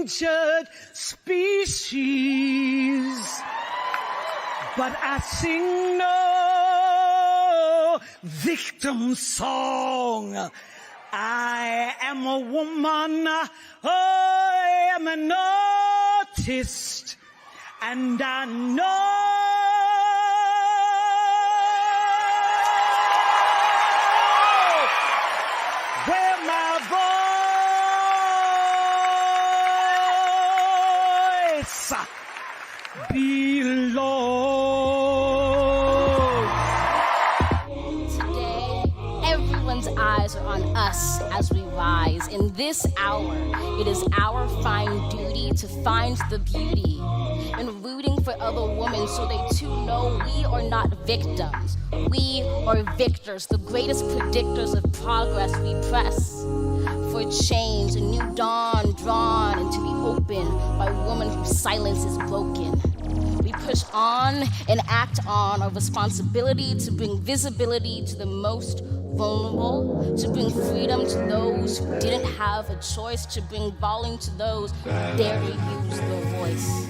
endangered species. But I sing no victim song. I am a woman, I am an artist, and I know where my voice belongs. Today, everyone's eyes are on us as we rise. In this hour, it is our fine duty to find the beauty in rooting for other women so they too know we are not victims. We are victors, the greatest predictors of progress. We press for change, a new dawn drawn into the open by women whose silence is broken. We push on and act on our responsibility to bring visibility to the most vulnerable, to bring freedom to those who didn't have a choice, to bring volume to those who dare to use their voice.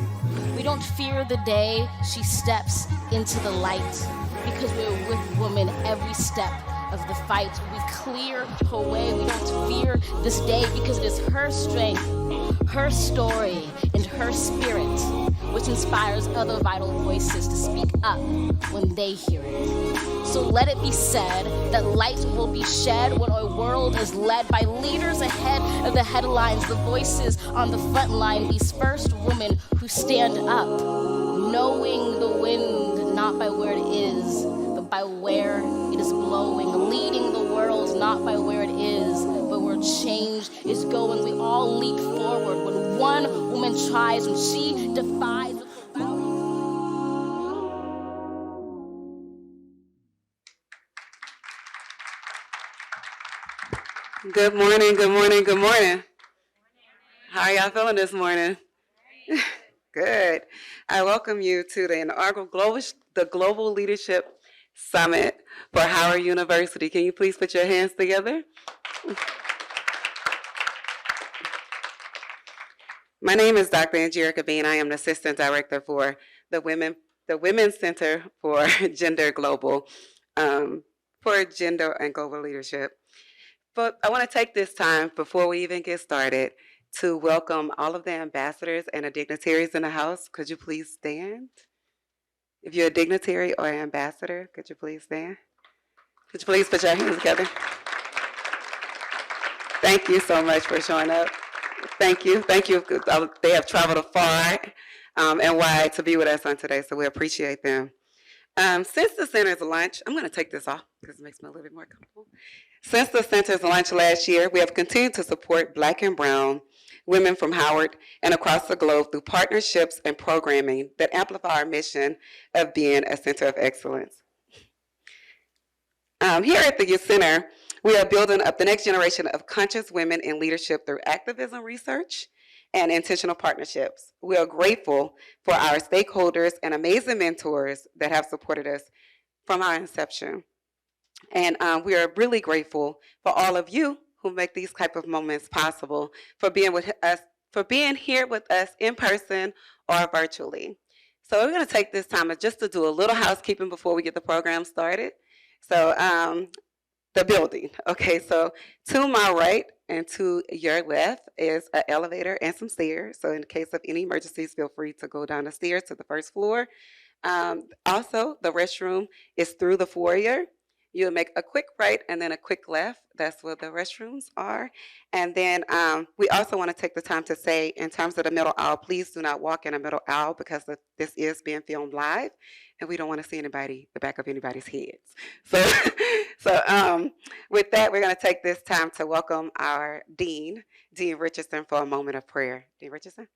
We don't fear the day she steps into the light, because we're with women every step of the fight. We clear her way. We don't fear this day because it is her strength, her story, and her spirit which inspires other vital voices to speak up when they hear it. So let it be said that light will be shed when our world is led by leaders ahead of the headlines, the voices on the front line, these first women who stand up, knowing the wind not by where it is, but by where it is blowing, leading the world not by where it is, but where change is going. We all leap forward when one woman tries, when she defies. Good morning, good morning, good morning. How are y'all feeling this morning? Good. I welcome you to the inaugural Global Leadership Summit for Howard University. Can you please put your hands together? My name is Dr. Angelica Bean. I am the Assistant Director for the Women's Center for Gender and Global Leadership. But I want to take this time before we even get started to welcome all of the ambassadors and the dignitaries in the house. Could you please stand? If you're a dignitary or an ambassador, could you please stand? Could you please put your hands together? Thank you so much for showing up. Thank you. Thank you. They have traveled far and wide to be with us on today, so we appreciate them. Since the center's launch, I'm going to take this off because it makes me a little bit more comfortable. Since the center's launch last year, we have continued to support Black and Brown women from Howard and across the globe through partnerships and programming that amplify our mission of being a center of excellence. Here at the Youth Center, we are building up the next generation of conscious women in leadership through activism research and intentional partnerships. We are grateful for our stakeholders and amazing mentors that have supported us from our inception. And we are really grateful for all of you who make these type of moments possible, for being with us, for being here with us in person or virtually. So we're going to take this time just to do a little housekeeping before we get the program started. So the building. Okay, so to my right and to your left is an elevator and some stairs. So in case of any emergencies, feel free to go down the stairs to the first floor. Also, the restroom is through the foyer. You'll make a quick right and then a quick left. That's where the restrooms are. And then we also want to take the time to say, in terms of the middle aisle, please do not walk in the middle aisle because this is being filmed live, and we don't want to see the back of anybody's heads. So with that, we're going to take this time to welcome our Dean Richardson, for a moment of prayer. Dean Richardson.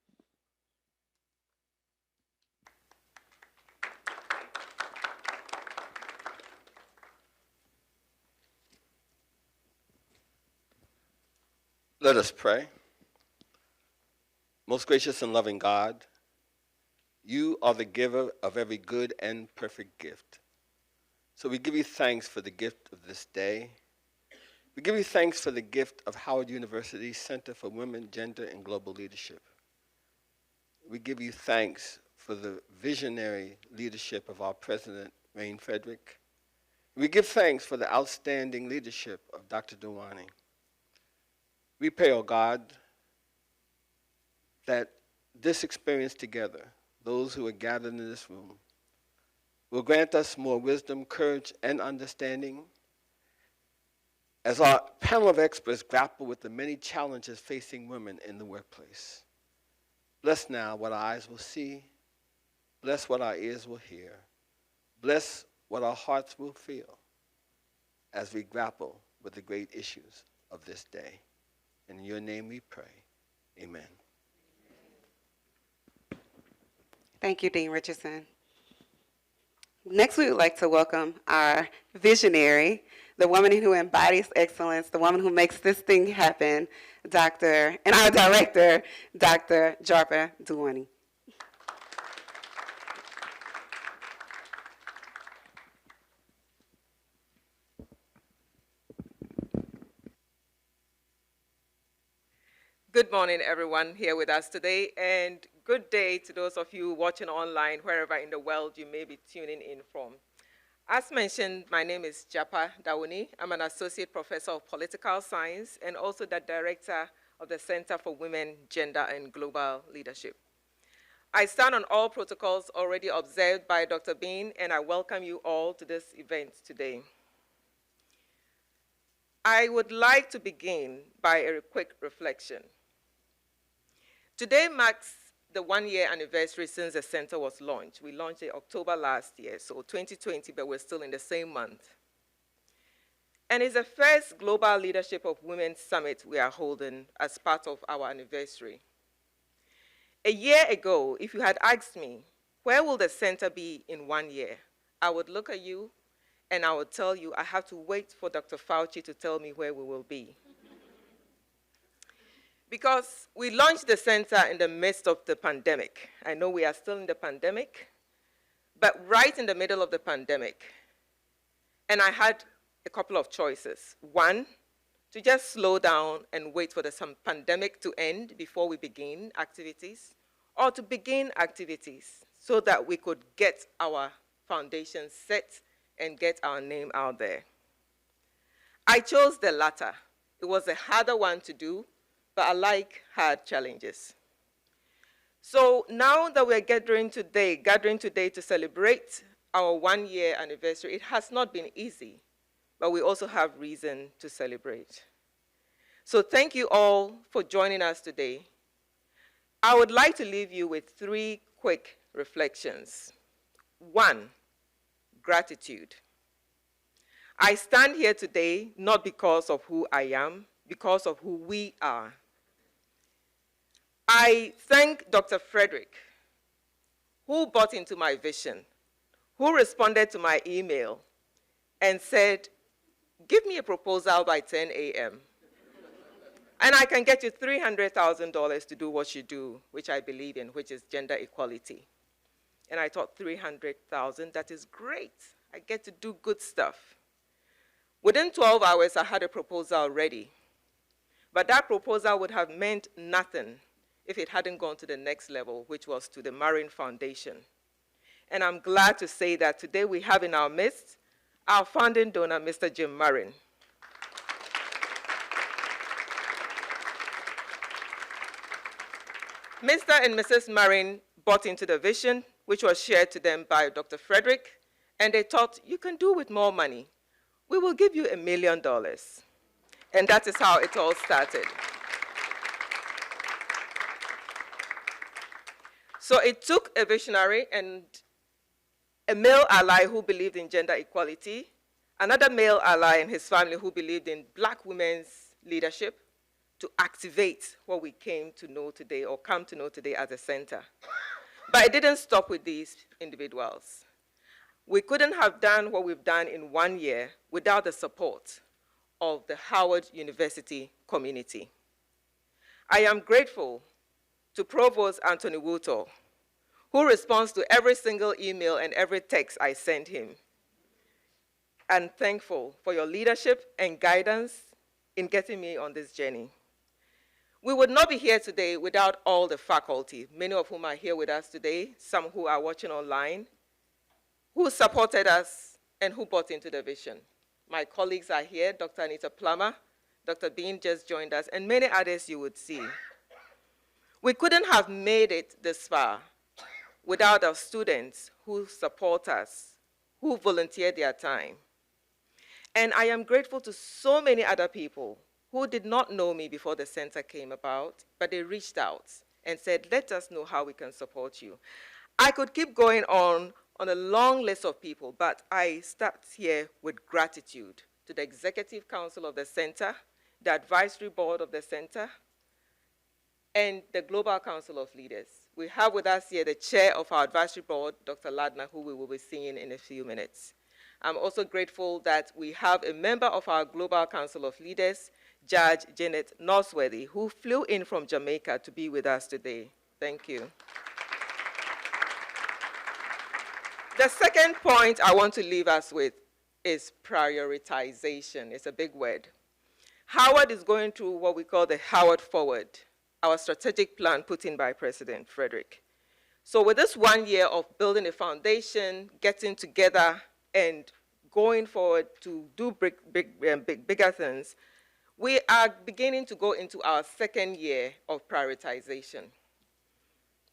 Let us pray. Most gracious and loving God, you are the giver of every good and perfect gift. So we give you thanks for the gift of this day. We give you thanks for the gift of Howard University's Center for Women, Gender, and Global Leadership. We give you thanks for the visionary leadership of our President, Rain Frederick. We give thanks for the outstanding leadership of Dr. Duwani. We pray, O God, that this experience together, those who are gathered in this room, will grant us more wisdom, courage, and understanding as our panel of experts grapple with the many challenges facing women in the workplace. Bless now what our eyes will see. Bless what our ears will hear. Bless what our hearts will feel as we grapple with the great issues of this day. In your name we pray. Amen. Thank you, Dean Richardson. Next, we would like to welcome our visionary, the woman who embodies excellence, the woman who makes this thing happen, and our director, Dr. Jarpa Duwani. Good morning, everyone here with us today, and good day to those of you watching online, wherever in the world you may be tuning in from. As mentioned, my name is Japa Dawuni. I'm an associate professor of political science and also the director of the Center for Women, Gender, and Global Leadership. I stand on all protocols already observed by Dr. Bean, and I welcome you all to this event today. I would like to begin by a quick reflection. Today marks the one-year anniversary since the center was launched. We launched it October last year, so 2020, but we're still in the same month. And it's the first Global Leadership of Women Summit we are holding as part of our anniversary. A year ago, if you had asked me, where will the center be in 1 year? I would look at you and I would tell you I have to wait for Dr. Fauci to tell me where we will be. Because we launched the center in the midst of the pandemic. I know we are still in the pandemic, but right in the middle of the pandemic. And I had a couple of choices. One, to just slow down and wait for the pandemic to end before we begin activities, or to begin activities so that we could get our foundation set and get our name out there. I chose the latter. It was a harder one to do, but I like hard challenges. So now that we're gathering today to celebrate our 1 year anniversary, it has not been easy, but we also have reason to celebrate. So thank you all for joining us today. I would like to leave you with 3 quick reflections. 1, gratitude. I stand here today not because of who I am, because of who we are. I thank Dr. Frederick, who bought into my vision, who responded to my email and said, give me a proposal by 10 a.m. and I can get you $300,000 to do what you do, which I believe in, which is gender equality. And I thought, 300,000, that is great. I get to do good stuff. Within 12 hours, I had a proposal ready. But that proposal would have meant nothing if it hadn't gone to the next level, which was to the Marin Foundation. And I'm glad to say that today we have in our midst our founding donor, Mr. Jim Marin. Mr. and Mrs. Marin bought into the vision, which was shared to them by Dr. Frederick, and they thought, you can do with more money. We will give you $1 million. And that is how it all started. So it took a visionary and a male ally who believed in gender equality, another male ally and his family who believed in Black women's leadership to activate what we came to know today or come to know today as a center. But it didn't stop with these individuals. We couldn't have done what we've done in 1 year without the support of the Howard University community. I am grateful to Provost Anthony Wuto, who responds to every single email and every text I send him. And thankful for your leadership and guidance in getting me on this journey. We would not be here today without all the faculty, many of whom are here with us today, some who are watching online, who supported us and who bought into the vision. My colleagues are here, Dr. Anita Plummer, Dr. Bean just joined us, and many others you would see. We couldn't have made it this far without our students who support us, who volunteer their time. And I am grateful to so many other people who did not know me before the center came about, but they reached out and said, let us know how we can support you. I could keep going on a long list of people, but I start here with gratitude to the Executive Council of the Center, the Advisory Board of the Center, and the Global Council of Leaders. We have with us here the chair of our advisory board, Dr. Ladner, who we will be seeing in a few minutes. I'm also grateful that we have a member of our Global Council of Leaders, Judge Janet Nosworthy, who flew in from Jamaica to be with us today. Thank you. The second point I want to leave us with is prioritization. It's a big word. Howard is going through what we call the Howard Forward, our strategic plan put in by President Frederick. So with this 1 year of building a foundation, getting together, and going forward to do bigger things, we are beginning to go into our second year of prioritization.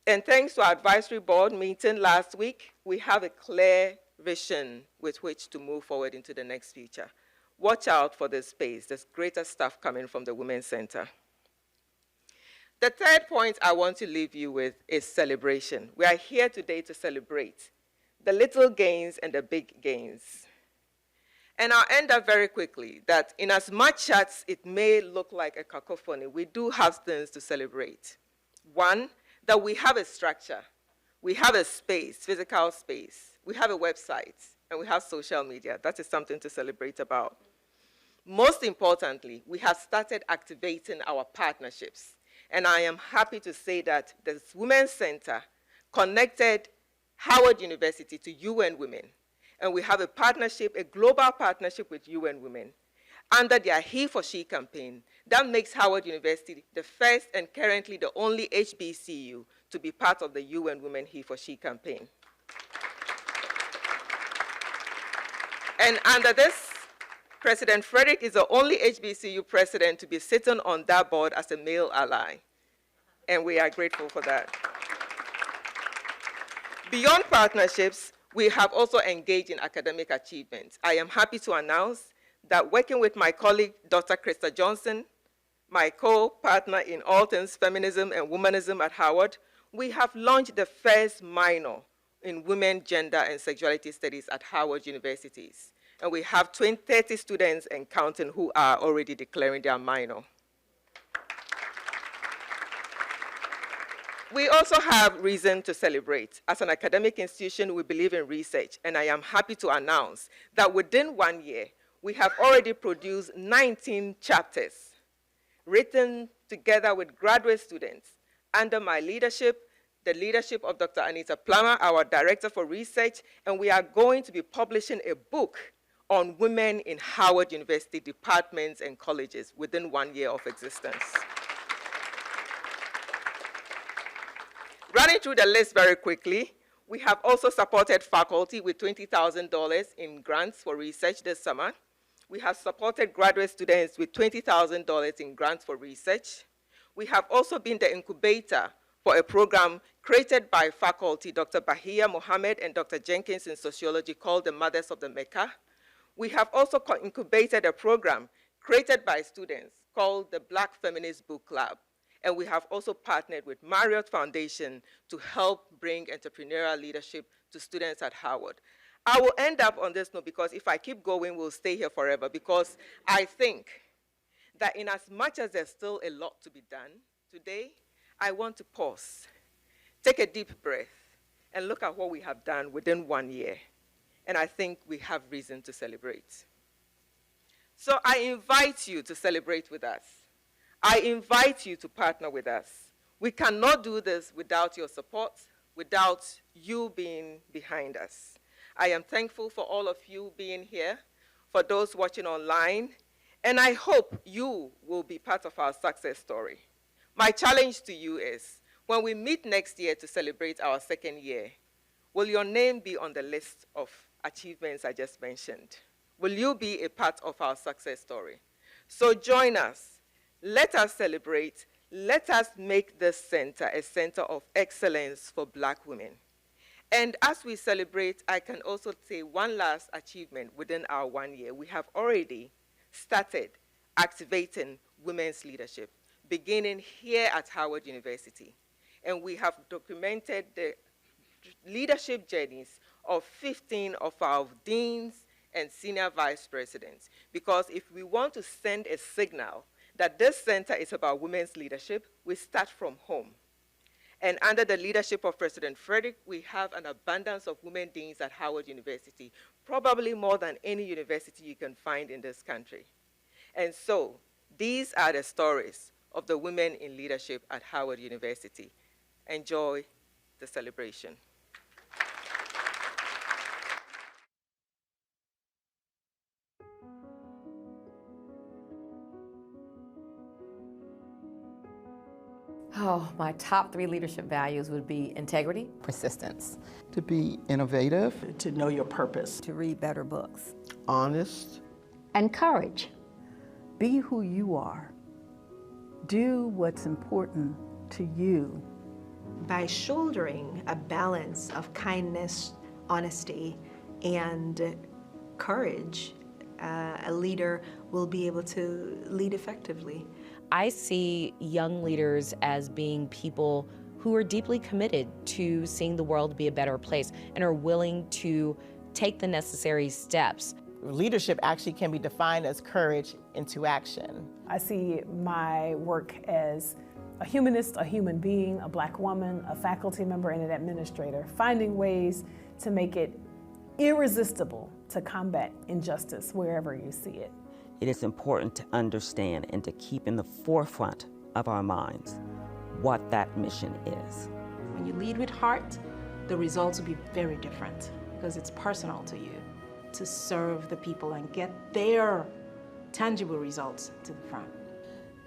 And thanks to our advisory board meeting last week, we have a clear vision with which to move forward into the next future. Watch out for this space. There's greater stuff coming from the Women's Center. The third point I want to leave you with is celebration. We are here today to celebrate the little gains and the big gains. And I'll end up very quickly that in as much as it may look like a cacophony, we do have things to celebrate. One, that we have a structure, we have a space, physical space, we have a website, and we have social media. That is something to celebrate about. Most importantly, we have started activating our partnerships. And I am happy to say that the Women's Center connected Howard University to UN Women. And we have a partnership, a global partnership with UN Women under their He for She campaign. That makes Howard University the first and currently the only HBCU to be part of the UN Women He for She campaign. And under this, President Frederick is the only HBCU president to be sitting on that board as a male ally. And we are grateful for that. Beyond partnerships, we have also engaged in academic achievements. I am happy to announce that working with my colleague, Dr. Krista Johnson, my co-partner in all things feminism and womanism at Howard, we have launched the first minor in women, gender, and sexuality studies at Howard universities. And we have 30 students and counting who are already declaring their minor. We also have reason to celebrate. As an academic institution, we believe in research, and I am happy to announce that within 1 year, we have already produced 19 chapters written together with graduate students under my leadership, the leadership of Dr. Anita Plummer, our director for research, and we are going to be publishing a book on women in Howard University departments and colleges within 1 year of existence. Running through the list very quickly, we have also supported faculty with $20,000 in grants for research this summer. We have supported graduate students with $20,000 in grants for research. We have also been the incubator for a program created by faculty, Dr. Bahia Mohammed and Dr. Jenkins in sociology, called the Mothers of the Mecca. We have also incubated a program created by students called the Black Feminist Book Club. And we have also partnered with Marriott Foundation to help bring entrepreneurial leadership to students at Howard. I will end up on this note because if I keep going, we'll stay here forever, because I think that in as much as there's still a lot to be done today, I want to pause, take a deep breath, and look at what we have done within 1 year. And I think we have reason to celebrate. So I invite you to celebrate with us. I invite you to partner with us. We cannot do this without your support, without you being behind us. I am thankful for all of you being here, for those watching online, and I hope you will be part of our success story. My challenge to you is, when we meet next year to celebrate our second year, will your name be on the list of achievements I just mentioned? Will you be a part of our success story? So join us. Let us celebrate. Let us make this center a center of excellence for Black women. And as we celebrate, I can also say one last achievement within our 1 year. We have already started activating women's leadership, beginning here at Howard University. And we have documented the leadership journeys of 15 of our deans and senior vice presidents. Because if we want to send a signal that this center is about women's leadership, we start from home. And under the leadership of President Frederick, we have an abundance of women deans at Howard University, probably more than any university you can find in this country. And so these are the stories of the women in leadership at Howard University. Enjoy the celebration. Oh, my top 3 leadership values would be integrity, Persistence. To be innovative, To know your purpose. To read better books. honest, and courage. Be who you are. Do what's important to you. By shouldering a balance of kindness, honesty, and courage, a leader will be able to lead effectively. I see young leaders as being people who are deeply committed to seeing the world be a better place and are willing to take the necessary steps. Leadership actually can be defined as courage into action. I see my work as a humanist, a human being, a Black woman, a faculty member, and an administrator, finding ways to make it irresistible to combat injustice wherever you see it. It is important to understand and to keep in the forefront of our minds what that mission is. When you lead with heart, the results will be very different because it's personal to you to serve the people and get their tangible results to the front.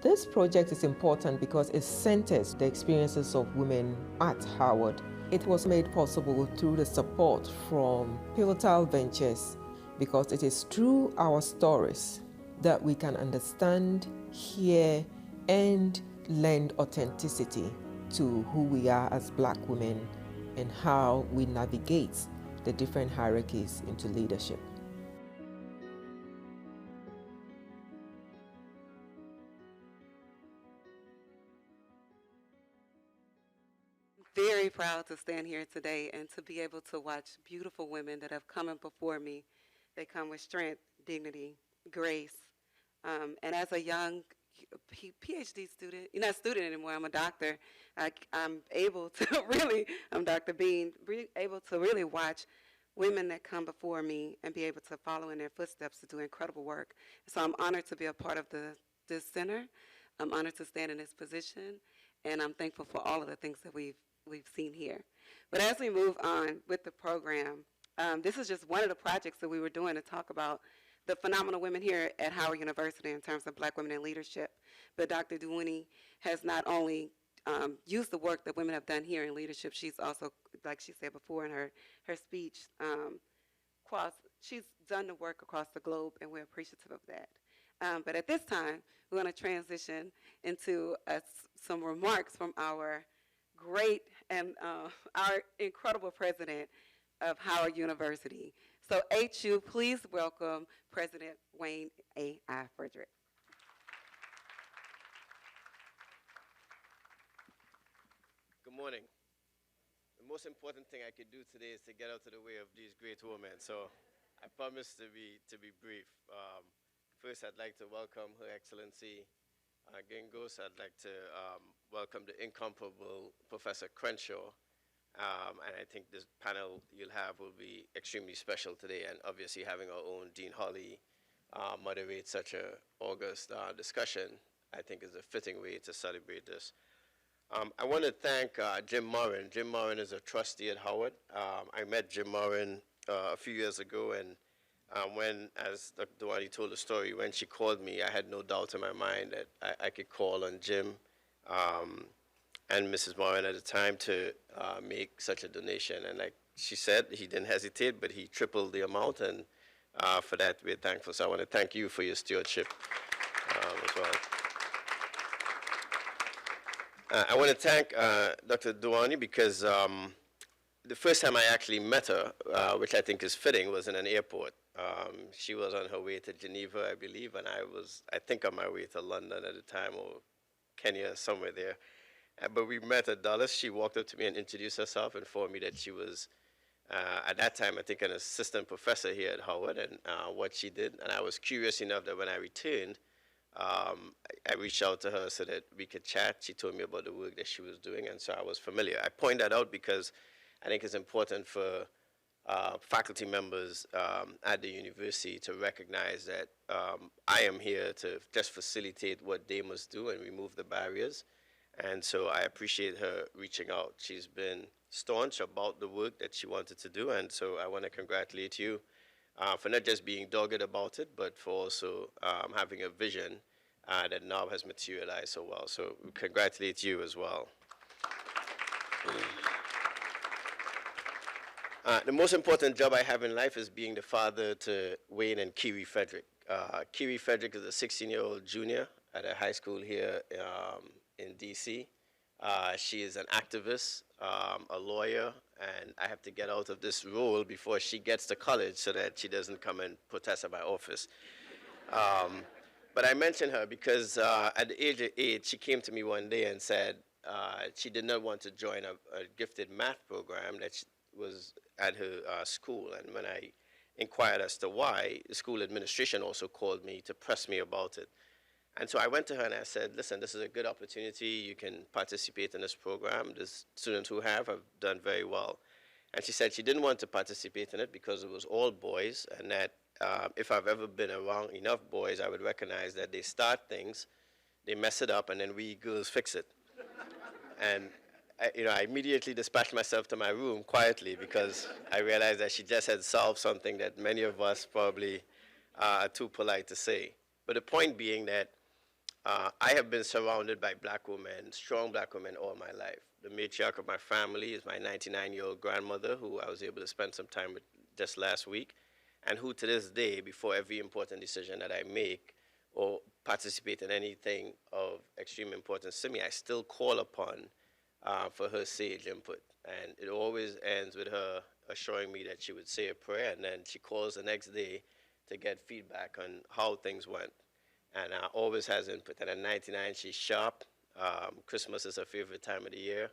This project is important because it centers the experiences of women at Howard. It was made possible through the support from Pivotal Ventures because it is through our stories that we can understand, hear, and lend authenticity to who we are as Black women and how we navigate the different hierarchies into leadership. Very proud to stand here today and to be able to watch beautiful women that have come in before me. They come with strength, dignity, grace. And as a young PhD student, you're not a student anymore, I'm a doctor, I'm able to really, I'm Dr. Bean, able to really watch women that come before me and be able to follow in their footsteps to do incredible work. So I'm honored to be a part of this center. I'm honored to stand in this position, and I'm thankful for all of the things that we've seen here. But as we move on with the program, this is just one of the projects that we were doing to talk about the phenomenal women here at Howard University in terms of Black women in leadership. But Dr. Duwini has not only used the work that women have done here in leadership, she's also, like she said before in her speech, she's done the work across the globe, and we're appreciative of that. But at this time, we're going to transition into some remarks from our great and our incredible president of Howard University. So HU, please welcome President Wayne A.I. Frederick. Good morning. The most important thing I could do today is to get out of the way of these great women. So I promise to be brief. First, I'd like to welcome Her Excellency Gingos. I'd like to welcome the incomparable Professor Crenshaw. And I think this panel you'll have will be extremely special today, and obviously having our own Dean Holly moderate such a august discussion, I think is a fitting way to celebrate this. I want to thank Jim Morin. Jim Morin is a trustee at Howard. I met Jim Morin a few years ago, and when, as Dr. Duwani told the story, when she called me, I had no doubt in my mind that I could call on Jim and Mrs. Moran at the time to make such a donation. And like she said, he didn't hesitate, but he tripled the amount, and for that we're thankful. So I want to thank you for your stewardship as well. I want to thank Dr. Duani because the first time I actually met her, which I think is fitting, was in an airport. She was on her way to Geneva, I believe, and I think, on my way to London at the time, or Kenya, somewhere there. But we met at Dallas. She walked up to me and introduced herself, informed me that she was, at that time, I think, an assistant professor here at Howard, and what she did. And I was curious enough that when I returned, I reached out to her so that we could chat. She told me about the work that she was doing, and so I was familiar. I point that out because I think it's important for faculty members at the university to recognize that I am here to just facilitate what they must do and remove the barriers. And so I appreciate her reaching out. She's been staunch about the work that she wanted to do, and so I want to congratulate you for not just being dogged about it, but for also having a vision that now has materialized so well. So we congratulate you as well. The most important job I have in life is being the father to Wayne and Kiri Frederick. Kiri Frederick is a 16-year-old junior at a high school here in DC. She is an activist, a lawyer, and I have to get out of this role before she gets to college so that she doesn't come and protest at my office. But I mention her because at the age of 8, she came to me one day and said she did not want to join a gifted math program that was at her school. And when I inquired as to why, the school administration also called me to press me about it. And so I went to her and I said, listen, this is a good opportunity. You can participate in this program. The students who have done very well. And she said she didn't want to participate in it because it was all boys, and that if I've ever been around enough boys, I would recognize that they start things, they mess it up, and then we girls fix it. And I immediately dispatched myself to my room quietly because I realized that she just had solved something that many of us probably are too polite to say. But the point being that I have been surrounded by black women, strong black women, all my life. The matriarch of my family is my 99-year-old grandmother, who I was able to spend some time with just last week, and who to this day, before every important decision that I make or participate in anything of extreme importance to me, I still call upon for her sage input. And it always ends with her assuring me that she would say a prayer, and then she calls the next day to get feedback on how things went. And always has input. And at 99, she's sharp. Christmas is her favorite time of the year.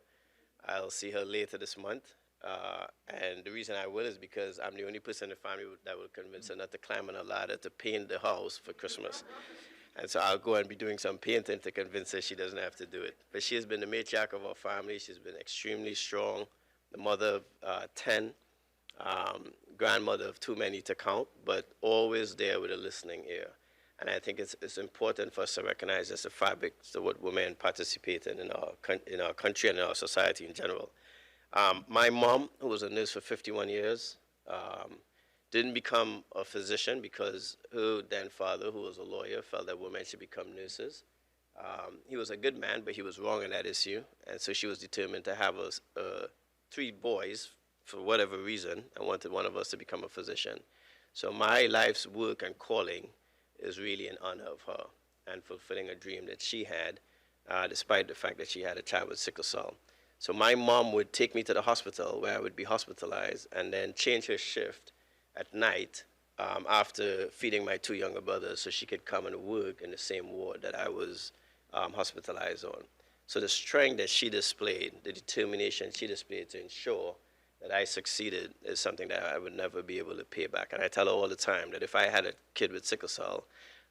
I'll see her later this month. And the reason I will is because I'm the only person in the family that will convince her not to climb on a ladder to paint the house for Christmas. And so I'll go and be doing some painting to convince her she doesn't have to do it. But she has been the matriarch of our family. She's been extremely strong, the mother of 10, grandmother of too many to count, but always there with a listening ear. And I think it's important for us to recognize as a fabric of what women participate in our country and in our society in general. My mom, who was a nurse for 51 years, didn't become a physician because her then father, who was a lawyer, felt that women should become nurses. He was a good man, but he was wrong on that issue. And so she was determined to have us 3 boys for whatever reason, and wanted one of us to become a physician. So my life's work and calling is really in honor of her and fulfilling a dream that she had, despite the fact that she had a child with sickle cell. So my mom would take me to the hospital where I would be hospitalized and then change her shift at night after feeding my 2 younger brothers so she could come and work in the same ward that I was hospitalized on. So the strength that she displayed, the determination she displayed to ensure that I succeeded is something that I would never be able to pay back. And I tell her all the time that if I had a kid with sickle cell,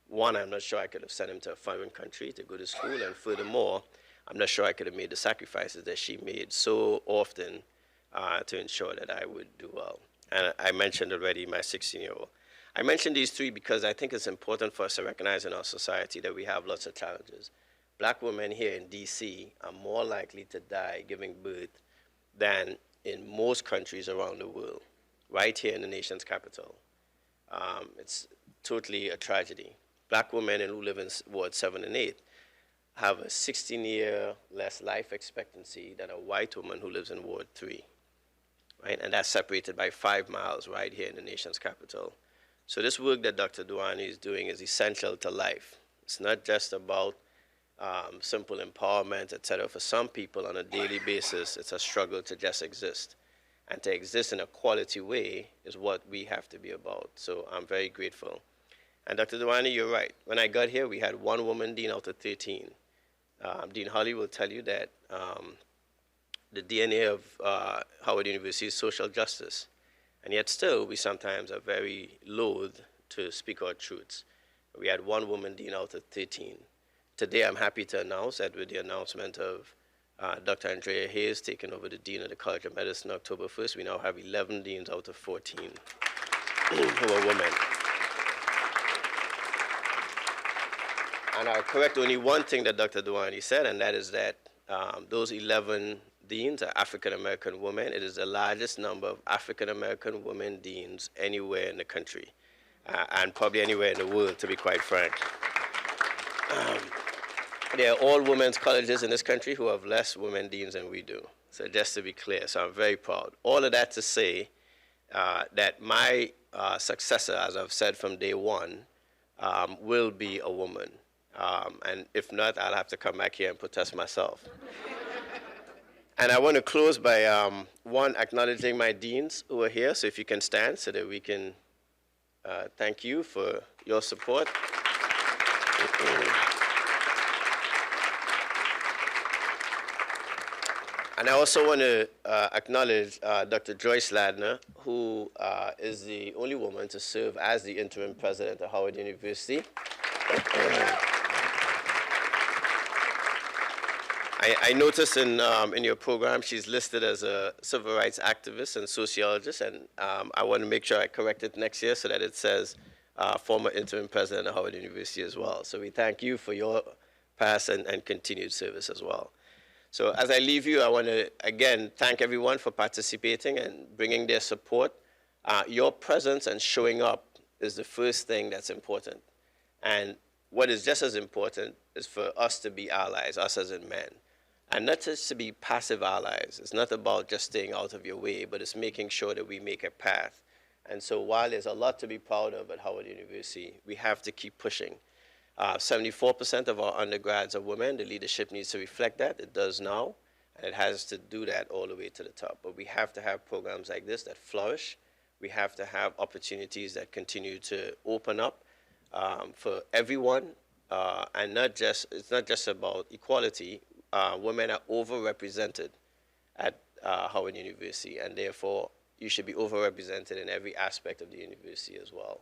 one, I'm not sure I could have sent him to a foreign country to go to school, and furthermore, I'm not sure I could have made the sacrifices that she made so often to ensure that I would do well. And I mentioned already my 16-year-old. I mentioned these 3 because I think it's important for us to recognize in our society that we have lots of challenges. Black women here in DC are more likely to die giving birth than in most countries around the world, right here in the nation's capital. It's totally a tragedy. Black women who live in Ward 7 and 8, have a 16-year less life expectancy than a white woman who lives in Ward 3, right? And that's separated by 5 miles right here in the nation's capital. So this work that Dr. Duani is doing is essential to life. It's not just about simple empowerment, et cetera. For some people on a daily basis, it's a struggle to just exist. And to exist in a quality way is what we have to be about. So I'm very grateful. And Dr. Duani, you're right. When I got here, we had 1 woman dean out of 13. Dean Holly will tell you that the DNA of Howard University is social justice. And yet still, we sometimes are very loath to speak our truths. We had 1 woman dean out of 13. Today, I'm happy to announce that with the announcement of Dr. Andrea Hayes taking over the Dean of the College of Medicine October 1st, we now have 11 deans out of 14 who are women. And I'll correct only one thing that Dr. Duani said, and that is that those 11 deans are African-American women. It is the largest number of African-American women deans anywhere in the country, and probably anywhere in the world, to be quite frank. There are all women's colleges in this country who have less women deans than we do. So just to be clear, so I'm very proud. All of that to say that my successor, as I've said from day one, will be a woman. And if not, I'll have to come back here and protest myself. And I want to close by, one, acknowledging my deans who are here. So if you can stand so that we can thank you for your support. And I also want to acknowledge Dr. Joyce Ladner, who is the only woman to serve as the interim president of Howard University. I noticed in your program she's listed as a civil rights activist and sociologist, and I want to make sure I correct it next year so that it says former interim president of Howard University as well. So we thank you for your past and continued service as well. So as I leave you, I want to, again, thank everyone for participating and bringing their support. Your presence and showing up is the first thing that's important. And what is just as important is for us to be allies, us as in men. And not just to be passive allies. It's not about just staying out of your way, but it's making sure that we make a path. And so while there's a lot to be proud of at Howard University, we have to keep pushing. 74% of our undergrads are women. The leadership needs to reflect that. It does now, and it has to do that all the way to the top. But we have to have programs like this that flourish. We have to have opportunities that continue to open up for everyone, and it's not just about equality. Women are overrepresented at Howard University, and therefore you should be overrepresented in every aspect of the university as well.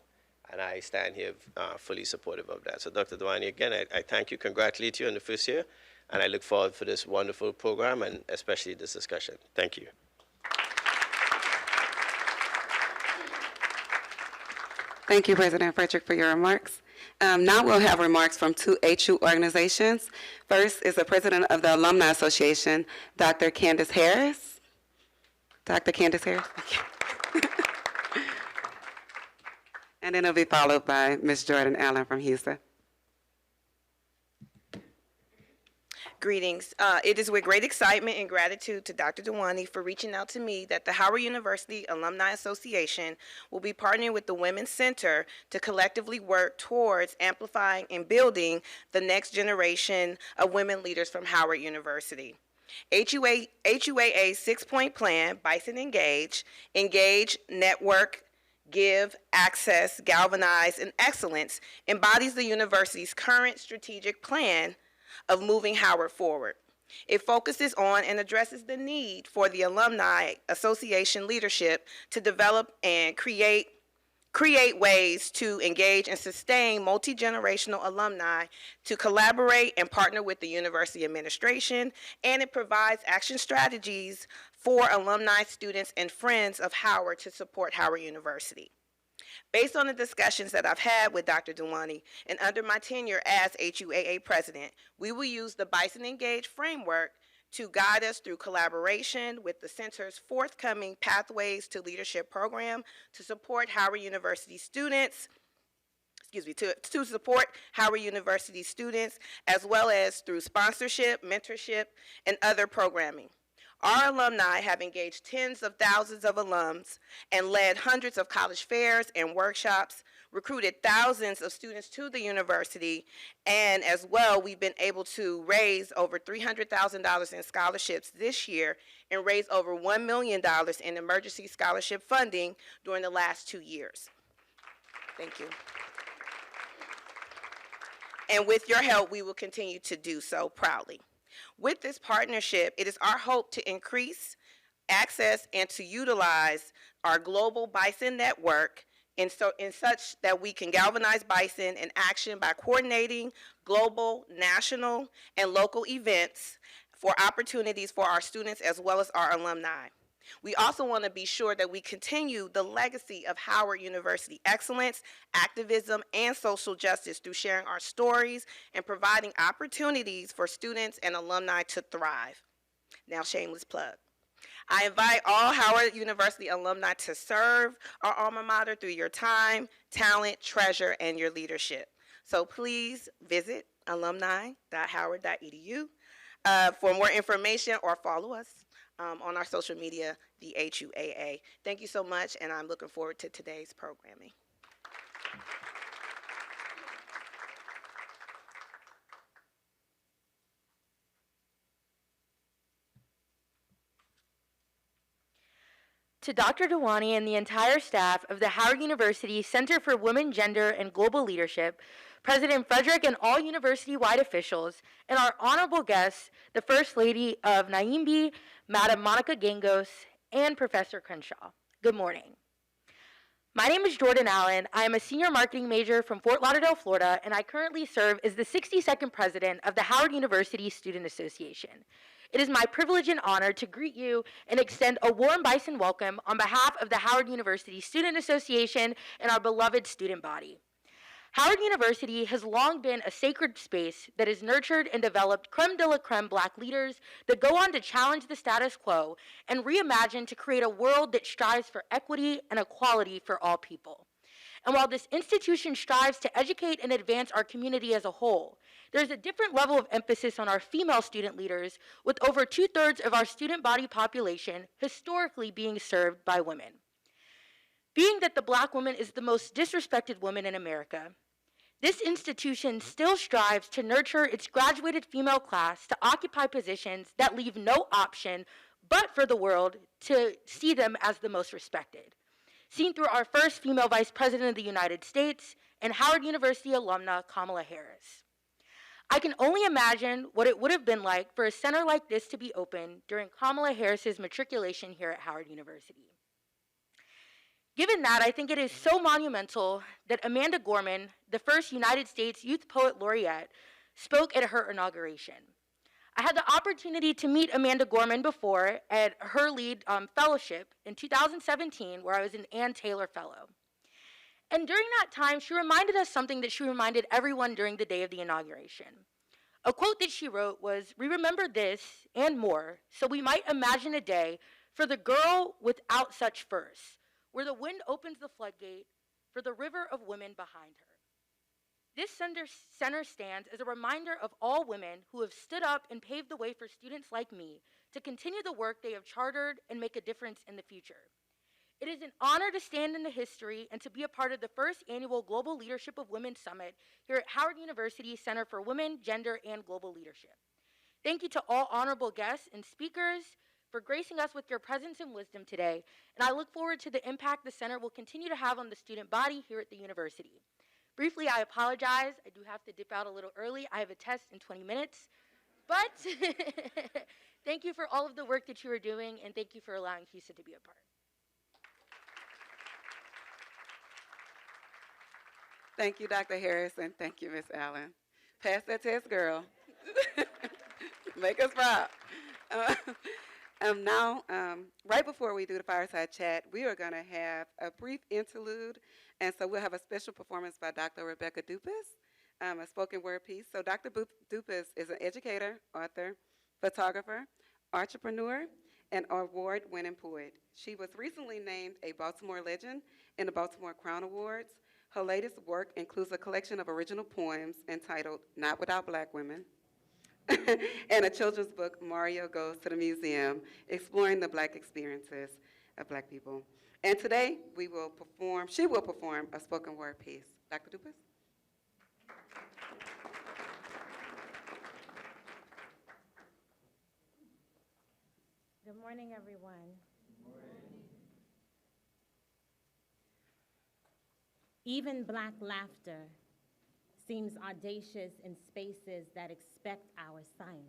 And I stand here fully supportive of that. So Dr. Duani, again, I thank you, congratulate you on the first year, and I look forward for this wonderful program and especially this discussion. Thank you. Thank you, President Frederick, for your remarks. Now we'll have remarks from 2 HU organizations. First is the president of the Alumni Association, Dr. Candace Harris. Dr. Candace Harris, thank you. And then it'll be followed by Ms. Jordan Allen from Houston. Greetings. It is with great excitement and gratitude to Dr. Duani for reaching out to me that the Howard University Alumni Association will be partnering with the Women's Center to collectively work towards amplifying and building the next generation of women leaders from Howard University. HUAA's 6-point plan, Bison Engage, Network, Give, Access, Galvanize, and Excellence, embodies the university's current strategic plan of moving Howard forward. It focuses on and addresses the need for the Alumni Association leadership to develop and create ways to engage and sustain multi-generational alumni to collaborate and partner with the university administration, and it provides action strategies for alumni, students, and friends of Howard to support Howard University. Based on the discussions that I've had with Dr. Duani and under my tenure as HUAA president, we will use the Bison Engage framework to guide us through collaboration with the center's forthcoming Pathways to Leadership program to support Howard University students, to support Howard University students, as well as through sponsorship, mentorship, and other programming. Our alumni have engaged tens of thousands of alums and led hundreds of college fairs and workshops, recruited thousands of students to the university, and as well, we've been able to raise over $300,000 in scholarships this year and raise over $1 million in emergency scholarship funding during the last 2 years. Thank you. And with your help, we will continue to do so proudly. With this partnership, it is our hope to increase access and to utilize our global bison network in such that we can galvanize bison in action by coordinating global, national, and local events for opportunities for our students as well as our alumni. We also want to be sure that we continue the legacy of Howard University excellence, activism, and social justice through sharing our stories and providing opportunities for students and alumni to thrive. Now, shameless plug. I invite all Howard University alumni to serve our alma mater through your time, talent, treasure, and your leadership. So please visit alumni.howard.edu for more information or follow us on our social media, the HUAA. Thank you so much, and I'm looking forward to today's programming. To Dr. Dewani and the entire staff of the Howard University Center for Women, Gender, and Global Leadership, President Frederick and all university-wide officials, and our honorable guests, the First Lady of NAIMBY, Madam Monica Gangos, and Professor Crenshaw. Good morning. My name is Jordan Allen. I am a senior marketing major from Fort Lauderdale, Florida, and I currently serve as the 62nd president of the Howard University Student Association. It is my privilege and honor to greet you and extend a warm bison welcome on behalf of the Howard University Student Association and our beloved student body. Howard University has long been a sacred space that has nurtured and developed creme de la creme Black leaders that go on to challenge the status quo and reimagine to create a world that strives for equity and equality for all people. And while this institution strives to educate and advance our community as a whole, there's a different level of emphasis on our female student leaders, with over 2/3 of our student body population historically being served by women. Being that the Black woman is the most disrespected woman in America, this institution still strives to nurture its graduated female class to occupy positions that leave no option but for the world to see them as the most respected, seen through our first female Vice President of the United States and Howard University alumna Kamala Harris. I can only imagine what it would have been like for a center like this to be open during Kamala Harris's matriculation here at Howard University. Given that, I think it is so monumental that Amanda Gorman, the first United States Youth Poet Laureate, spoke at her inauguration. I had the opportunity to meet Amanda Gorman before at her lead fellowship in 2017, where I was an Ann Taylor Fellow. And during that time, she reminded us something that she reminded everyone during the day of the inauguration. A quote that she wrote was, "We remember this and more, so we might imagine a day for the girl without such furs, where the wind opens the floodgate for the river of women behind her." This center stands as a reminder of all women who have stood up and paved the way for students like me to continue the work they have chartered and make a difference in the future. It is an honor to stand in the history and to be a part of the first annual Global Leadership of Women Summit here at Howard University Center for Women, Gender, and Global Leadership. Thank you to all honorable guests and speakers for gracing us with your presence and wisdom today, and I look forward to the impact the center will continue to have on the student body here at the university. Briefly, I apologize. I do have to dip out a little early. I have a test in 20 minutes, but thank you for all of the work that you are doing, and thank you for allowing Houston to be a part. Thank you, Dr. Harris, and thank you, Ms. Allen. Pass that test, girl. Make us proud. Now, right before we do the fireside chat, we are going to have a brief interlude, and so we'll have a special performance by Dr. Rebecca Dupas, a spoken word piece. So Dr. Dupas is an educator, author, photographer, entrepreneur, and award-winning poet. She was recently named a Baltimore legend in the Baltimore Crown Awards Her latest work includes a collection of original poems entitled Not Without Black Women, and a children's book, Mario Goes to the Museum, exploring the Black experiences of Black people. And today, she will perform a spoken word piece. Dr. Dupas? Good morning, everyone. Good morning. Even Black laughter seems audacious in spaces that expect our silence.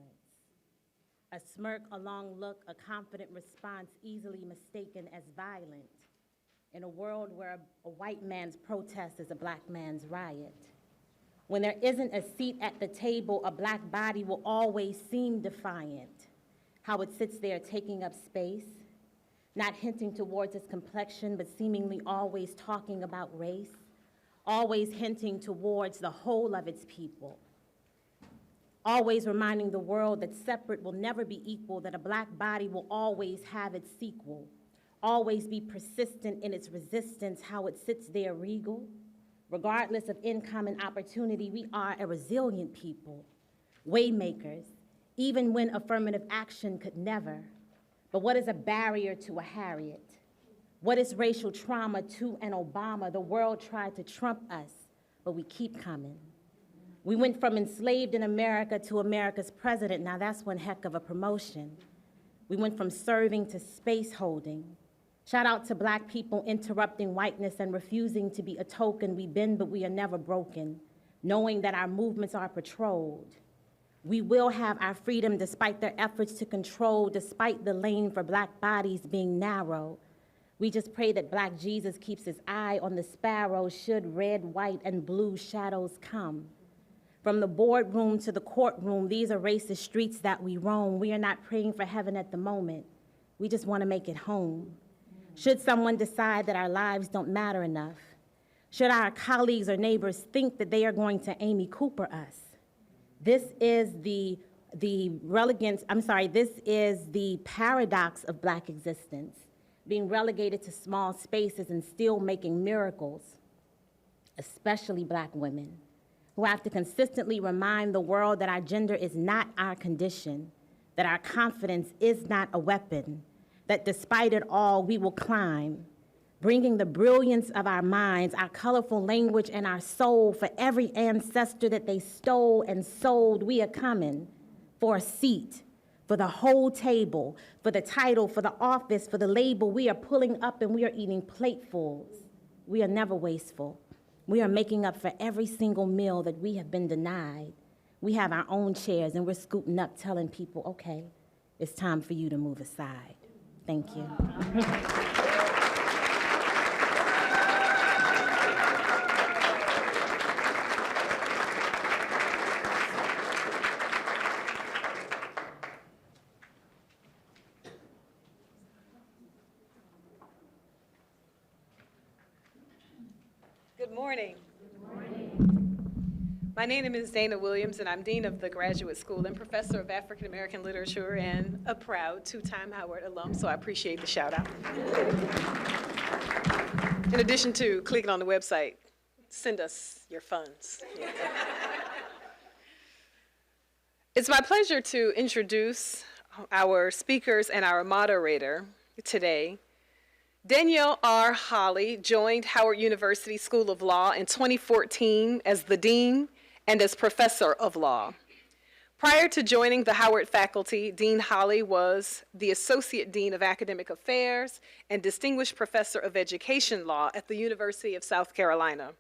A smirk, a long look, a confident response easily mistaken as violent in a world where a white man's protest is a Black man's riot. When there isn't a seat at the table, a Black body will always seem defiant. How it sits there taking up space, not hinting towards its complexion, but seemingly always talking about race, always hinting towards the whole of its people, always reminding the world that separate will never be equal, that a Black body will always have its sequel, always be persistent in its resistance, how it sits there regal. Regardless of income and opportunity, we are a resilient people, waymakers, even when affirmative action could never. But what is a barrier to a Harriet? What is racial trauma to an Obama? The world tried to trump us, but we keep coming. We went from enslaved in America to America's president. Now that's one heck of a promotion. We went from serving to space holding. Shout out to Black people interrupting whiteness and refusing to be a token. We bend, but we are never broken, knowing that our movements are patrolled. We will have our freedom despite their efforts to control, despite the lane for Black bodies being narrow. We just pray that Black Jesus keeps his eye on the sparrows should red, white, and blue shadows come. From the boardroom to the courtroom, these are racist streets that we roam. We are not praying for heaven at the moment. We just want to make it home. Should someone decide that our lives don't matter enough, should our colleagues or neighbors think that they are going to Amy Cooper us, this is the paradox of Black existence, being relegated to small spaces and still making miracles, especially Black women, who have to consistently remind the world that our gender is not our condition, that our confidence is not a weapon, that despite it all, we will climb, bringing the brilliance of our minds, our colorful language, and our soul for every ancestor that they stole and sold. We are coming for a seat, for the whole table, for the title, for the office, for the label. We are pulling up and we are eating platefuls. We are never wasteful. We are making up for every single meal that we have been denied. We have our own chairs and we're scooting up telling people, okay, it's time for you to move aside. Thank you. Good morning. My name is Dana Williams, and I'm Dean of the Graduate School and Professor of African American Literature and a proud two-time Howard alum, so I appreciate the shout out. In addition to clicking on the website, send us your funds. Yeah. It's my pleasure to introduce our speakers and our moderator today. Danielle R. Holly joined Howard University School of Law in 2014 as the Dean and as Professor of Law. Prior to joining the Howard faculty, Dean Holly was the Associate Dean of Academic Affairs and Distinguished Professor of Education Law at the University of South Carolina.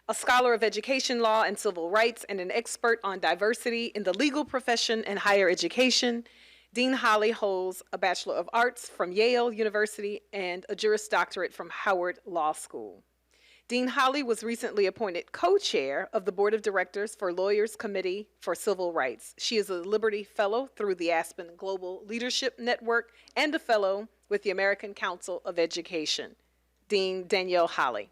A scholar of education law and civil rights and an expert on diversity in the legal profession and higher education, Dean Holly holds a Bachelor of Arts from Yale University and a Juris Doctorate from Howard Law School. Dean Holly was recently appointed co-chair of the Board of Directors for Lawyers Committee for Civil Rights. She is a Liberty Fellow through the Aspen Global Leadership Network and a Fellow with the American Council of Education. Dean Danielle Holly.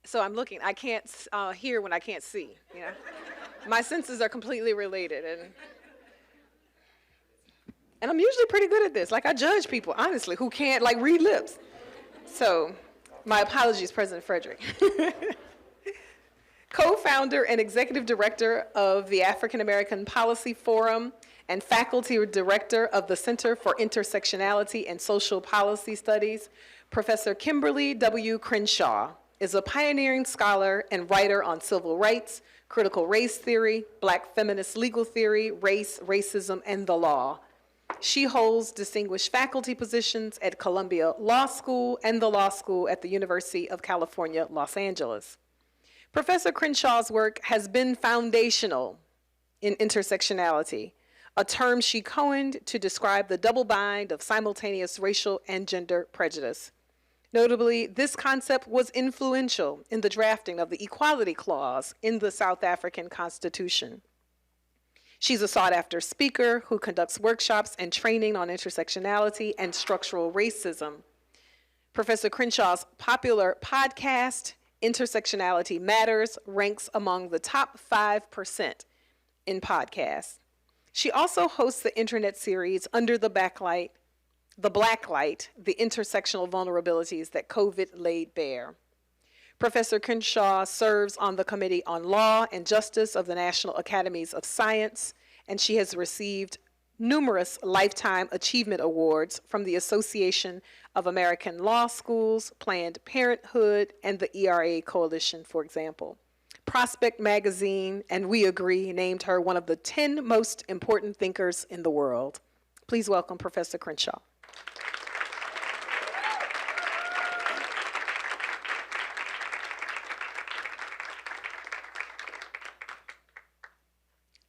So I'm looking, I can't hear when I can't see, you know? My senses are completely related. And I'm usually pretty good at this. Like, I judge people, honestly, who can't, like, read lips. So, my apologies, President Frederick. Co-founder and executive director of the African American Policy Forum and faculty director of the Center for Intersectionality and Social Policy Studies, Professor Kimberly W. Crenshaw is a pioneering scholar and writer on civil rights, critical race theory, Black feminist legal theory, race, racism, and the law. She holds distinguished faculty positions at Columbia Law School and the Law School at the University of California, Los Angeles. Professor Crenshaw's work has been foundational in intersectionality, a term she coined to describe the double bind of simultaneous racial and gender prejudice. Notably, this concept was influential in the drafting of the Equality Clause in the South African Constitution. She's a sought-after speaker who conducts workshops and training on intersectionality and structural racism. Professor Crenshaw's popular podcast, Intersectionality Matters, ranks among the top 5% in podcasts. She also hosts the internet series Under the Blacklight, the intersectional vulnerabilities that COVID laid bare. Professor Crenshaw serves on the Committee on Law and Justice of the National Academies of Science, and she has received numerous Lifetime Achievement Awards from the Association of American Law Schools, Planned Parenthood, and the ERA Coalition, for example. Prospect Magazine and We Agree named her one of the 10 most important thinkers in the world. Please welcome Professor Crenshaw.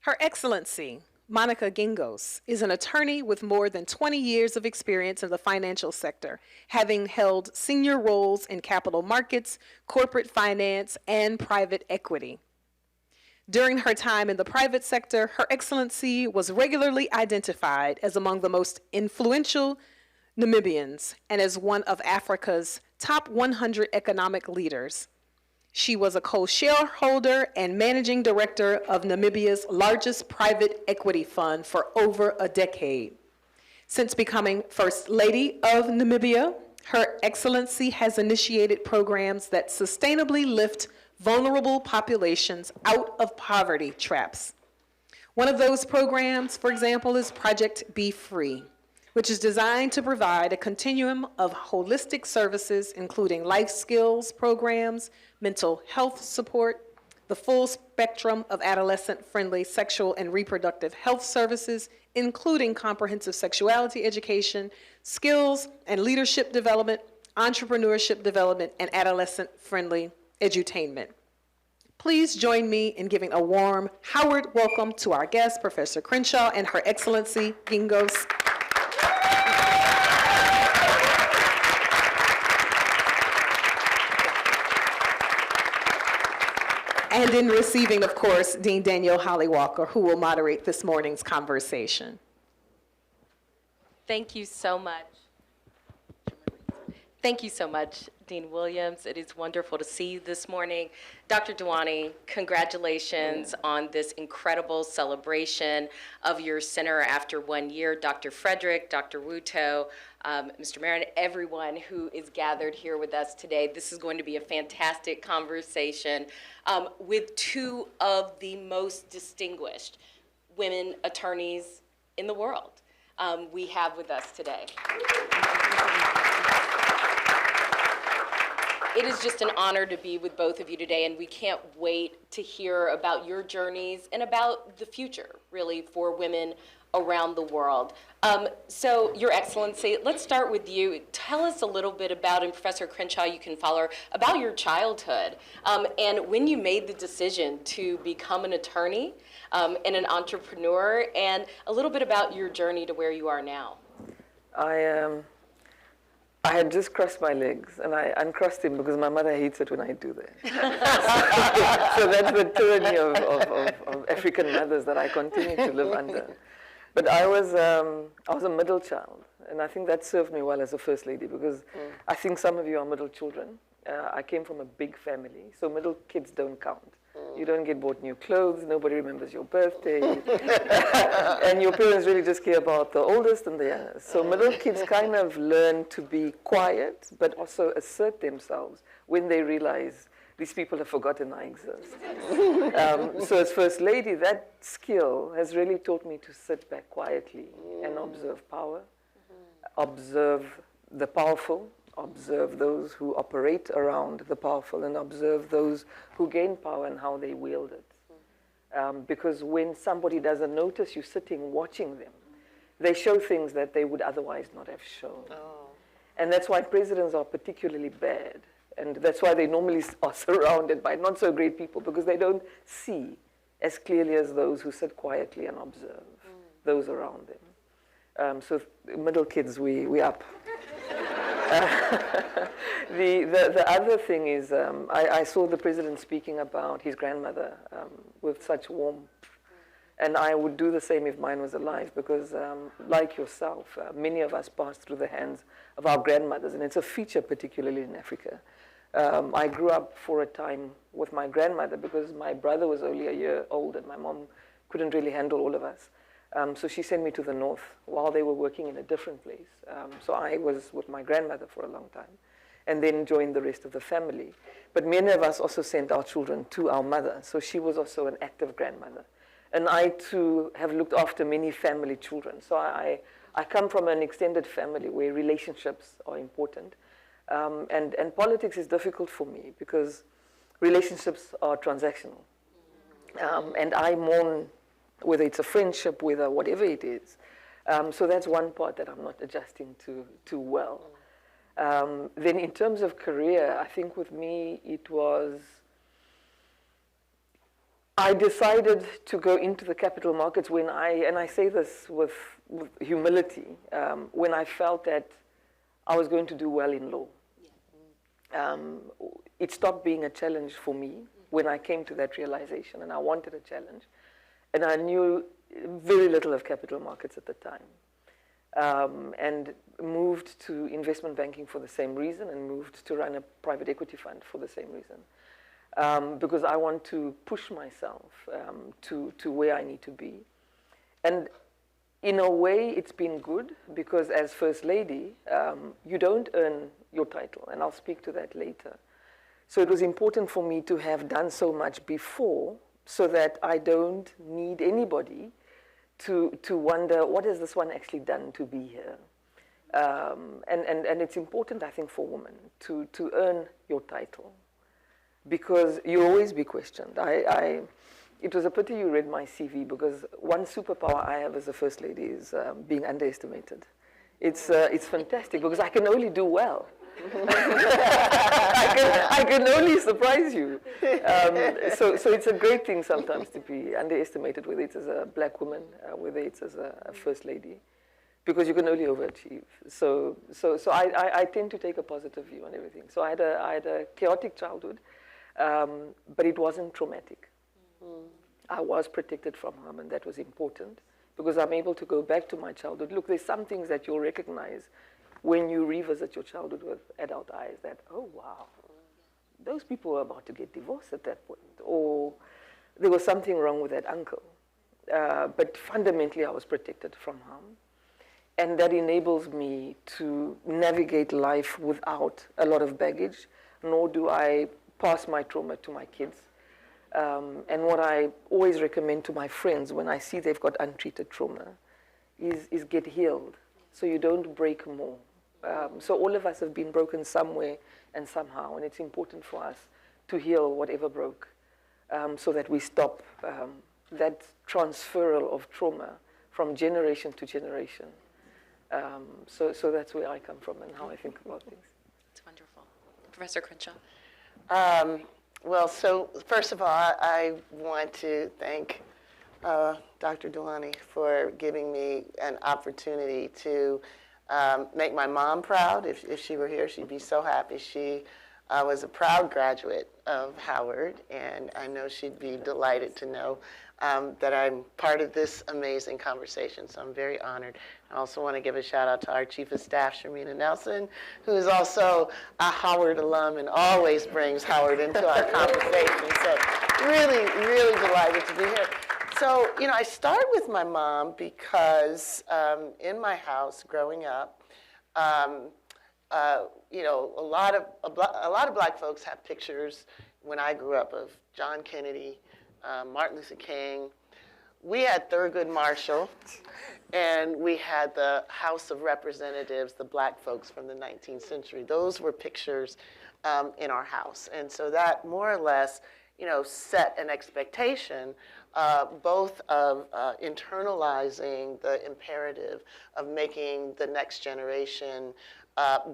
Her Excellency, Monica Gingos, is an attorney with more than 20 years of experience in the financial sector, having held senior roles in capital markets, corporate finance, and private equity. During her time in the private sector, Her Excellency was regularly identified as among the most influential Namibians and as one of Africa's top 100 economic leaders. She was a co-shareholder and managing director of Namibia's largest private equity fund for over a decade. Since becoming First Lady of Namibia, Her Excellency has initiated programs that sustainably lift vulnerable populations out of poverty traps. One of those programs, for example, is Project Be Free, which is designed to provide a continuum of holistic services, including life skills programs, mental health support, the full spectrum of adolescent-friendly sexual and reproductive health services, including comprehensive sexuality education, skills and leadership development, entrepreneurship development, and adolescent-friendly edutainment. Please join me in giving a warm Howard welcome to our guest, Professor Crenshaw, and Her Excellency Gingos. And in receiving, of course, Dean Danielle Holly Walker, who will moderate this morning's conversation. Thank you so much. Thank you so much, Dean Williams. It is wonderful to see you this morning. Dr. Duani, congratulations on this incredible celebration of your center after 1 year. Dr. Frederick, Dr. Wuto, Mr. Marin, everyone who is gathered here with us today. This is going to be a fantastic conversation with two of the most distinguished women attorneys in the world we have with us today. It is just an honor to be with both of you today, and we can't wait to hear about your journeys and about the future, really, for women around the world. So, Your Excellency, let's start with you. Tell us a little bit about, and Professor Crenshaw, you can follow, about your childhood and when you made the decision to become an attorney and an entrepreneur, and a little bit about your journey to where you are now. I had just crossed my legs, and I uncrossed him because my mother hates it when I do that. So that's the tyranny of African mothers that I continue to live under. But I was a middle child, and I think that served me well as a First Lady, because I think some of you are middle children. I came from a big family, so middle kids don't count. You don't get bought new clothes. Nobody remembers your birthday. And your parents really just care about the oldest and the youngest. So middle kids kind of learn to be quiet, but also assert themselves when they realize these people have forgotten I exist. So as First Lady, that skill has really taught me to sit back quietly and observe power, observe the powerful, observe those who operate around the powerful, and observe those who gain power and how they wield it. Because when somebody doesn't notice you sitting watching them, they show things that they would otherwise not have shown. And that's why presidents are particularly bad. And that's why they normally are surrounded by not so great people, because they don't see as clearly as those who sit quietly and observe those around them. So middle kids, we up. The other thing is, I saw the president speaking about his grandmother with such warmth. And I would do the same if mine was alive, because like yourself, many of us passed through the hands of our grandmothers, and it's a feature particularly in Africa. I grew up for a time with my grandmother because my brother was only a year old and my mom couldn't really handle all of us. So she sent me to the north while they were working in a different place. So I was with my grandmother for a long time and then joined the rest of the family. But many of us also sent our children to our mother. So she was also an active grandmother. And I too have looked after many family children. So I come from an extended family where relationships are important. And politics is difficult for me because relationships are transactional. And I mourn whether it's a friendship, whether whatever it is. So that's one part that I'm not adjusting to well. Then in terms of career, I think with me it was, I decided to go into the capital markets when and I say this with humility, when I felt that I was going to do well in law. It stopped being a challenge for me when I came to that realization, and I wanted a challenge. And I knew very little of capital markets at the time, and moved to investment banking for the same reason, and moved to run a private equity fund for the same reason, because I want to push myself to where I need to be. And in a way, it's been good, because as First Lady, you don't earn your title, and I'll speak to that later. So it was important for me to have done so much before, so that I don't need anybody to wonder, what has this one actually done to be here? And it's important, I think, for women to earn your title, because you'll always be questioned. It was a pity you read my CV, because one superpower I have as a First Lady is being underestimated. It's fantastic, because I can only do well. I can only surprise you. So it's a great thing sometimes to be underestimated, whether it's as a black woman, whether it's as a First Lady, because you can only overachieve. So I tend to take a positive view on everything. So I had a chaotic childhood, but it wasn't traumatic. I was protected from harm, and that was important, because I'm able to go back to my childhood. Look, there's some things that you'll recognize when you revisit your childhood with adult eyes, that, oh, wow, those people were about to get divorced at that point, or there was something wrong with that uncle. But fundamentally, I was protected from harm. And that enables me to navigate life without a lot of baggage, nor do I pass my trauma to my kids. And what I always recommend to my friends when I see they've got untreated trauma is get healed, so you don't break more. So all of us have been broken somewhere and somehow, and it's important for us to heal whatever broke, so that we stop that transferal of trauma from generation to generation. So that's where I come from and how I think about things. It's wonderful. Professor Crenshaw. Well, so first of all, I want to thank Dr. Duani for giving me an opportunity to make my mom proud. If she were here, she'd be so happy. She was a proud graduate of Howard, and I know she'd be delighted to know that I'm part of this amazing conversation, so I'm very honored. I also want to give a shout out to our Chief of Staff, Sharmina Nelson, who is also a Howard alum and always brings Howard into our conversation. So really, really delighted to be here. So, I start with my mom because in my house growing up, a lot of black folks have pictures when I grew up of John Kennedy, Martin Luther King. We had Thurgood Marshall, and we had the House of Representatives, the black folks from the 19th century. Those were pictures in our house. And so that more or less, set an expectation both of internalizing the imperative of making the next generation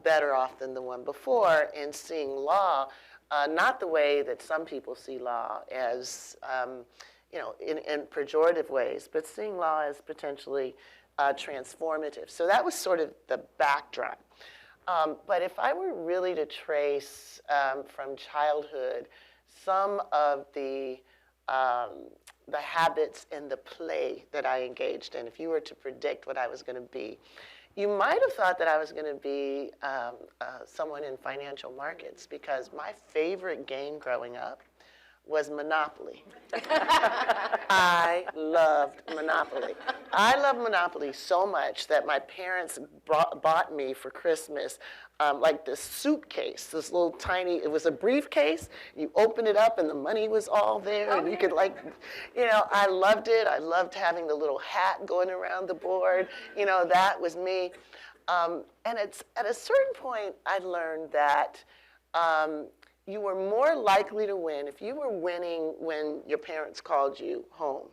better off than the one before, and seeing law not the way that some people see law as, in pejorative ways, but seeing law as potentially transformative. So that was sort of the backdrop. But if I were really to trace from childhood some of the habits and the play that I engaged in, if you were to predict what I was going to be, you might have thought that I was going to be someone in financial markets, because my favorite game growing up was Monopoly. I loved Monopoly. I loved Monopoly so much that my parents bought me for Christmas like this suitcase, this little tiny, it was a briefcase. You open it up and the money was all there, and you could I loved it. I loved having the little hat going around the board. That was me. And it's at a certain point I learned that you were more likely to win if you were winning when your parents called you home.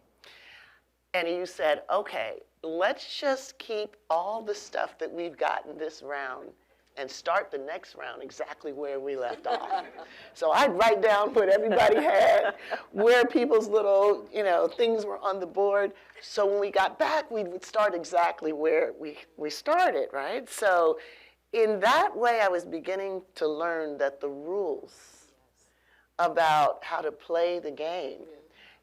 And you said, okay, let's just keep all the stuff that we've got in this round and start the next round exactly where we left off. So I'd write down what everybody had, where people's little, things were on the board. So when we got back, we would start exactly where we started, right? So in that way, I was beginning to learn that the rules about how to play the game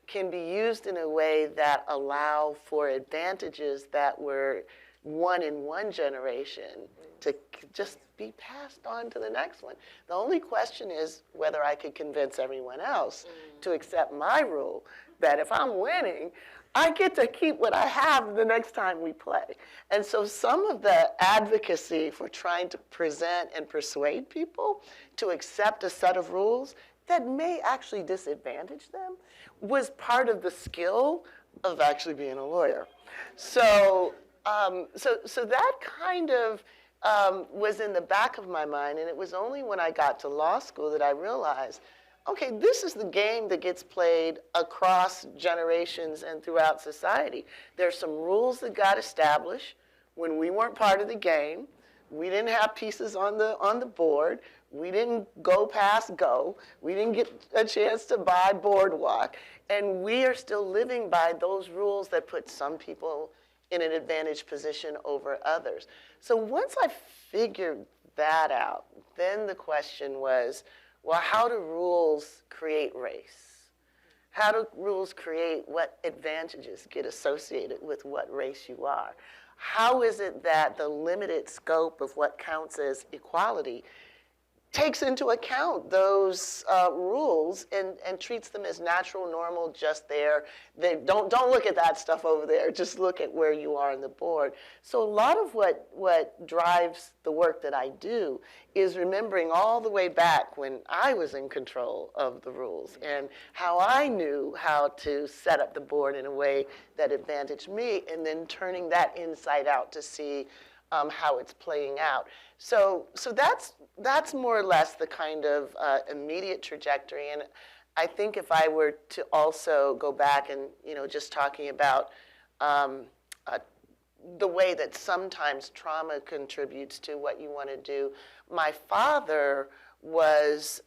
can be used in a way that allow for advantages that were won in one generation to just be passed on to the next one. The only question is whether I could convince everyone else to accept my rule that if I'm winning, I get to keep what I have the next time we play. And so some of the advocacy for trying to present and persuade people to accept a set of rules that may actually disadvantage them was part of the skill of actually being a lawyer. So that kind of was in the back of my mind, and it was only when I got to law school that I realized, okay, this is the game that gets played across generations and throughout society. There's some rules that got established when we weren't part of the game. We didn't have pieces on the board. We didn't go past go. We didn't get a chance to buy Boardwalk. And we are still living by those rules that put some people in an advantaged position over others. So once I figured that out, then the question was, well, how do rules create race? How do rules create what advantages get associated with what race you are? How is it that the limited scope of what counts as equality takes into account those rules and treats them as natural, normal, just there? They don't look at that stuff over there. Just look at where you are on the board. So a lot of what drives the work that I do is remembering all the way back when I was in control of the rules and how I knew how to set up the board in a way that advantaged me, and then turning that inside out to see how it's playing out. So that's more or less the kind of immediate trajectory. And I think if I were to also go back and just talking about the way that sometimes trauma contributes to what you want to do, my father was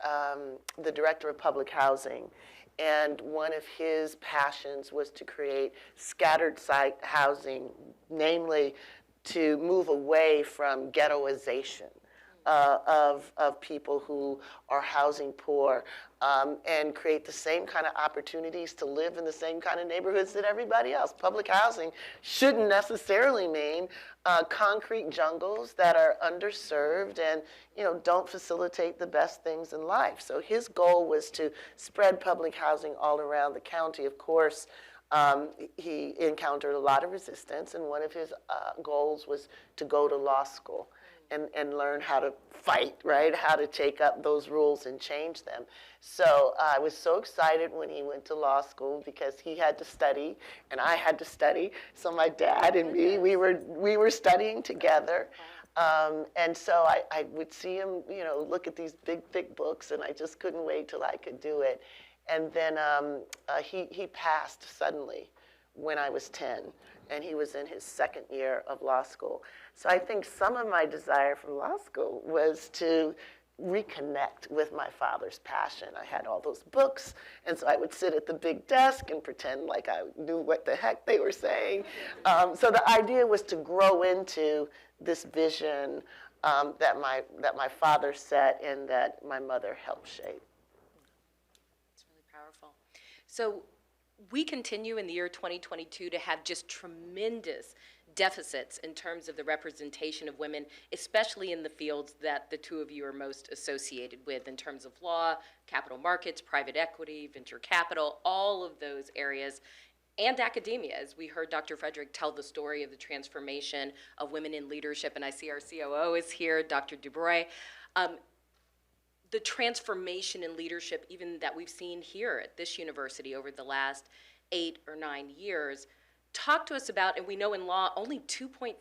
the director of public housing. And one of his passions was to create scattered site housing, namely to move away from ghettoization of people who are housing poor, and create the same kind of opportunities to live in the same kind of neighborhoods that everybody else. Public housing shouldn't necessarily mean concrete jungles that are underserved and don't facilitate the best things in life. So his goal was to spread public housing all around the county. Of course, he encountered a lot of resistance, and one of his goals was to go to law school and learn how to fight, right? How to take up those rules and change them. So I was so excited when he went to law school because he had to study and I had to study. So my dad and me, we were studying together. And so I would see him, look at these big, thick books, and I just couldn't wait till I could do it. And then he passed suddenly when I was 10, and he was in his second year of law school. So I think some of my desire for law school was to reconnect with my father's passion. I had all those books, and so I would sit at the big desk and pretend like I knew what the heck they were saying. So the idea was to grow into this vision that my father set and that my mother helped shape. It's really powerful. So we continue in the year 2022 to have just tremendous deficits in terms of the representation of women, especially in the fields that the two of you are most associated with in terms of law, capital markets, private equity, venture capital, all of those areas, and academia, as we heard Dr. Frederick tell the story of the transformation of women in leadership, and I see our COO is here, Dr. Dubois. The transformation in leadership even that we've seen here at this university over the last 8 or 9 years. Talk to us about, and we know in law, only 2.5%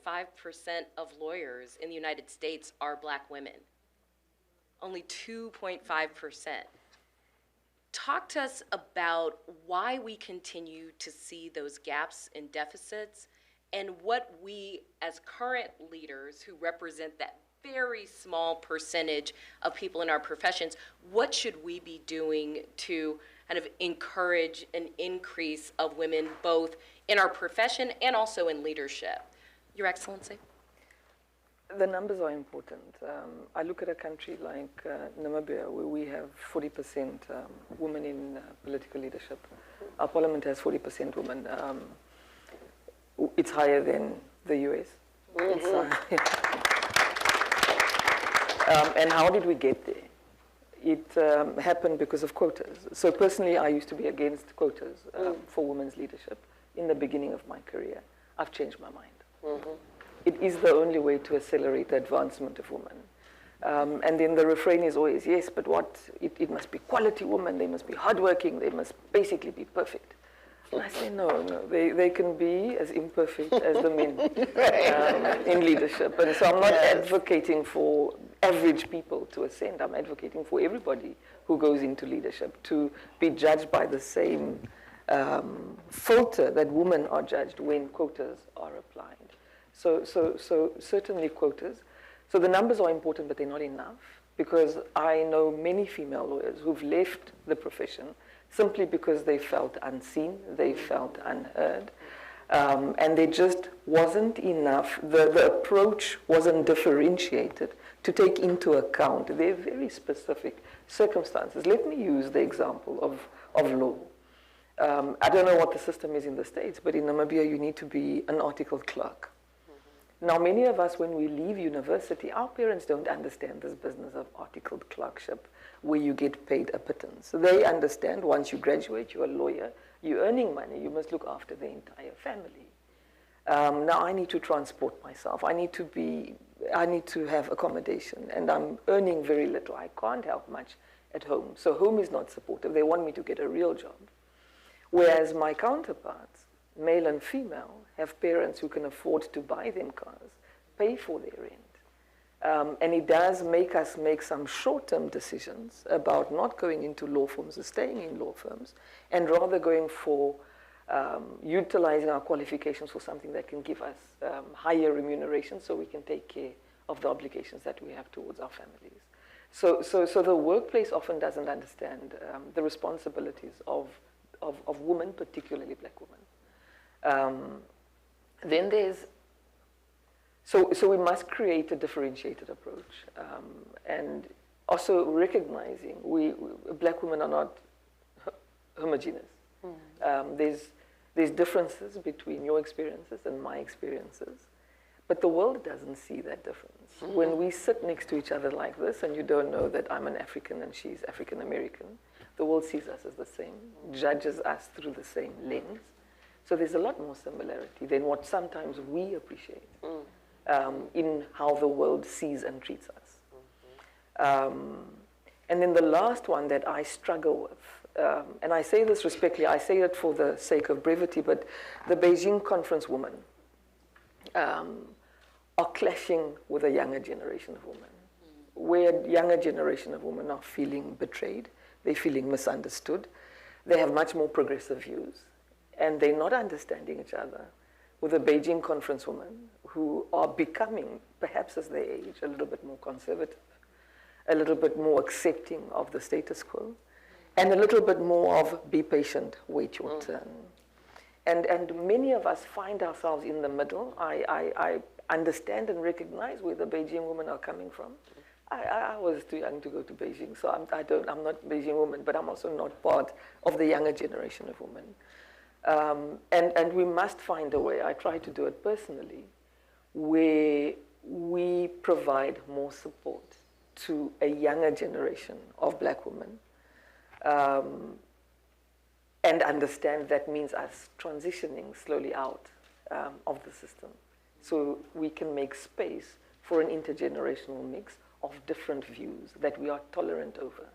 of lawyers in the United States are Black women. Only 2.5%. Talk to us about why we continue to see those gaps and deficits, and what we, as current leaders who represent that very small percentage of people in our professions, what should we be doing to kind of encourage an increase of women both in our profession and also in leadership? Your Excellency. The numbers are important. I look at a country like Namibia, where we have 40% women in political leadership. Our parliament has 40% women. It's higher than the US. And how did we get there? It happened because of quotas. So personally, I used to be against quotas for women's leadership in the beginning of my career. I've changed my mind. It is the only way to accelerate the advancement of women. And then the refrain is always, yes, but what? It must be quality women, they must be hardworking, they must basically be perfect. And I say, no, they can be as imperfect as the men in leadership. And so I'm not advocating for average people to ascend. I'm advocating for everybody who goes into leadership to be judged by the same filter that women are judged when quotas are applied. So certainly quotas. So the numbers are important, but they're not enough, because I know many female lawyers who've left the profession simply because they felt unseen, they felt unheard, and there just wasn't enough, the approach wasn't differentiated to take into account their very specific circumstances. Let me use the example of law. I don't know what the system is in the States, but in Namibia you need to be an articled clerk. Now, many of us, when we leave university, our parents don't understand this business of articled clerkship, where you get paid a pittance. So they understand once you graduate, you're a lawyer, you're earning money, you must look after the entire family. Now I need to transport myself. I need to have accommodation, and I'm earning very little. I can't help much at home. So home is not supportive. They want me to get a real job. Whereas my counterparts, male and female, have parents who can afford to buy them cars, pay for their rent. And it does make us make some short-term decisions about not going into law firms or staying in law firms, and rather going for utilizing our qualifications for something that can give us higher remuneration so we can take care of the obligations that we have towards our families. So the workplace often doesn't understand the responsibilities of women, particularly Black women. Then there's So we must create a differentiated approach, and also recognizing Black women are not homogeneous. There's differences between your experiences and my experiences, but the world doesn't see that difference. When we sit next to each other like this, and you don't know that I'm an African and she's African American, the world sees us as the same, judges us through the same lens. So there's a lot more similarity than what sometimes we appreciate in how the world sees and treats us. And then the last one that I struggle with, and I say this respectfully, I say it for the sake of brevity, but the Beijing conference women are clashing with a younger generation of women, where younger generation of women are feeling betrayed, they're feeling misunderstood, they have much more progressive views, and they're not understanding each other, with the Beijing conference women who are becoming, perhaps as they age, a little bit more conservative, a little bit more accepting of the status quo, and a little bit more of be patient, wait your turn. And many of us find ourselves in the middle. I understand and recognize where the Beijing women are coming from. I was too young to go to Beijing, so I'm not a Beijing woman, but I'm also not part of the younger generation of women. And we must find a way, I try to do it personally, where we provide more support to a younger generation of Black women, and understand that means us transitioning slowly out of the system, so we can make space for an intergenerational mix of different views that we are tolerant over.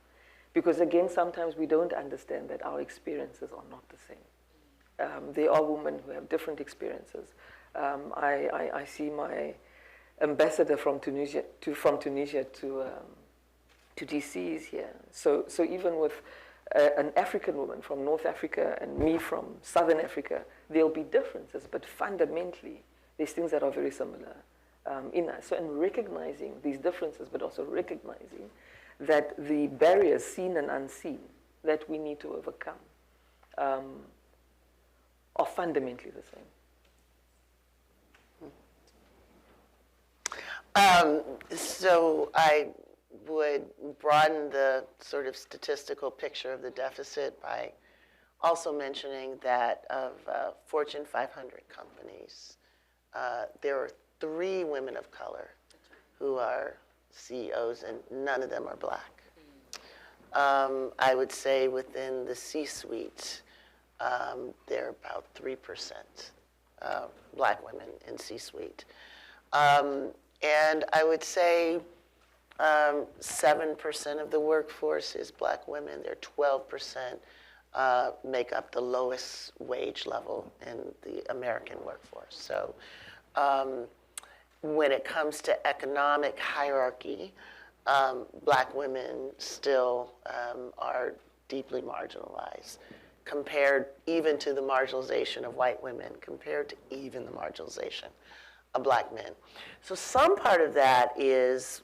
Because again, sometimes we don't understand that our experiences are not the same. There are women who have different experiences. I see my ambassador from Tunisia to DC is here. So even with an African woman from North Africa and me from Southern Africa, there'll be differences, but fundamentally, there's things that are very similar in us. So in recognizing these differences, but also recognizing that the barriers seen and unseen that we need to overcome are fundamentally the same. So I would broaden the sort of statistical picture of the deficit by also mentioning that of Fortune 500 companies, there are 3 women of color who are CEOs, and none of them are Black. I would say within the C-suite, there are about 3% Black women in C-suite. And I would say 7% of the workforce is Black women. They're 12% make up the lowest wage level in the American workforce. So when it comes to economic hierarchy, Black women still are deeply marginalized compared even to the marginalization of white women, compared to even the marginalization of Black men. So some part of that is,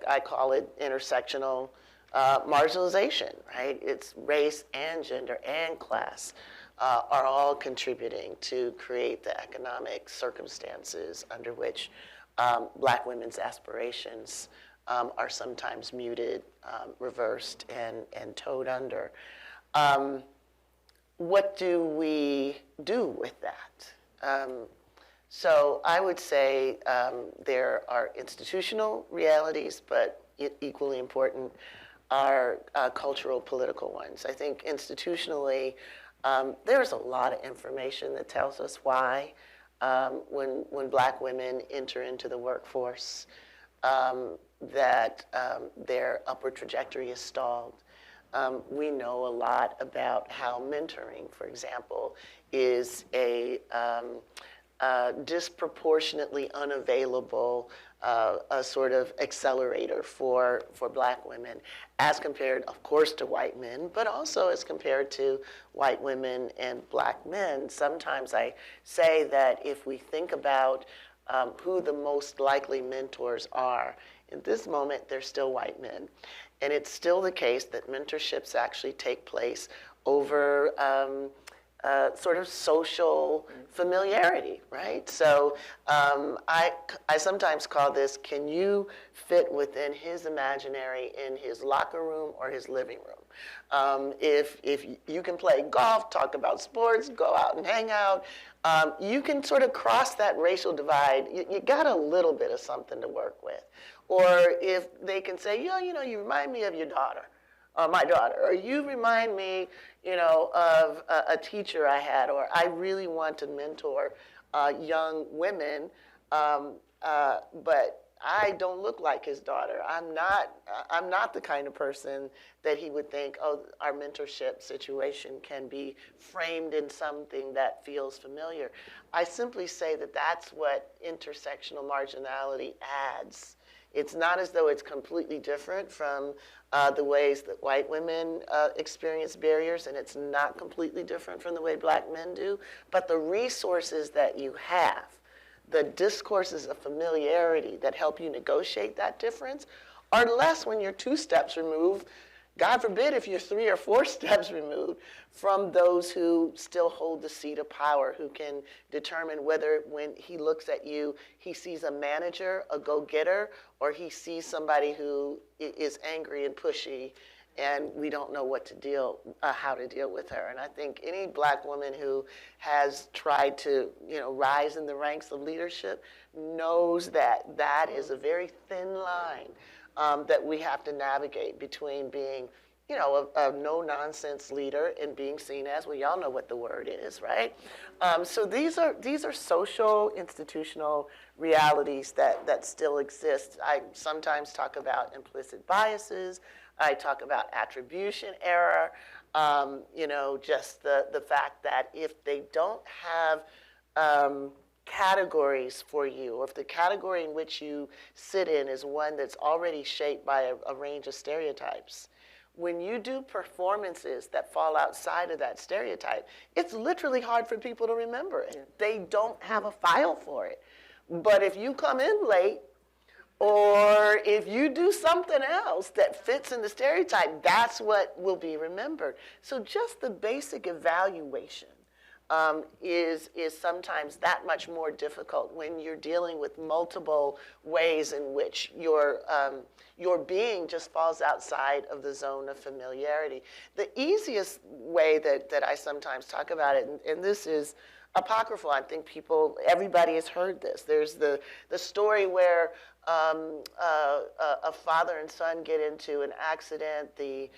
I call it intersectional marginalization, right? It's race and gender and class are all contributing to create the economic circumstances under which Black women's aspirations are sometimes muted, reversed, and towed under. What do we do with that? So I would say there are institutional realities, but equally important are cultural, political ones. I think institutionally, there's a lot of information that tells us why when Black women enter into the workforce, that their upward trajectory is stalled. We know a lot about how mentoring, for example, is a disproportionately unavailable a sort of accelerator for Black women as compared, of course, to white men, but also as compared to white women and Black men. Sometimes I say that if we think about who the most likely mentors are, in this moment, they're still white men. And it's still the case that mentorships actually take place over sort of social familiarity, right? So I sometimes call this, can you fit within his imaginary in his locker room or his living room? If you can play golf, talk about sports, go out and hang out, you can sort of cross that racial divide. You got a little bit of something to work with. Or if they can say, you know, you remind me of your daughter. My daughter, or you remind me, you know, of a teacher I had, or I really want to mentor young women, but I don't look like his daughter. I'm not the kind of person that he would think, oh, our mentorship situation can be framed in something that feels familiar. I simply say that that's what intersectional marginality adds. It's not as though it's completely different from the ways that white women experience barriers, and it's not completely different from the way black men do, but the resources that you have, the discourses of familiarity that help you negotiate that difference are less when you're 2 steps removed. God forbid if you're 3 or 4 steps removed from those who still hold the seat of power, who can determine whether when he looks at you, he sees a manager, a go-getter, or he sees somebody who is angry and pushy, and we don't know what to how to deal with her. And I think any black woman who has tried to, you know, rise in the ranks of leadership knows that that is a very thin line that we have to navigate between being, you know, a no-nonsense leader and being seen as, well, y'all know what the word is, right? So these are social, institutional realities that still exist. I sometimes talk about implicit biases. I talk about attribution error, you know, just the fact that if they don't have categories for you, or if the category in which you sit in is one that's already shaped by a range of stereotypes, when you do performances that fall outside of that stereotype, it's literally hard for people to remember it. Yeah. They don't have a file for it. But if you come in late, or if you do something else that fits in the stereotype, that's what will be remembered. So just the basic evaluation is sometimes that much more difficult when you're dealing with multiple ways in which your being just falls outside of the zone of familiarity. The easiest way that I sometimes talk about it, and this is apocryphal, I think everybody has heard this. There's the story where a father and son get into an accident. The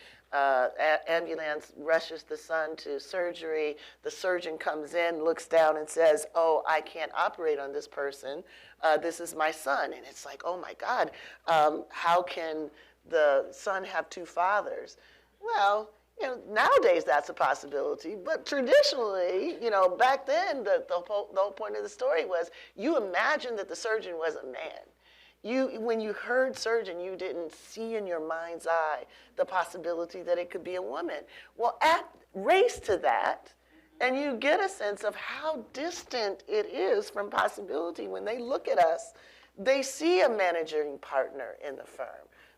ambulance rushes the son to surgery. The surgeon comes in, looks down and says, oh, I can't operate on this person. This is my son. And it's like, oh my God, how can the son have 2 fathers? Well, you know, nowadays that's a possibility, but traditionally, you know, back then, the whole point of the story was you imagined that the surgeon was a man. When you heard surgeon, you didn't see in your mind's eye the possibility that it could be a woman. Well, race to that, and you get a sense of how distant it is from possibility. When they look at us, they see a managing partner in the firm.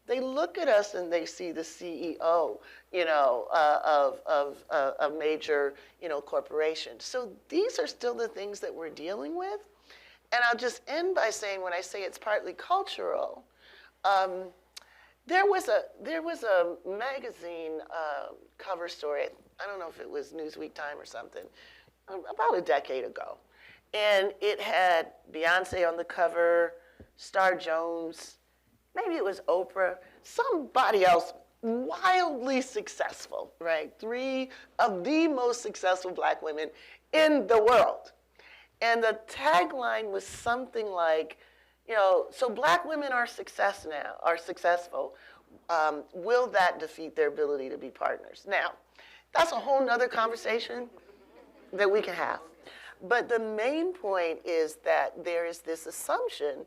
They look at us and they see the CEO, you know, of a major, you know, corporation. So these are still the things that we're dealing with. And I'll just end by saying, when I say it's partly cultural, there was a magazine cover story. I don't know if it was Newsweek Time or something, about a decade ago, and it had Beyonce on the cover, Star Jones, maybe it was Oprah, somebody else wildly successful, right? 3 of the most successful black women in the world. And the tagline was something like, you know, so black women are successful. Will that defeat their ability to be partners? Now, that's a whole nother conversation that we can have. But the main point is that there is this assumption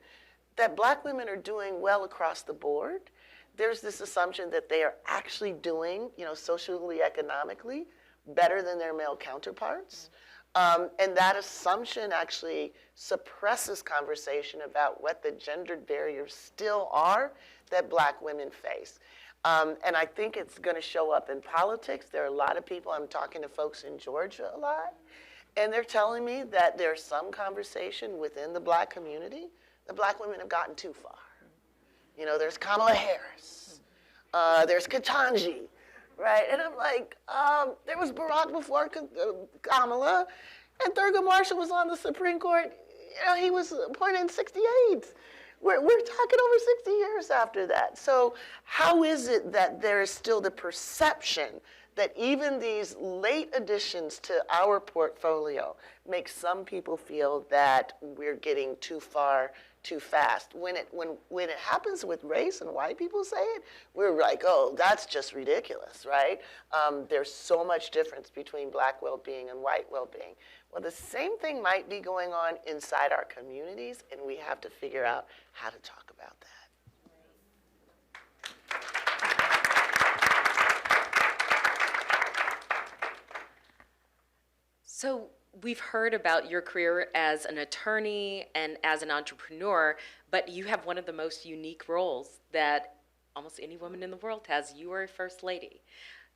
that black women are doing well across the board. There's this assumption that they are actually doing, you know, socially, economically better than their male counterparts. And that assumption actually suppresses conversation about what the gendered barriers still are that black women face. And I think it's going to show up in politics. There are a lot of people, I'm talking to folks in Georgia a lot, and they're telling me that there's some conversation within the black community that black women have gotten too far. You know, there's Kamala Harris, there's Ketanji, right? And I'm like, there was Barack before Kamala, and Thurgood Marshall was on the Supreme Court. You know, he was appointed in '68. We're talking over 60 years after that. So how is it that there is still the perception that even these late additions to our portfolio make some people feel that we're getting too far too fast? When it happens with race and white people say it, we're like, oh, that's just ridiculous, right? There's so much difference between black well-being and white well-being. Well, the same thing might be going on inside our communities, and we have to figure out how to talk about that. So we've heard about your career as an attorney and as an entrepreneur, but you have one of the most unique roles that almost any woman in the world has. You are a First Lady.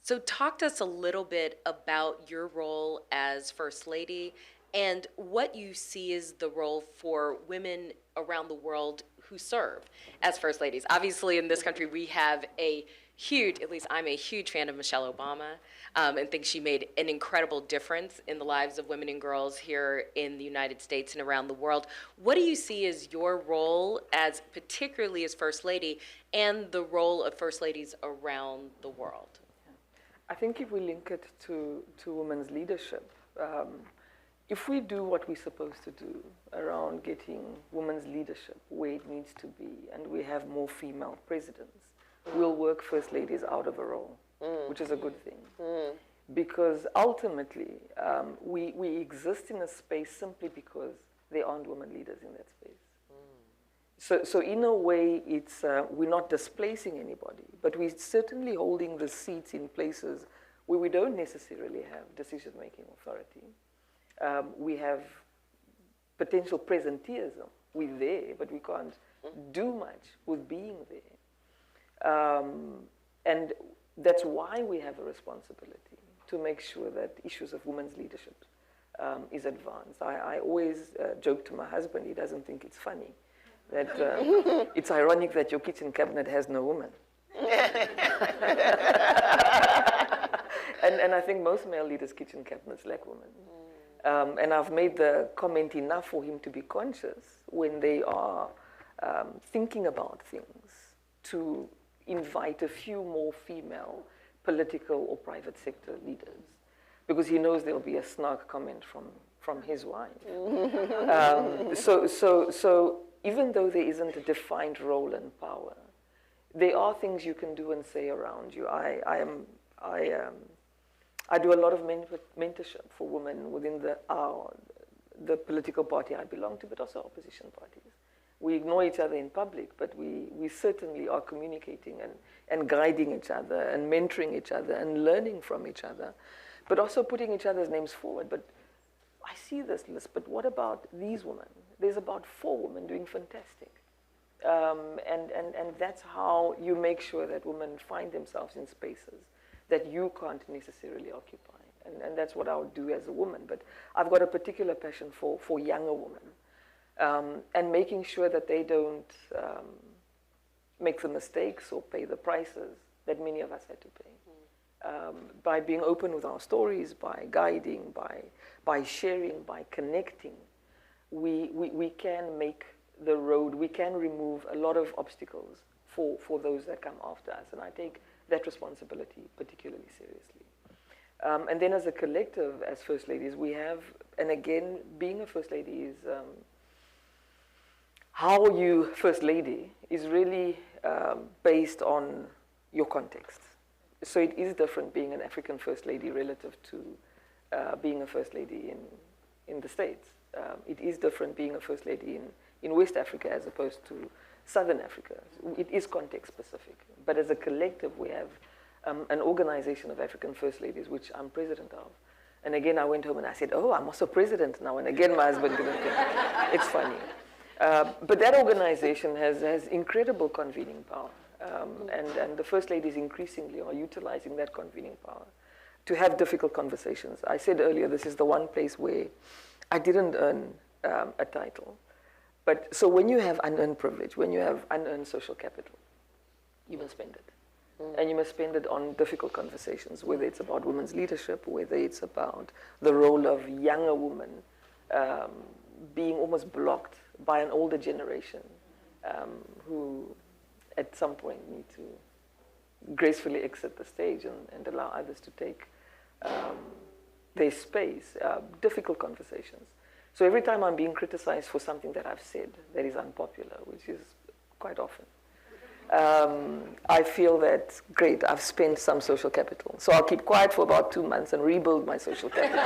So talk to us a little bit about your role as First Lady and what you see as the role for women around the world who serve as First Ladies. Obviously, in this country, we have a huge, at least I'm a huge fan of Michelle Obama, and think she made an incredible difference in the lives of women and girls here in the United States and around the world. What do you see as your role, as particularly as First Lady, and the role of First Ladies around the world? I think if we link it to women's leadership, if we do what we're supposed to do around getting women's leadership where it needs to be, and we have more female presidents, we'll work First Ladies out of a role, which is a good thing. Because ultimately, we exist in a space simply because there aren't women leaders in that space. So in a way, it's we're not displacing anybody, but we're certainly holding the seats in places where we don't necessarily have decision-making authority. We have potential presenteeism. We're there, but we can't do much with being there. And that's why we have a responsibility to make sure that issues of women's leadership is advanced. I always joke to my husband, he doesn't think it's funny, that it's ironic that your kitchen cabinet has no woman. and I think most male leaders' kitchen cabinets lack women. And I've made the comment enough for him to be conscious when they are thinking about things to invite a few more female political or private sector leaders, because he knows there'll be a snark comment from his wife. So even though there isn't a defined role and power, there are things you can do and say around you. I do a lot of mentorship for women within the political party I belong to, but also opposition parties. We ignore each other in public, but we certainly are communicating and guiding each other and mentoring each other and learning from each other, but also putting each other's names forward. But I see this list, but what about these women? There's about 4 women doing fantastic. And that's how you make sure that women find themselves in spaces that you can't necessarily occupy. And that's what I would do as a woman. But I've got a particular passion for younger women and making sure that they don't make the mistakes or pay the prices that many of us had to pay. By being open with our stories, by guiding, by sharing, by connecting, we can make the road, we can remove a lot of obstacles for those that come after us. And I take that responsibility particularly seriously. And then as a collective, as First Ladies, we have, and again, being a First Lady is, how you First Lady is really based on your context. So it is different being an African First Lady relative to being a First Lady in the States. It is different being a First Lady in West Africa as opposed to Southern Africa. It is context specific. But as a collective, we have an organization of African First Ladies, which I'm president of. And again, I went home and I said, oh, I'm also president now. And again, my husband didn't think. It's funny. But that organization has incredible convening power. And the First Ladies increasingly are utilizing that convening power to have difficult conversations. I said earlier, this is the one place where I didn't earn a title. But so when you have unearned privilege, when you have unearned social capital, you must spend it. And you must spend it on difficult conversations, whether it's about women's leadership, whether it's about the role of younger women being almost blocked by an older generation who at some point need to gracefully exit the stage and allow others to take their space. Difficult conversations. So every time I'm being criticized for something that I've said that is unpopular, which is quite often, I feel that, great, I've spent some social capital. So I'll keep quiet for about 2 months and rebuild my social capital,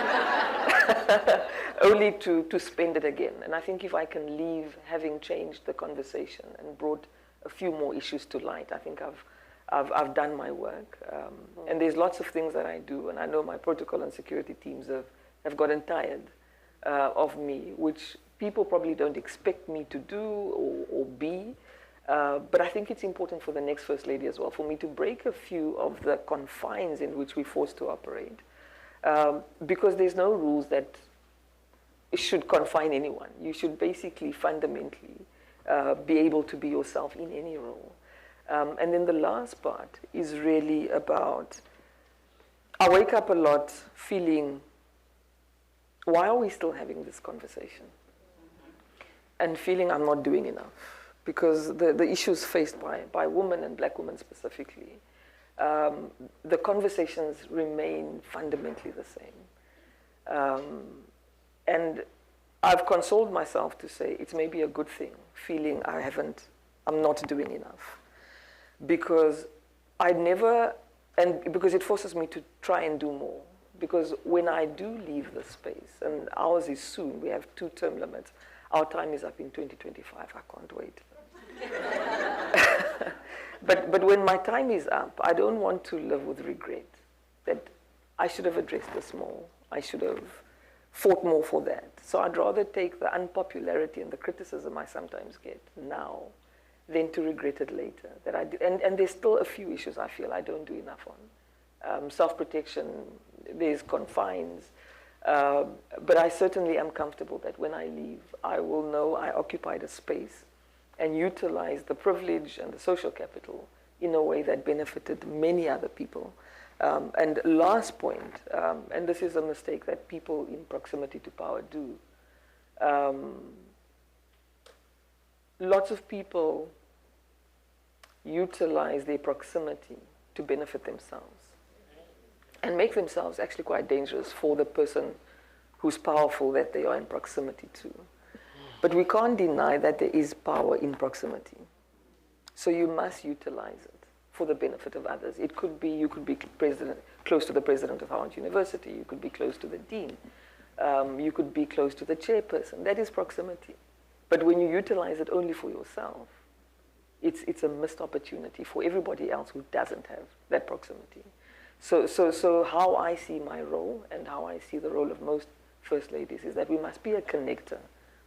only to spend it again. And I think if I can leave having changed the conversation and brought a few more issues to light, I think I've done my work. And there's lots of things that I do, and I know my protocol and security teams have gotten tired of me, which people probably don't expect me to do or be. But I think it's important for the next First Lady as well, for me to break a few of the confines in which we're forced to operate. Because there's no rules that should confine anyone. You should basically fundamentally be able to be yourself in any role. And then the last part is really about, I wake up a lot feeling, why are we still having this conversation? And feeling I'm not doing enough. Because the issues faced by women and black women specifically, the conversations remain fundamentally the same. And I've consoled myself to say it's maybe a good thing, feeling I'm not doing enough. Because because it forces me to try and do more. Because when I do leave the space, and ours is soon, we have 2 term limits, our time is up in 2025, I can't wait. But when my time is up, I don't want to live with regret that I should have addressed this more. I should have fought more for that. So I'd rather take the unpopularity and the criticism I sometimes get now than to regret it later. That I did. And there's still a few issues I feel I don't do enough on. Self-protection, there's confines. But I certainly am comfortable that when I leave, I will know I occupied a space and utilize the privilege and the social capital in a way that benefited many other people. And last point, and this is a mistake that people in proximity to power do, lots of people utilize their proximity to benefit themselves and make themselves actually quite dangerous for the person who's powerful that they are in proximity to. But we can't deny that there is power in proximity. So you must utilize it for the benefit of others. It could be, you could be close to the president of Howard University, you could be close to the dean, you could be close to the chairperson. That is proximity. But when you utilize it only for yourself, it's a missed opportunity for everybody else who doesn't have that proximity. So how I see my role and how I see the role of most First Ladies is that we must be a connector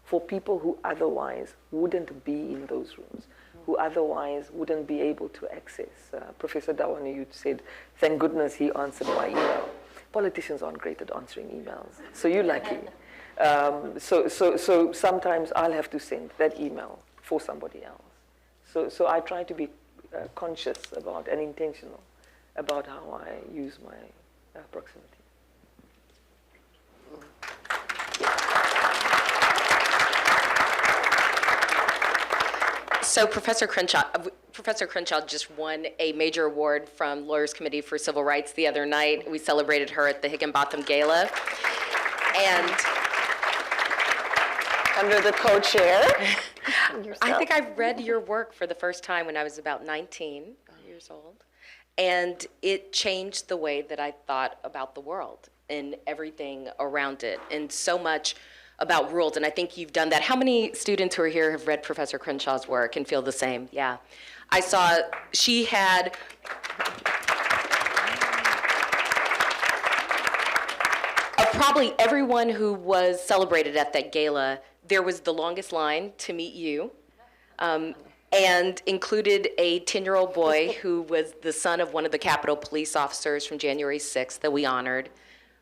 for people who otherwise wouldn't be in those rooms, who otherwise wouldn't be able to access. Professor Dawani, you said, thank goodness he answered my email. Politicians aren't great at answering emails, so you're lucky. So sometimes I'll have to send that email for somebody else. So I try to be conscious about and intentional about how I use my proximity. So Professor Crenshaw just won a major award from Lawyers Committee for Civil Rights the other night. We celebrated her at the Higginbotham Gala. And under the co-chair. I think I read your work for the first time when I was about 19 years old. And it changed the way that I thought about the world and everything around it, and so much about rules, and I think you've done that. How many students who are here have read Professor Crenshaw's work and feel the same? Yeah. I saw she had probably everyone who was celebrated at that gala, there was the longest line to meet you. and included a 10-year-old boy who was the son of one of the Capitol police officers from January 6th that we honored,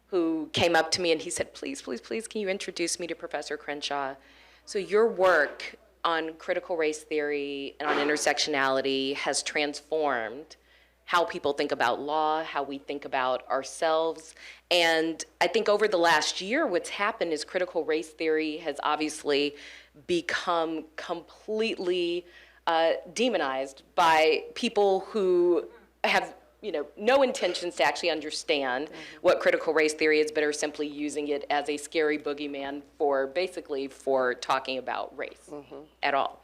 who came up to me and he said, please, please, please, can you introduce me to Professor Crenshaw? So your work on critical race theory and on intersectionality has transformed how people think about law, how we think about ourselves. And I think over the last year, what's happened is critical race theory has obviously become completely demonized by people who have no intentions to actually understand what critical race theory is, but are simply using it as a scary boogeyman for talking about race at all.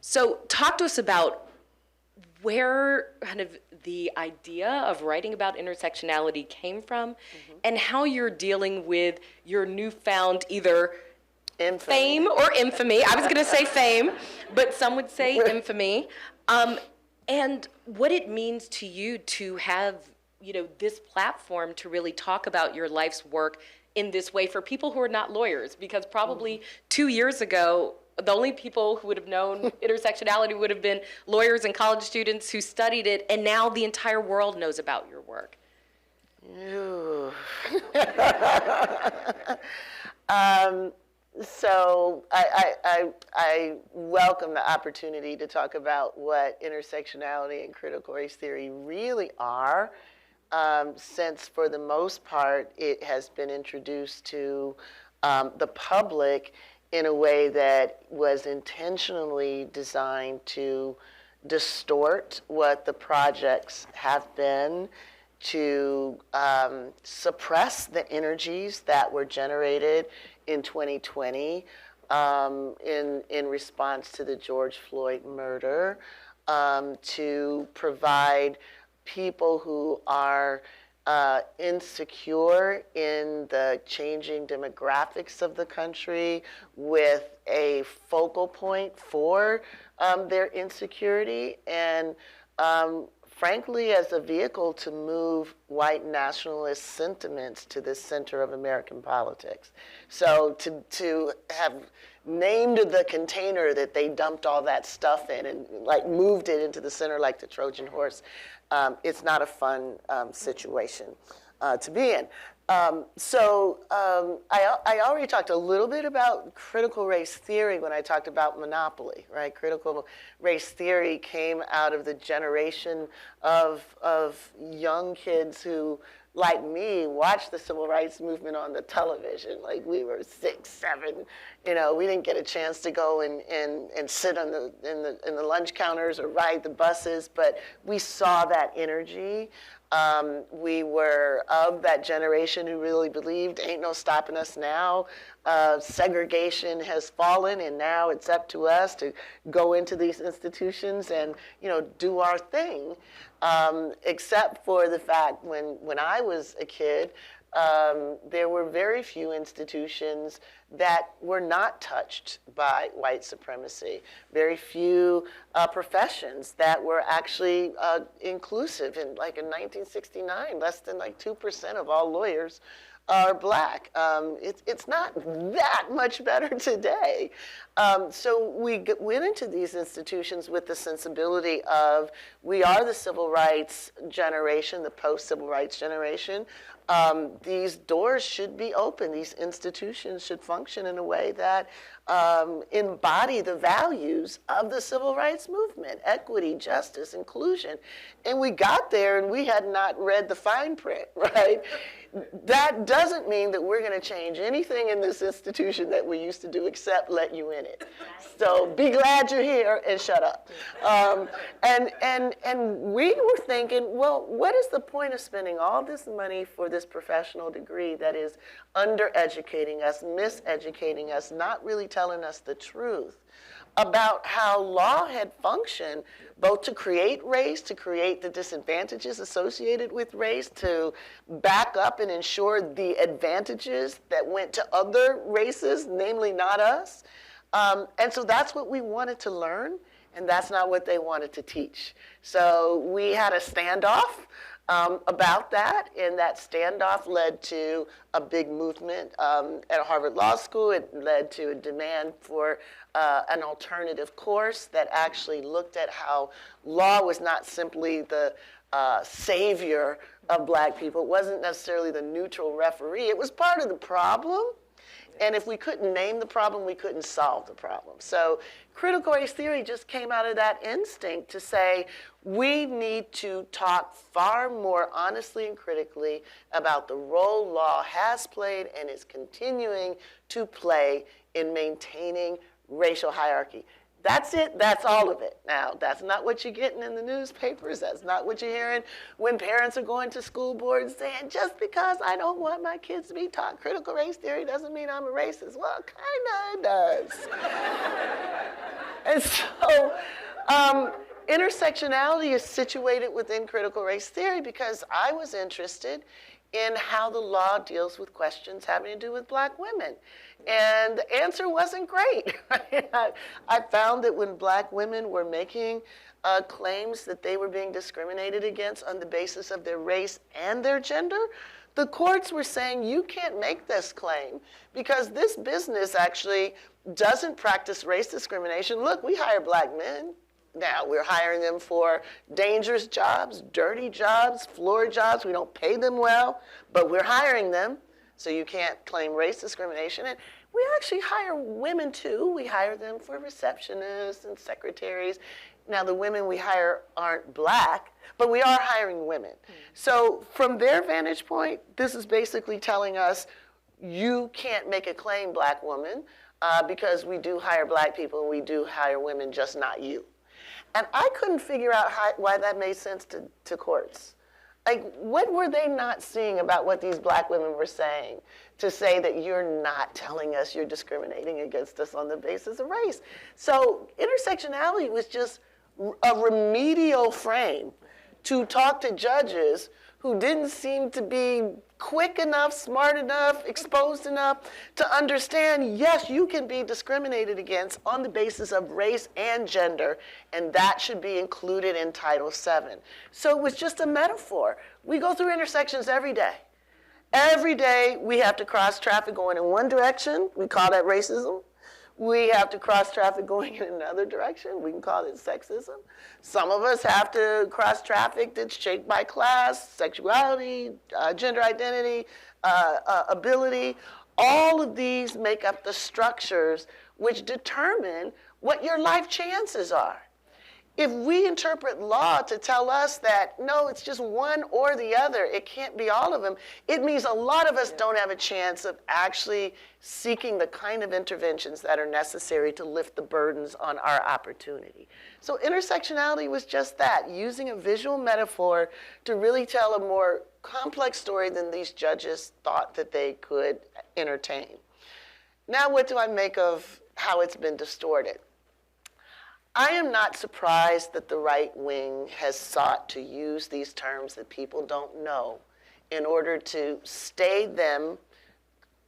So talk to us about where kind of the idea of writing about intersectionality came from and how you're dealing with your newfound either fame or infamy. I was going to say fame, but some would say infamy. And what it means to you to have, this platform to really talk about your life's work in this way for people who are not lawyers, because probably 2 years ago, the only people who would have known intersectionality would have been lawyers and college students who studied it, and now the entire world knows about your work. So I welcome the opportunity to talk about what intersectionality and critical race theory really are, since for the most part it has been introduced to the public in a way that was intentionally designed to distort what the projects have been, to suppress the energies that were generated in 2020 in response to the George Floyd murder, to provide people who are insecure in the changing demographics of the country with a focal point for their insecurity, and frankly, as a vehicle to move white nationalist sentiments to the center of American politics. So to have named the container that they dumped all that stuff in and moved it into the center like the Trojan horse, it's not a fun situation to be in. I already talked a little bit about critical race theory when I talked about monopoly, right? Critical race theory came out of the generation of young kids who, like me, watched the civil rights movement on the television. Like we were 6, 7, we didn't get a chance to go and sit on in the lunch counters or ride the buses, but we saw that energy. We were of that generation who really believed ain't no stopping us now. Segregation has fallen, and now it's up to us to go into these institutions and do our thing. Except for the fact when I was a kid, there were very few institutions that were not touched by white supremacy. Very few professions that were actually inclusive. In 1969, less than 2% of all lawyers are black. It's not that much better today. So we went into these institutions with the sensibility of we are the civil rights generation, the post-civil rights generation. These doors should be open. These institutions should function in a way that embody the values of the civil rights movement: equity, justice, inclusion. And we got there and we had not read the fine print, right? That doesn't mean that we're going to change anything in this institution that we used to do except let you in it. So be glad you're here and shut up. And we were thinking, well, what is the point of spending all this money for this professional degree that is undereducating us, miseducating us, not really telling us the truth about how law had functioned, both to create race, to create the disadvantages associated with race, to back up and ensure the advantages that went to other races, namely not us. And so that's what we wanted to learn, and that's not what they wanted to teach. So we had a standoff about that, and that standoff led to a big movement at Harvard Law School. It led to a demand for an alternative course that actually looked at how law was not simply the savior of black people. It wasn't necessarily the neutral referee. It was part of the problem. And if we couldn't name the problem, we couldn't solve the problem. So critical race theory just came out of that instinct to say, we need to talk far more honestly and critically about the role law has played and is continuing to play in maintaining racial hierarchy. That's it. That's all of it. Now, that's not what you're getting in the newspapers. That's not what you're hearing when parents are going to school boards saying, just because I don't want my kids to be taught critical race theory doesn't mean I'm a racist. Well, kind of does. And so intersectionality is situated within critical race theory because I was interested in how the law deals with questions having to do with black women. And the answer wasn't great. I found that when black women were making claims that they were being discriminated against on the basis of their race and their gender, the courts were saying, you can't make this claim because this business actually doesn't practice race discrimination. Look, we hire black men. Now, we're hiring them for dangerous jobs, dirty jobs, floor jobs. We don't pay them well, but we're hiring them, so you can't claim race discrimination. And we actually hire women, too. We hire them for receptionists and secretaries. Now, the women we hire aren't black, but we are hiring women. So from their vantage point, this is basically telling us, you can't make a claim, black woman, because we do hire black people and we do hire women, just not you. And I couldn't figure out why that made sense to courts. Like, what were they not seeing about what these black women were saying to say that you're not telling us you're discriminating against us on the basis of race? So intersectionality was just a remedial frame to talk to judges who didn't seem to be quick enough, smart enough, exposed enough to understand, yes, you can be discriminated against on the basis of race and gender, and that should be included in Title VII. So it was just a metaphor. We go through intersections every day. Every day we have to cross traffic going in one direction. We call that racism. We have to cross traffic going in another direction. We can call it sexism. Some of us have to cross traffic that's shaped by class, sexuality, gender identity, ability. All of these make up the structures which determine what your life chances are. If we interpret law to tell us that, no, it's just one or the other, it can't be all of them, it means a lot of us don't have a chance of actually seeking the kind of interventions that are necessary to lift the burdens on our opportunity. So intersectionality was just that, using a visual metaphor to really tell a more complex story than these judges thought that they could entertain. Now, what do I make of how it's been distorted? I am not surprised that the right wing has sought to use these terms that people don't know in order to stay them,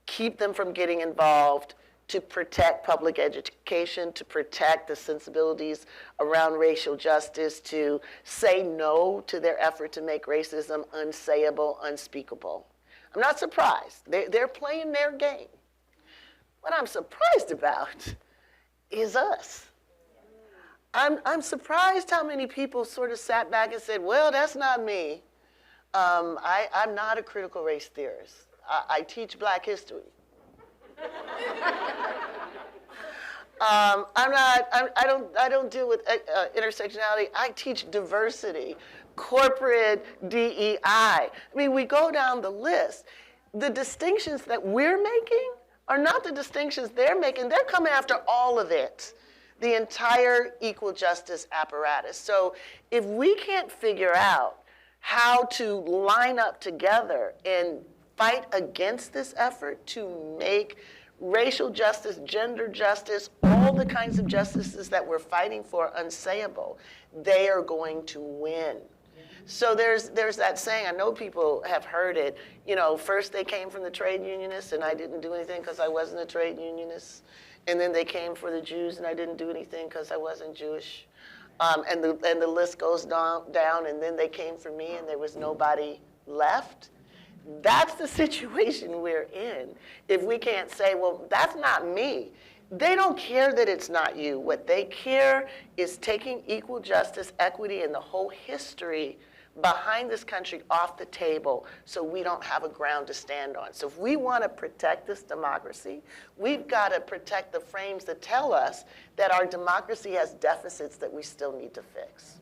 keep them from getting involved, to protect public education, to protect the sensibilities around racial justice, to say no to their effort to make racism unsayable, unspeakable. I'm not surprised. They're playing their game. What I'm surprised about is us. I'm surprised how many people sort of sat back and said, well, that's not me. I'm not a critical race theorist. I teach black history. I don't deal with intersectionality. I teach diversity, corporate DEI. I mean, we go down the list. The distinctions that we're making are not the distinctions they're making. They're coming after all of it. The entire equal justice apparatus. So if we can't figure out how to line up together and fight against this effort to make racial justice, gender justice, all the kinds of justices that we're fighting for unsayable, they are going to win. So there's that saying, I know people have heard it, you know, first they came from the trade unionists and I didn't do anything because I wasn't a trade unionist. And then they came for the Jews and I didn't do anything because I wasn't Jewish. And the list goes down, and then they came for me, and there was nobody left. That's the situation we're in. If we can't say, well, that's not me. They don't care that it's not you. What they care is taking equal justice, equity, and the whole history behind this country off the table so we don't have a ground to stand on. So if we want to protect this democracy, we've got to protect the frames that tell us that our democracy has deficits that we still need to fix.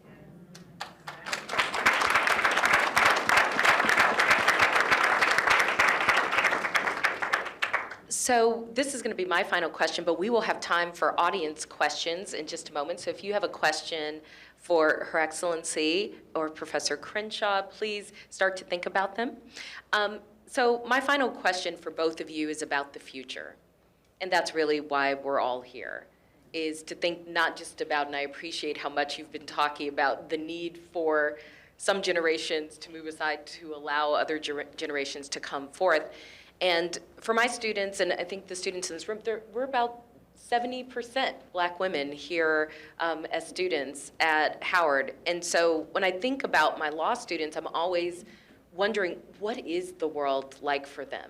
So this is going to be my final question, but we will have time for audience questions in just a moment. So if you have a question for Her Excellency or Professor Crenshaw, please start to think about them. So my final question for both of you is about the future. And that's really why we're all here, is to think not just about, and I appreciate how much you've been talking about the need for some generations to move aside to allow other generations to come forth. And for my students, and I think the students in this room, we're about 70% Black women here as students at Howard. And so when I think about my law students, I'm always wondering, what is the world like for them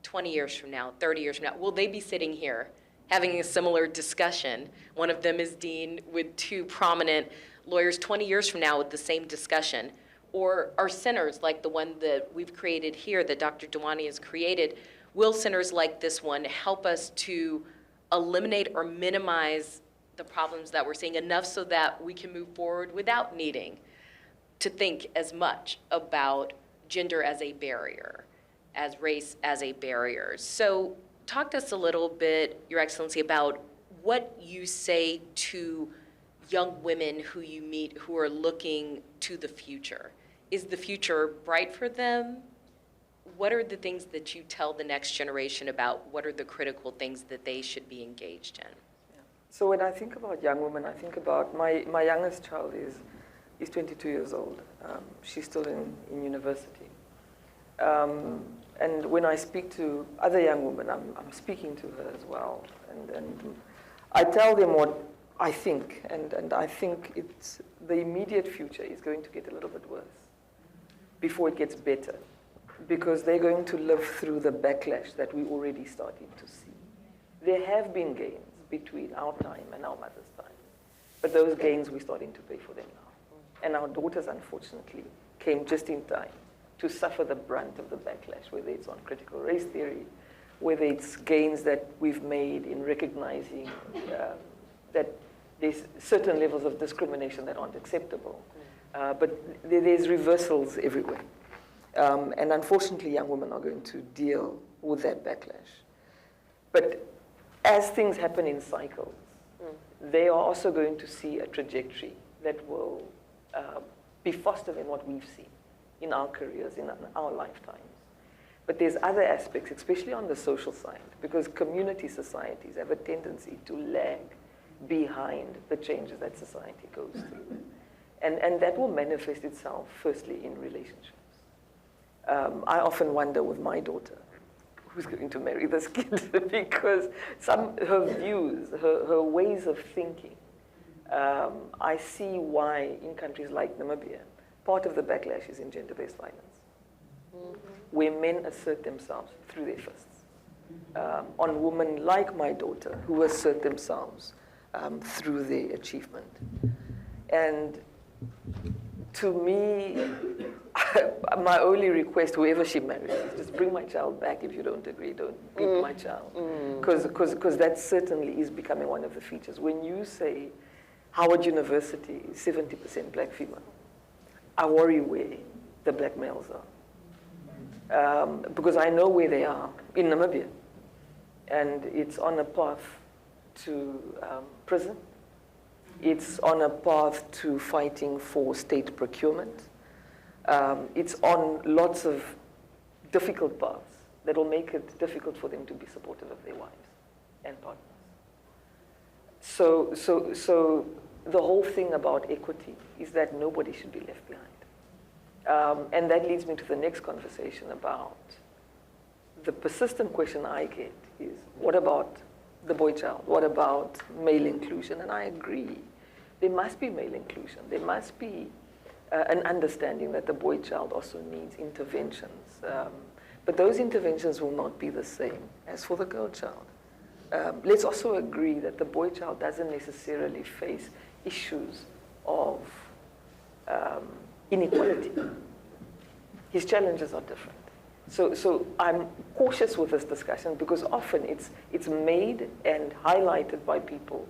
20 years from now, 30 years from now? Will they be sitting here having a similar discussion? One of them is Dean with two prominent lawyers 20 years from now with the same discussion. Or are centers like the one that we've created here, that Dr. Dewani has created, will centers like this one help us to eliminate or minimize the problems that we're seeing enough so that we can move forward without needing to think as much about gender as a barrier, as race as a barrier? So talk to us a little bit, Your Excellency, about what you say to young women who you meet who are looking to the future. Is the future bright for them? What are the things that you tell the next generation about? What are the critical things that they should be engaged in? So when I think about young women, I think about my youngest child is 22 years old. She's still in university. And when I speak to other young women, I'm speaking to her as well. And I tell them what I think, and I think it's the immediate future is going to get a little bit worse before it gets better, because they're going to live through the backlash that we're already starting to see. There have been gains between our time and our mother's time, but those gains we're starting to pay for them now. And our daughters, unfortunately, came just in time to suffer the brunt of the backlash, whether it's on critical race theory, whether it's gains that we've made in recognizing that there's certain levels of discrimination that aren't acceptable. But there's reversals everywhere. And unfortunately, young women are going to deal with that backlash. But as things happen in cycles, they are also going to see a trajectory that will be faster than what we've seen in our careers, in our lifetimes. But there's other aspects, especially on the social side, because community societies have a tendency to lag behind the changes that society goes through. And that will manifest itself, firstly, in relationships. I often wonder with my daughter, who's going to marry this kid, because her views, her ways of thinking, I see why in countries like Namibia, part of the backlash is in gender-based violence, where men assert themselves through their fists, on women like my daughter, who assert themselves through their achievement. And to me, my only request, whoever she marries, is just bring my child back. If you don't agree, don't beat my child. Because that certainly is becoming one of the features. When you say Howard University is 70% black female, I worry where the black males are. Because I know where they are, in Namibia. And it's on a path to prison. It's on a path to fighting for state procurement. It's on lots of difficult paths that will make it difficult for them to be supportive of their wives and partners. So the whole thing about equity is that nobody should be left behind. And that leads me to the next conversation about the persistent question I get is, what about the boy child? What about male inclusion? And I agree. there must be male inclusion. There must be an understanding that the boy child also needs interventions. But those interventions will not be the same as for the girl child. Let's also agree that the boy child doesn't necessarily face issues of inequality. His challenges are different. So I'm cautious with this discussion because often it's made and highlighted by people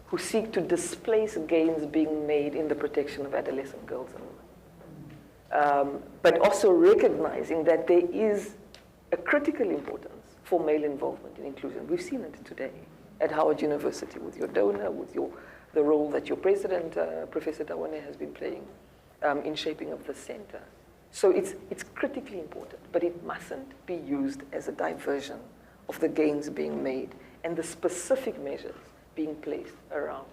who seek to displace gains being made in the protection of adolescent girls and women. But also recognizing that there is a critical importance for male involvement in inclusion. We've seen it today at Howard University with your donor, with the role that your president, Professor Dawane, has been playing in shaping of the center. So it's critically important, but it mustn't be used as a diversion of the gains being made and the specific measures being placed around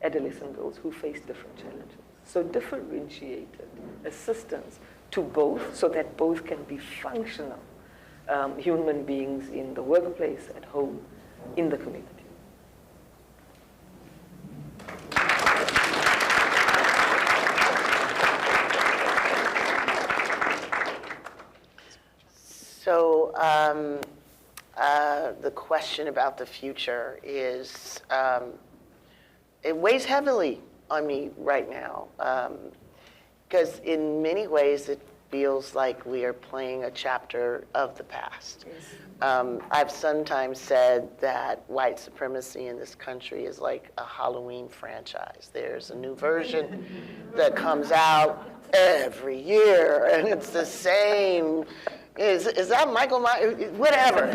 adolescent girls who face different challenges. So differentiated assistance to both so that both can be functional human beings in the workplace, at home, in the community. So the question about the future is, it weighs heavily on me right now, because in many ways it feels like we are playing a chapter of the past. I've sometimes said that white supremacy in this country is like a Halloween franchise. There's a new version that comes out every year, and it's the same. Is that Michael Myers? Whatever.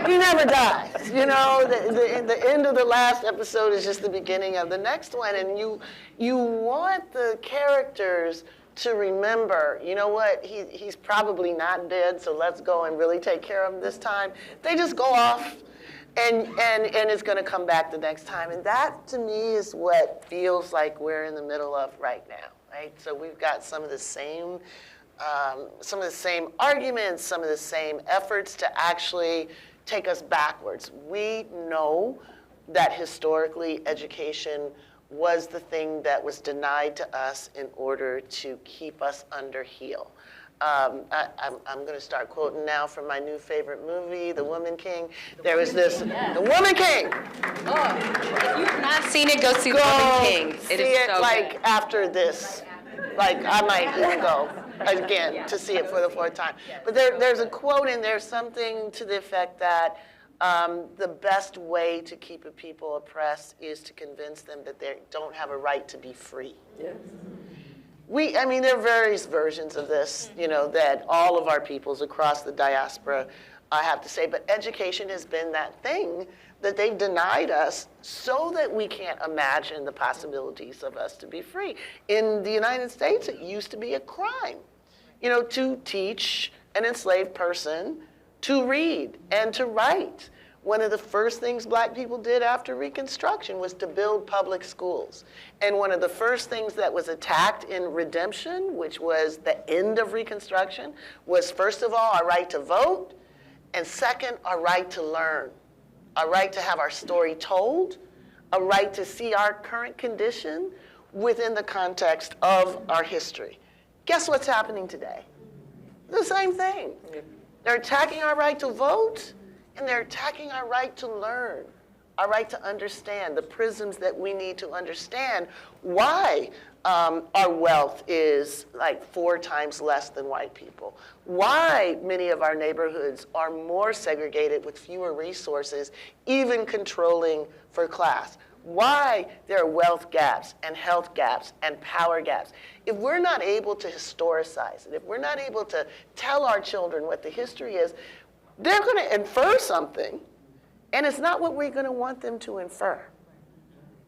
He never dies. You know, the end of the last episode is just the beginning of the next one, and you want the characters to remember, you know what, he's probably not dead, so let's go and really take care of him this time. They just go off, and it's going to come back the next time. And that, to me, is what feels like we're in the middle of right now, right? So we've got some of the same arguments, some of the same efforts to actually take us backwards. We know that historically education was the thing that was denied to us in order to keep us under heel. I'm going to start quoting now from my new favorite movie, The Woman King. There was this, The Woman King. Oh, if you have not seen it, go see The Woman King. It is so good. Like after this. Like I might even go again to see it for the fourth time. But there's a quote in there, something to the effect that the best way to keep a people oppressed is to convince them that they don't have a right to be free. Yes. I mean, there are various versions of this, you know, that all of our peoples across the diaspora have to say, but education has been that thing that they've denied us so that we can't imagine the possibilities of us to be free. In the United States, it used to be a crime, you know, to teach an enslaved person to read and to write. One of the first things black people did after Reconstruction was to build public schools. And one of the first things that was attacked in redemption, which was the end of Reconstruction, was first of all, our right to vote, and second, our right to learn, our right to have our story told, a right to see our current condition within the context of our history. Guess what's happening today? The same thing. They're attacking our right to vote, and they're attacking our right to learn, our right to understand, the prisms that we need to understand why our wealth is like 4 times less than white people, why many of our neighborhoods are more segregated with fewer resources, even controlling for class, why there are wealth gaps and health gaps and power gaps. If we're not able to historicize it, if we're not able to tell our children what the history is, they're going to infer something, and it's not what we're going to want them to infer.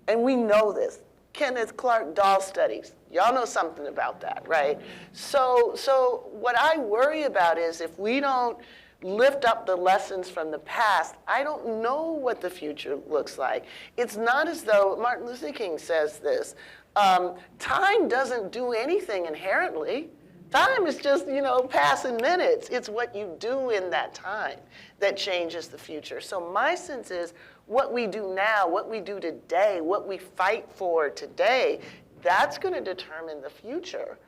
And we know this. Kenneth Clark doll studies. Y'all know something about that, right? So what I worry about is if we don't lift up the lessons from the past, I don't know what the future looks like. It's not as though, Martin Luther King says this, time doesn't do anything inherently. Time is just, you know, passing minutes. It's what you do in that time that changes the future. So my sense is what we do now, what we do today, what we fight for today, that's going to determine the future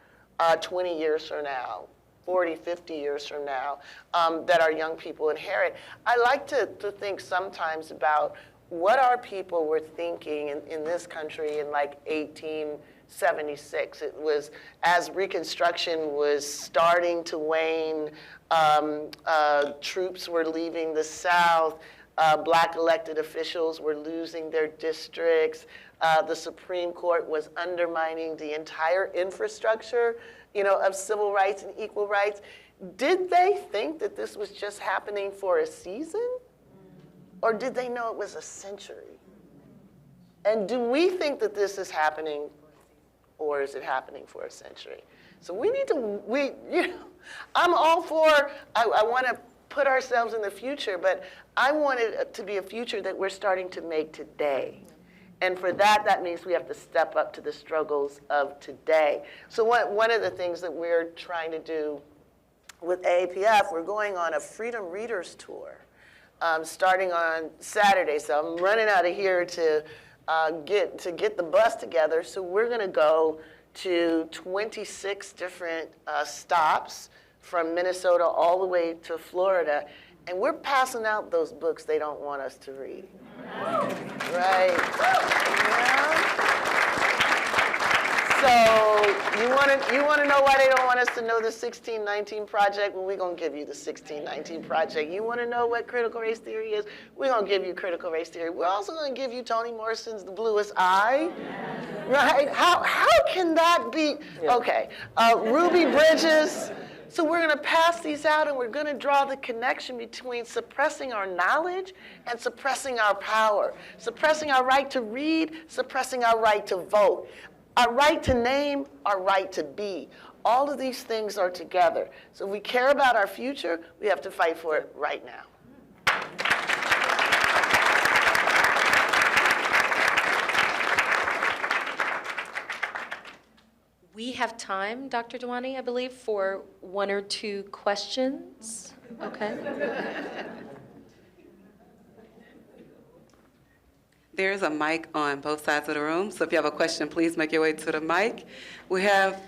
20 years from now, 40, 50 years from now, that our young people inherit. I like to think sometimes about what our people were thinking in this country in like 1876. It was as Reconstruction was starting to wane, troops were leaving the South, black elected officials were losing their districts, the Supreme Court was undermining the entire infrastructure, of civil rights and equal rights. Did they think that this was just happening for a season? Or did they know it was a century? And do we think that this is happening, or is it happening for a century? So we need to, I'm all for, I want to put ourselves in the future, but I want it to be a future that we're starting to make today. And for that, that means we have to step up to the struggles of today. So one of the things that we're trying to do with AAPF, we're going on a Freedom Readers Tour starting on Saturday. So I'm running out of here to get the bus together. So we're going to go to 26 different stops from Minnesota all the way to Florida. And we're passing out those books they don't want us to read. Right? Yeah. So you want to know why they don't want us to know the 1619 Project? Well, we're going to give you the 1619 Project. You want to know what critical race theory is? We're going to give you critical race theory. We're also going to give you Toni Morrison's The Bluest Eye. Right? How can that be? Okay. Ruby Bridges. So we're going to pass these out, and we're going to draw the connection between suppressing our knowledge and suppressing our power, suppressing our right to read, suppressing our right to vote, our right to name, our right to be. All of these things are together. So if we care about our future, we have to fight for it right now. We have time, Dr. Dewani, I believe, for one or two questions. Okay. There's a mic on both sides of the room, so if you have a question, please make your way to the mic. We have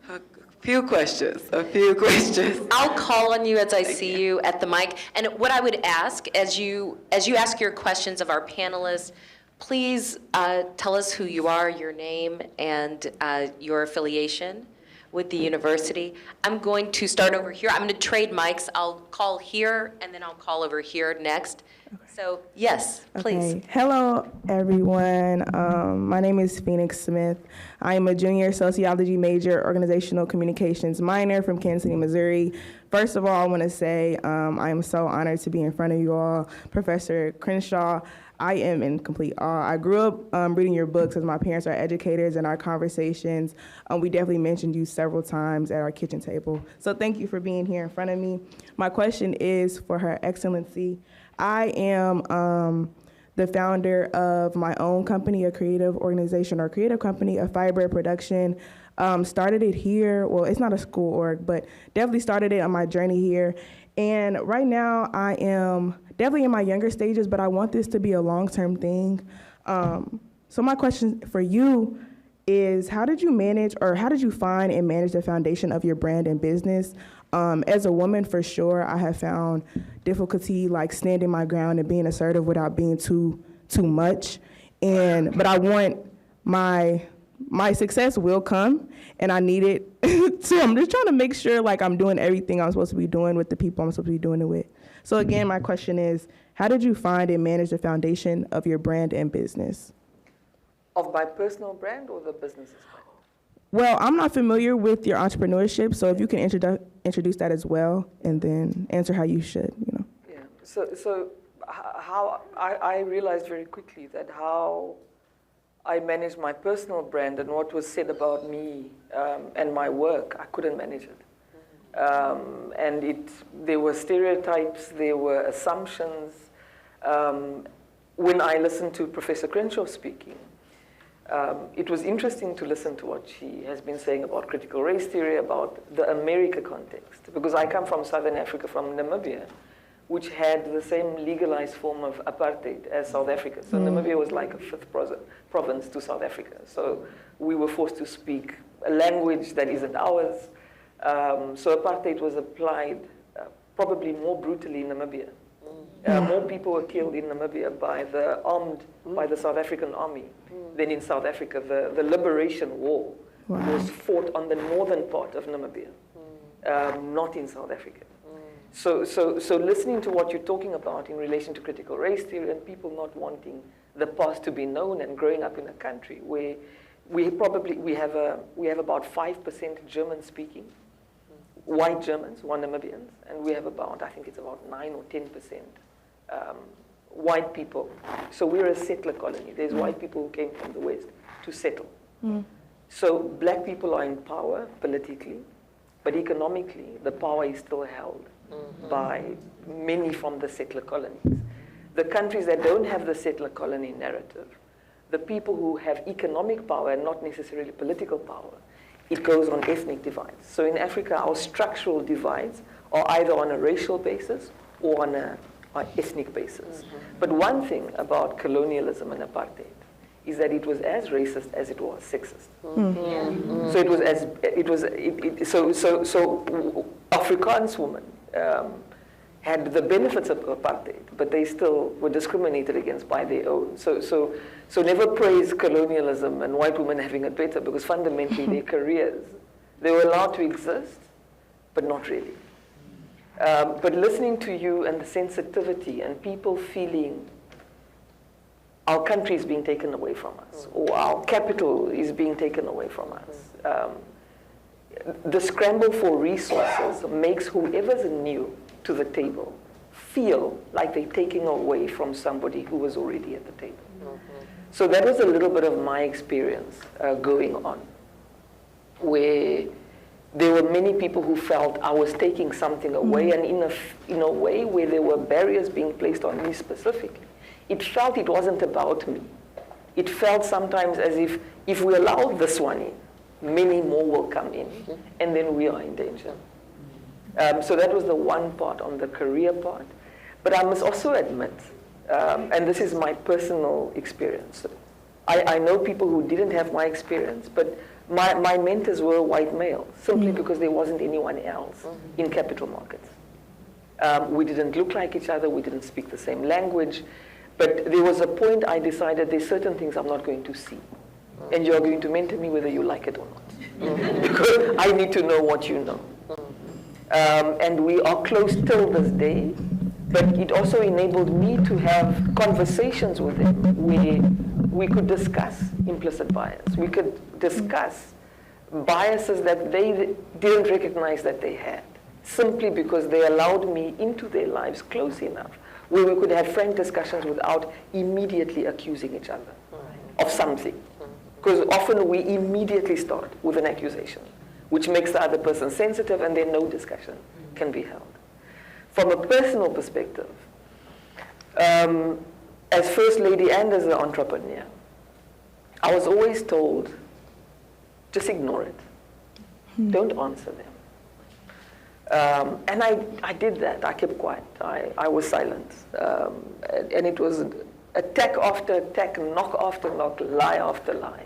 a few questions. I'll call on you as I see you at the mic. And what I would ask, as you ask your questions of our panelists, please tell us who you are, your name, and your affiliation with the university. I'm going to start over here. I'm going to trade mics. I'll call here, and then I'll call over here next. Okay. So, yes, please. Okay. Hello, everyone. My name is Phoenix Smith. I am a junior sociology major, organizational communications minor from Kansas City, Missouri. First of all, I want to say I am so honored to be in front of you all. Professor Crenshaw, I am in complete awe. I grew up reading your books as my parents are educators. In our conversations, we definitely mentioned you several times at our kitchen table. So thank you for being here in front of me. My question is for Her Excellency. I am the founder of my own company, a creative organization or creative company, a fiber production. Started it here. Well, it's not a school org, but definitely started it on my journey here. And right now I am definitely in my younger stages, but I want this to be a long-term thing. So my question for you is, how did you manage, or how did you find and manage the foundation of your brand and business? As a woman, for sure, I have found difficulty like standing my ground and being assertive without being too much. But I want my success will come, and I need it. So I'm just trying to make sure like I'm doing everything I'm supposed to be doing with the people I'm supposed to be doing it with. So again, my question is, how did you find and manage the foundation of your brand and business? Of my personal brand or the business's brand? Well, I'm not familiar with your entrepreneurship, so if you can introduce that as well, and then answer how you should, Yeah. So how I realized very quickly that how I managed my personal brand and what was said about me and my work, I couldn't manage it. There were stereotypes, there were assumptions. When I listened to Professor Crenshaw speaking, it was interesting to listen to what she has been saying about critical race theory, about the America context, because I come from Southern Africa, from Namibia, which had the same legalized form of apartheid as South Africa. So Namibia was like a fifth province to South Africa. So we were forced to speak a language that isn't ours. So apartheid was applied probably more brutally in Namibia. More people were killed in Namibia by the South African army than in South Africa. The liberation war was fought on the northern part of Namibia, not in South Africa. So listening to what you're talking about in relation to critical race theory and people not wanting the past to be known and growing up in a country where we have about 5% German speaking, white Germans, one Namibians, and we have about, I think it's about 9 or 10% white people. So we're a settler colony. There's white people who came from the West to settle. So black people are in power politically, but economically the power is still held by many from the settler colonies. The countries that don't have the settler colony narrative, the people who have economic power and not necessarily political power, it goes on ethnic divides. So in Africa, our structural divides are either on a racial basis or on an ethnic basis. But one thing about colonialism and apartheid is that it was as racist as it was sexist. So it was so Afrikaans women had the benefits of apartheid, but they still were discriminated against by their own. So never praise colonialism and white women having it better, because fundamentally their careers, they were allowed to exist, but not really. But listening to you and the sensitivity and people feeling our country is being taken away from us, or our capital is being taken away from us. The scramble for resources makes whoever's new to the table feel like they're taking away from somebody who was already at the table. So that was a little bit of my experience going on, where there were many people who felt I was taking something away, and in a way where there were barriers being placed on me specifically. It felt it wasn't about me. It felt sometimes as if we allow this one in, many more will come in, and then we are in danger. So that was the one part on the career part. But I must also admit, and this is my personal experience, I know people who didn't have my experience, but my mentors were white males, simply because there wasn't anyone else in capital markets. We didn't look like each other, we didn't speak the same language, but there was a point I decided there's certain things I'm not going to see, and you're going to mentor me whether you like it or not, because I need to know what you know. And we are close till this day, but it also enabled me to have conversations with them where we could discuss implicit bias. We could discuss biases that they didn't recognize that they had, simply because they allowed me into their lives close enough where we could have frank discussions without immediately accusing each other of something. Because often we immediately start with an accusation, which makes the other person sensitive, and then no discussion can be held. From a personal perspective, as First Lady and as an entrepreneur, I was always told, just ignore it. Don't answer them. And I did that. I kept quiet. I was silent. And it was attack after attack, knock after knock, lie after lie.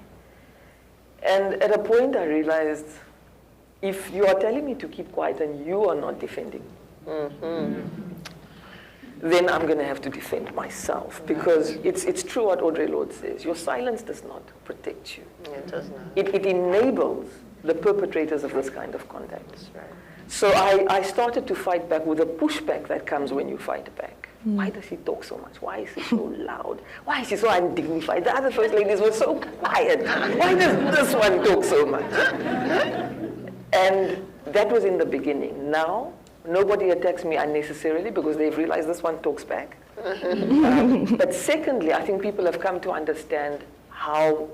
And at a point I realized, if you are telling me to keep quiet and you are not defending, then I'm going to have to defend myself, because it's true what Audre Lorde says. Your silence does not protect you. It does not. It enables the perpetrators of this kind of conduct. Right. So I started to fight back with the pushback that comes when you fight back. Why does he talk so much? Why is he so loud? Why is he so undignified? The other first ladies were so quiet. Why does this one talk so much? And that was in the beginning. Now, nobody attacks me unnecessarily because they've realized this one talks back. But secondly, I think people have come to understand how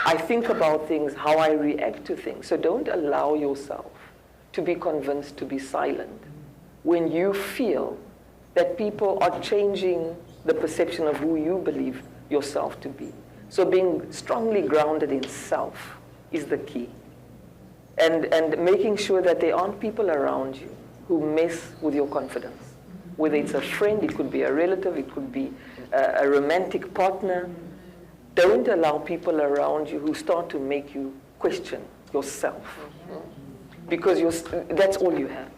I think about things, how I react to things. So don't allow yourself to be convinced to be silent when you feel that people are changing the perception of who you believe yourself to be. So being strongly grounded in self is the key. And making sure that there aren't people around you who mess with your confidence. Whether it's a friend, it could be a relative, it could be a romantic partner. Don't allow people around you who start to make you question yourself. Because that's all you have.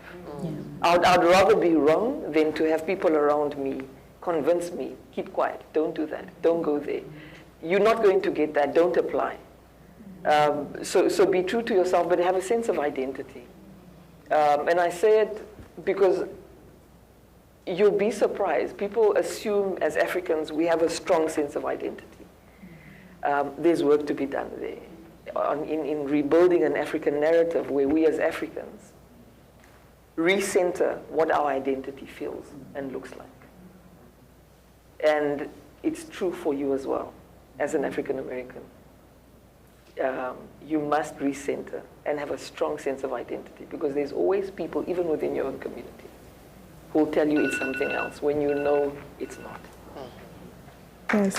I'd rather be wrong than to have people around me convince me, keep quiet, don't do that, don't go there. You're not going to get that, don't apply. So be true to yourself, but have a sense of identity. And I say it because you'll be surprised. People assume as Africans we have a strong sense of identity. There's work to be done there in rebuilding an African narrative where we as Africans recenter what our identity feels and looks like. And it's true for you as well, as an African American. You must recenter and have a strong sense of identity, because there's always people, even within your own community, who will tell you it's something else when you know it's not. Yes.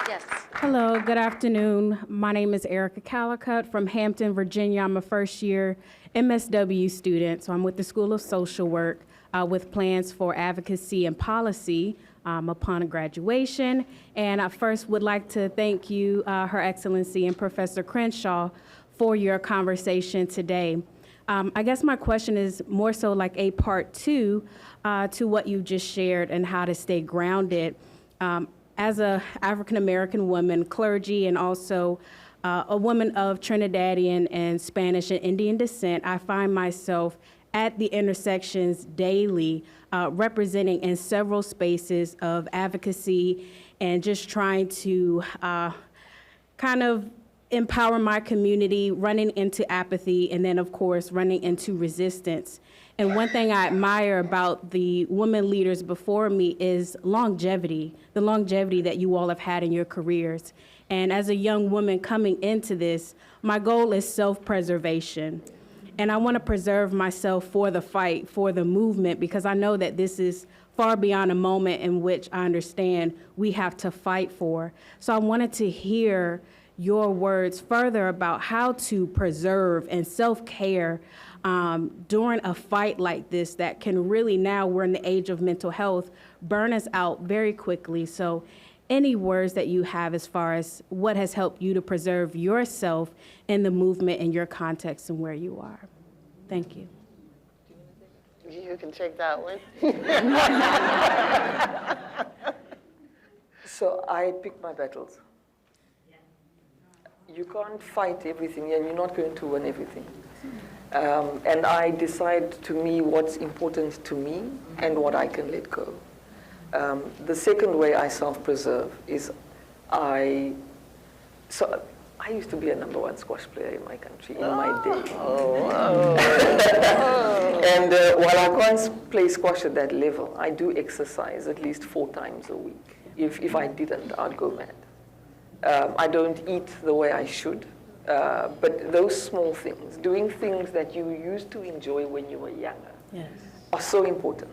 Yes. Hello, good afternoon. My name is Erica Calicut from Hampton, Virginia. I'm a first-year MSW student, so I'm with the School of Social Work with plans for advocacy and policy upon graduation. And I first would like to thank you, Her Excellency and Professor Crenshaw, for your conversation today. I guess my question is more so like a part two to what you just shared and how to stay grounded. As an African-American woman, clergy, and also a woman of Trinidadian and Spanish and Indian descent, I find myself at the intersections daily, representing in several spaces of advocacy and just trying to kind of empower my community, running into apathy, and then, of course, running into resistance. And one thing I admire about the women leaders before me is longevity, the longevity that you all have had in your careers. And as a young woman coming into this, my goal is self-preservation. And I want to preserve myself for the fight, for the movement, because I know that this is far beyond a moment in which I understand we have to fight for. So I wanted to hear your words further about how to preserve and self-care during a fight like this that can really, now we're in the age of mental health, burn us out very quickly. So any words that you have as far as what has helped you to preserve yourself in the movement and your context and where you are. Thank you. You can take that one. So I pick my battles. You can't fight everything, and you're not going to win everything. And I decide, to me, what's important to me and what I can let go. The second way I self-preserve is I used to be a #1 squash player in my country, in my day. And while I can't play squash at that level, I do exercise at least 4 times a week. If I didn't, I'd go mad. I don't eat the way I should, but those small things, doing things that you used to enjoy when you were younger, are so important.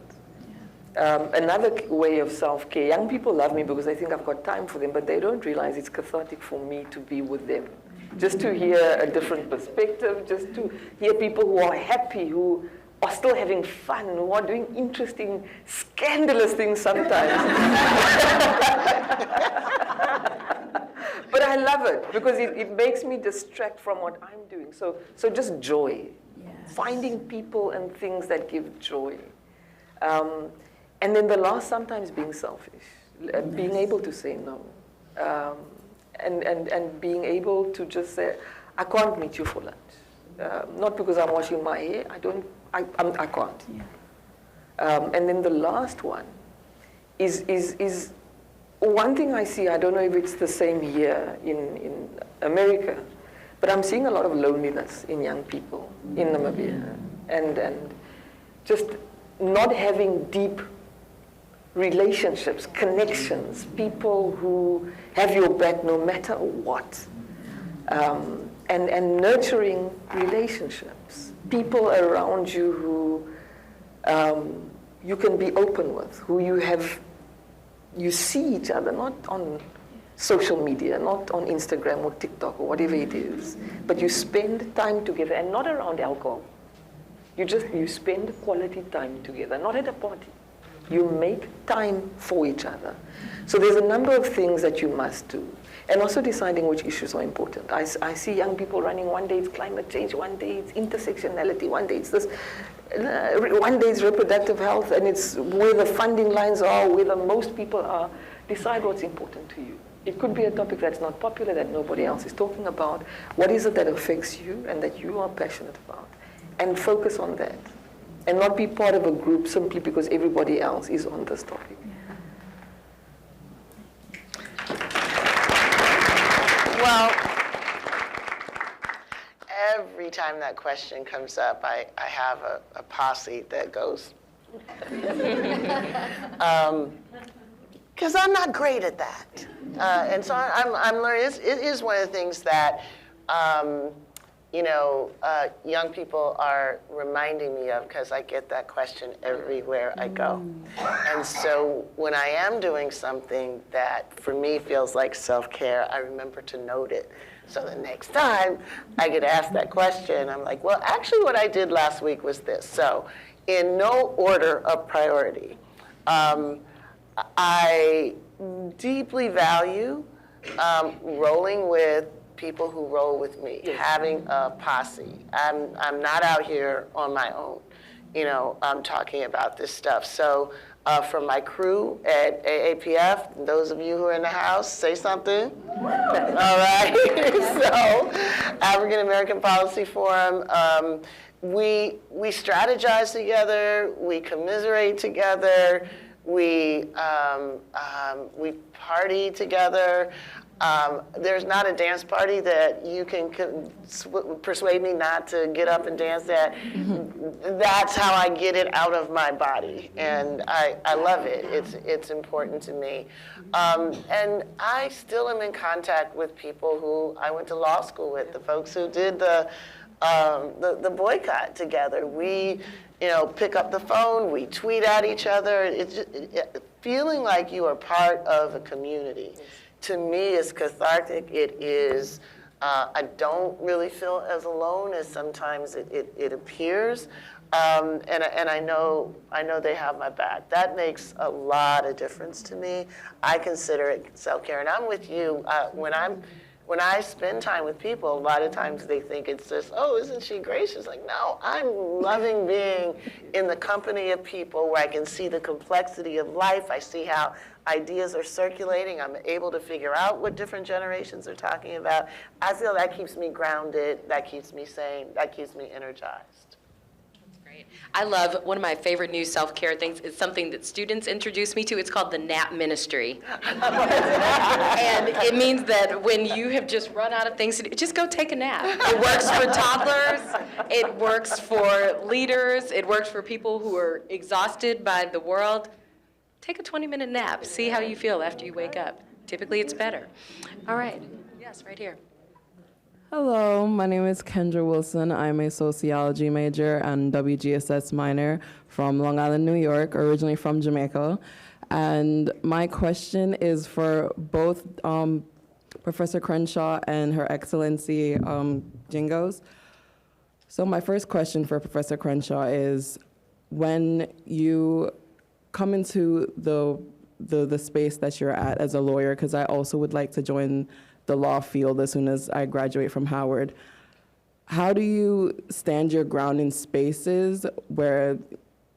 Another way of self-care, young people love me because they think I've got time for them, but they don't realize it's cathartic for me to be with them. Just to hear a different perspective, just to hear people who are happy, who are still having fun, who are doing interesting, scandalous things sometimes. But I love it because it makes me distract from what I'm doing. So just joy, finding people and things that give joy. And then the last, sometimes being selfish, being able to say no. And being able to just say, I can't meet you for lunch. Not because I'm washing my hair, I can't. And then the last one is one thing I see, I don't know if it's the same here in America, but I'm seeing a lot of loneliness in young people in Namibia. And just not having deep relationships, connections, people who have your back no matter what. And nurturing relationships, people around you who you can be open with, who you see each other, not on social media, not on Instagram or TikTok or whatever it is, but you spend time together, and not around alcohol. You spend quality time together, not at a party. You make time for each other. So there's a number of things that you must do. And also deciding which issues are important. I see young people running, one day it's climate change, one day it's intersectionality, one day it's this, one day it's reproductive health, and it's where the funding lines are, where the most people are. Decide what's important to you. It could be a topic that's not popular, that nobody else is talking about. What is it that affects you and that you are passionate about? And focus on that. And not be part of a group simply because everybody else is on this topic. Well, every time that question comes up, I have a posse that goes, because I'm not great at that. And so I'm learning, it is one of the things that, young people are reminding me of, because I get that question everywhere I go. And so when I am doing something that for me feels like self-care, I remember to note it. So the next time I get asked that question, I'm like, well, actually what I did last week was this. So in no order of priority, I deeply value rolling with people who roll with me, having a posse. I'm not out here on my own, I'm talking about this stuff. So from my crew at AAPF, those of you who are in the house, say something. All right. So African American Policy Forum, we strategize together, we commiserate together, we party together. There's not a dance party that you can persuade me not to get up and dance at. That's how I get it out of my body, and I love it. It's important to me. And I still am in contact with people who I went to law school with, the folks who did the boycott together. We pick up the phone, we tweet at each other. It's just, feeling like you are part of a community. To me, is cathartic. It is, I don't really feel as alone as sometimes it appears. And I know they have my back. That makes a lot of difference to me. I consider it self-care. And I'm with you. When I spend time with people, a lot of times they think it's just, oh, isn't she gracious? Like, no, I'm loving being in the company of people where I can see the complexity of life. I see how ideas are circulating. I'm able to figure out what different generations are talking about. I feel that keeps me grounded, that keeps me sane, that keeps me energized. Great. I love, one of my favorite new self-care things is something that students introduce me to. It's called the nap ministry. And it means that when you have just run out of things to do, just go take a nap. It works for toddlers, it works for leaders, it works for people who are exhausted by the world. Take a 20-minute nap. See how you feel after you wake up. Typically, it's better. All right. Yes, right here. Hello, my name is Kendra Wilson. I'm a sociology major and WGSS minor from Long Island, New York, originally from Jamaica. And my question is for both Professor Crenshaw and Her Excellency Jingos. So my first question for Professor Crenshaw is, when you come into the space that you're at as a lawyer, because I also would like to join the law field as soon as I graduate from Howard. How do you stand your ground in spaces where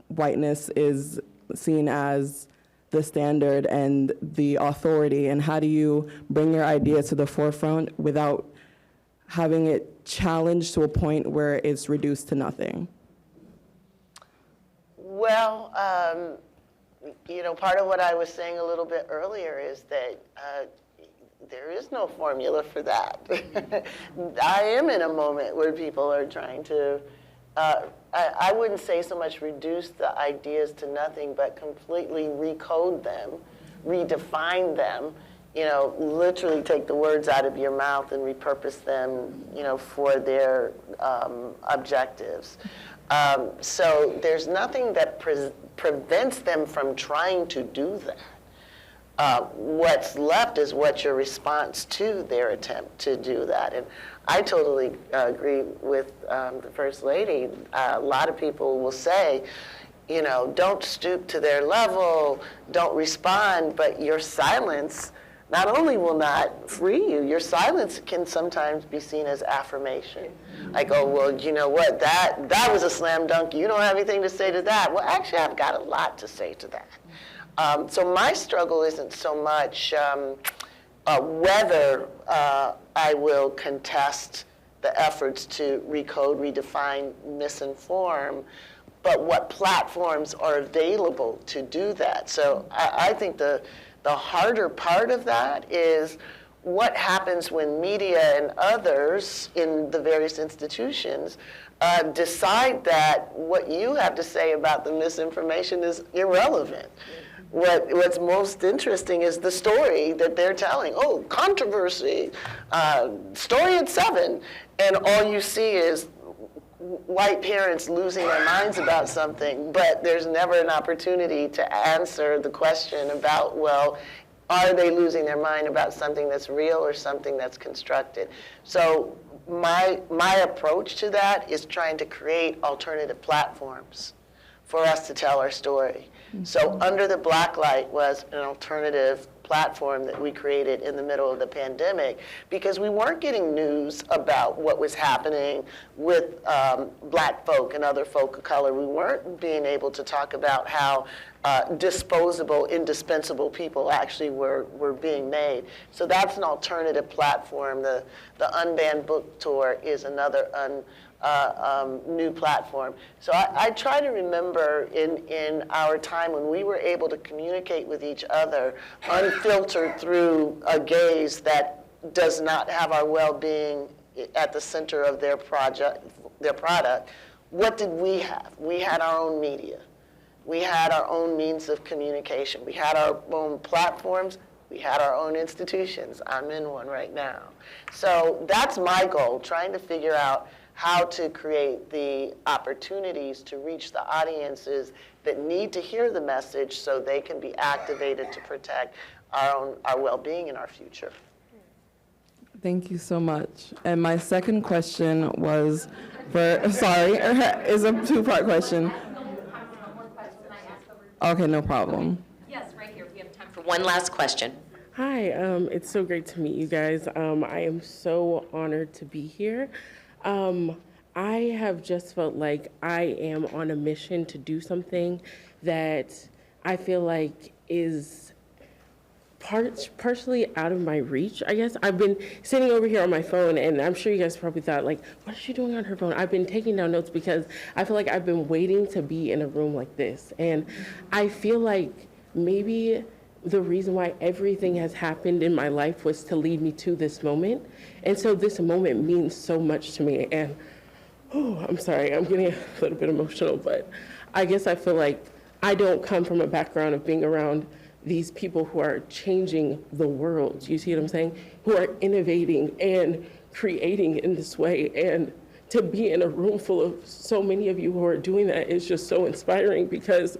whiteness is seen as the standard and the authority, and how do you bring your ideas to the forefront without having it challenged to a point where it's reduced to nothing? Well, part of what I was saying a little bit earlier is that there is no formula for that. I am in a moment where people are trying to, I wouldn't say so much reduce the ideas to nothing, but completely recode them, redefine them, literally take the words out of your mouth and repurpose them, for their objectives. So there's nothing that prevents them from trying to do that. What's left is what's your response to their attempt to do that. And I totally agree with the First Lady. A lot of people will say, you know, don't stoop to their level, don't respond, but your silence not only will not free you, your silence can sometimes be seen as affirmation. Like, oh, well, you know what, that was a slam dunk. You don't have anything to say to that. Well, actually, I've got a lot to say to that. So my struggle isn't so much whether I will contest the efforts to recode, redefine, misinform, but what platforms are available to do that. So I think the harder part of that is what happens when media and others in the various institutions decide that what you have to say about the misinformation is irrelevant. What's most interesting is the story that they're telling. Oh, controversy, story at 7, and all you see is white parents losing their minds about something, but there's never an opportunity to answer the question about, well, are they losing their mind about something that's real or something that's constructed? So my approach to that is trying to create alternative platforms for us to tell our story. So Under the Blacklight was an alternative platform that we created in the middle of the pandemic because we weren't getting news about what was happening with Black folk and other folk of color. We weren't being able to talk about how disposable, indispensable people actually were being made. So that's an alternative platform. The Unbanned Book Tour is another new platform. So I try to remember in our time when we were able to communicate with each other unfiltered through a gaze that does not have our well-being at the center of their product, what did we have? We had our own media. We had our own means of communication. We had our own platforms. We had our own institutions. I'm in one right now. So that's my goal, trying to figure out how to create the opportunities to reach the audiences that need to hear the message so they can be activated to protect our well-being and our future. Thank you so much. And my second question was is a two-part question. Okay, no problem. Yes, right here. We have time for one last question. Hi, it's so great to meet you guys. I am so honored to be here. I have just felt like I am on a mission to do something that I feel like is partially out of my reach, I guess. I've been sitting over here on my phone, and I'm sure you guys probably thought, like, what is she doing on her phone? I've been taking down notes because I feel like I've been waiting to be in a room like this. And I feel like maybe the reason why everything has happened in my life was to lead me to this moment. And so this moment means so much to me. And, I'm sorry, I'm getting a little bit emotional, but I guess I feel like I don't come from a background of being around these people who are changing the world. You see what I'm saying? Who are innovating and creating in this way. And to be in a room full of so many of you who are doing that is just so inspiring, because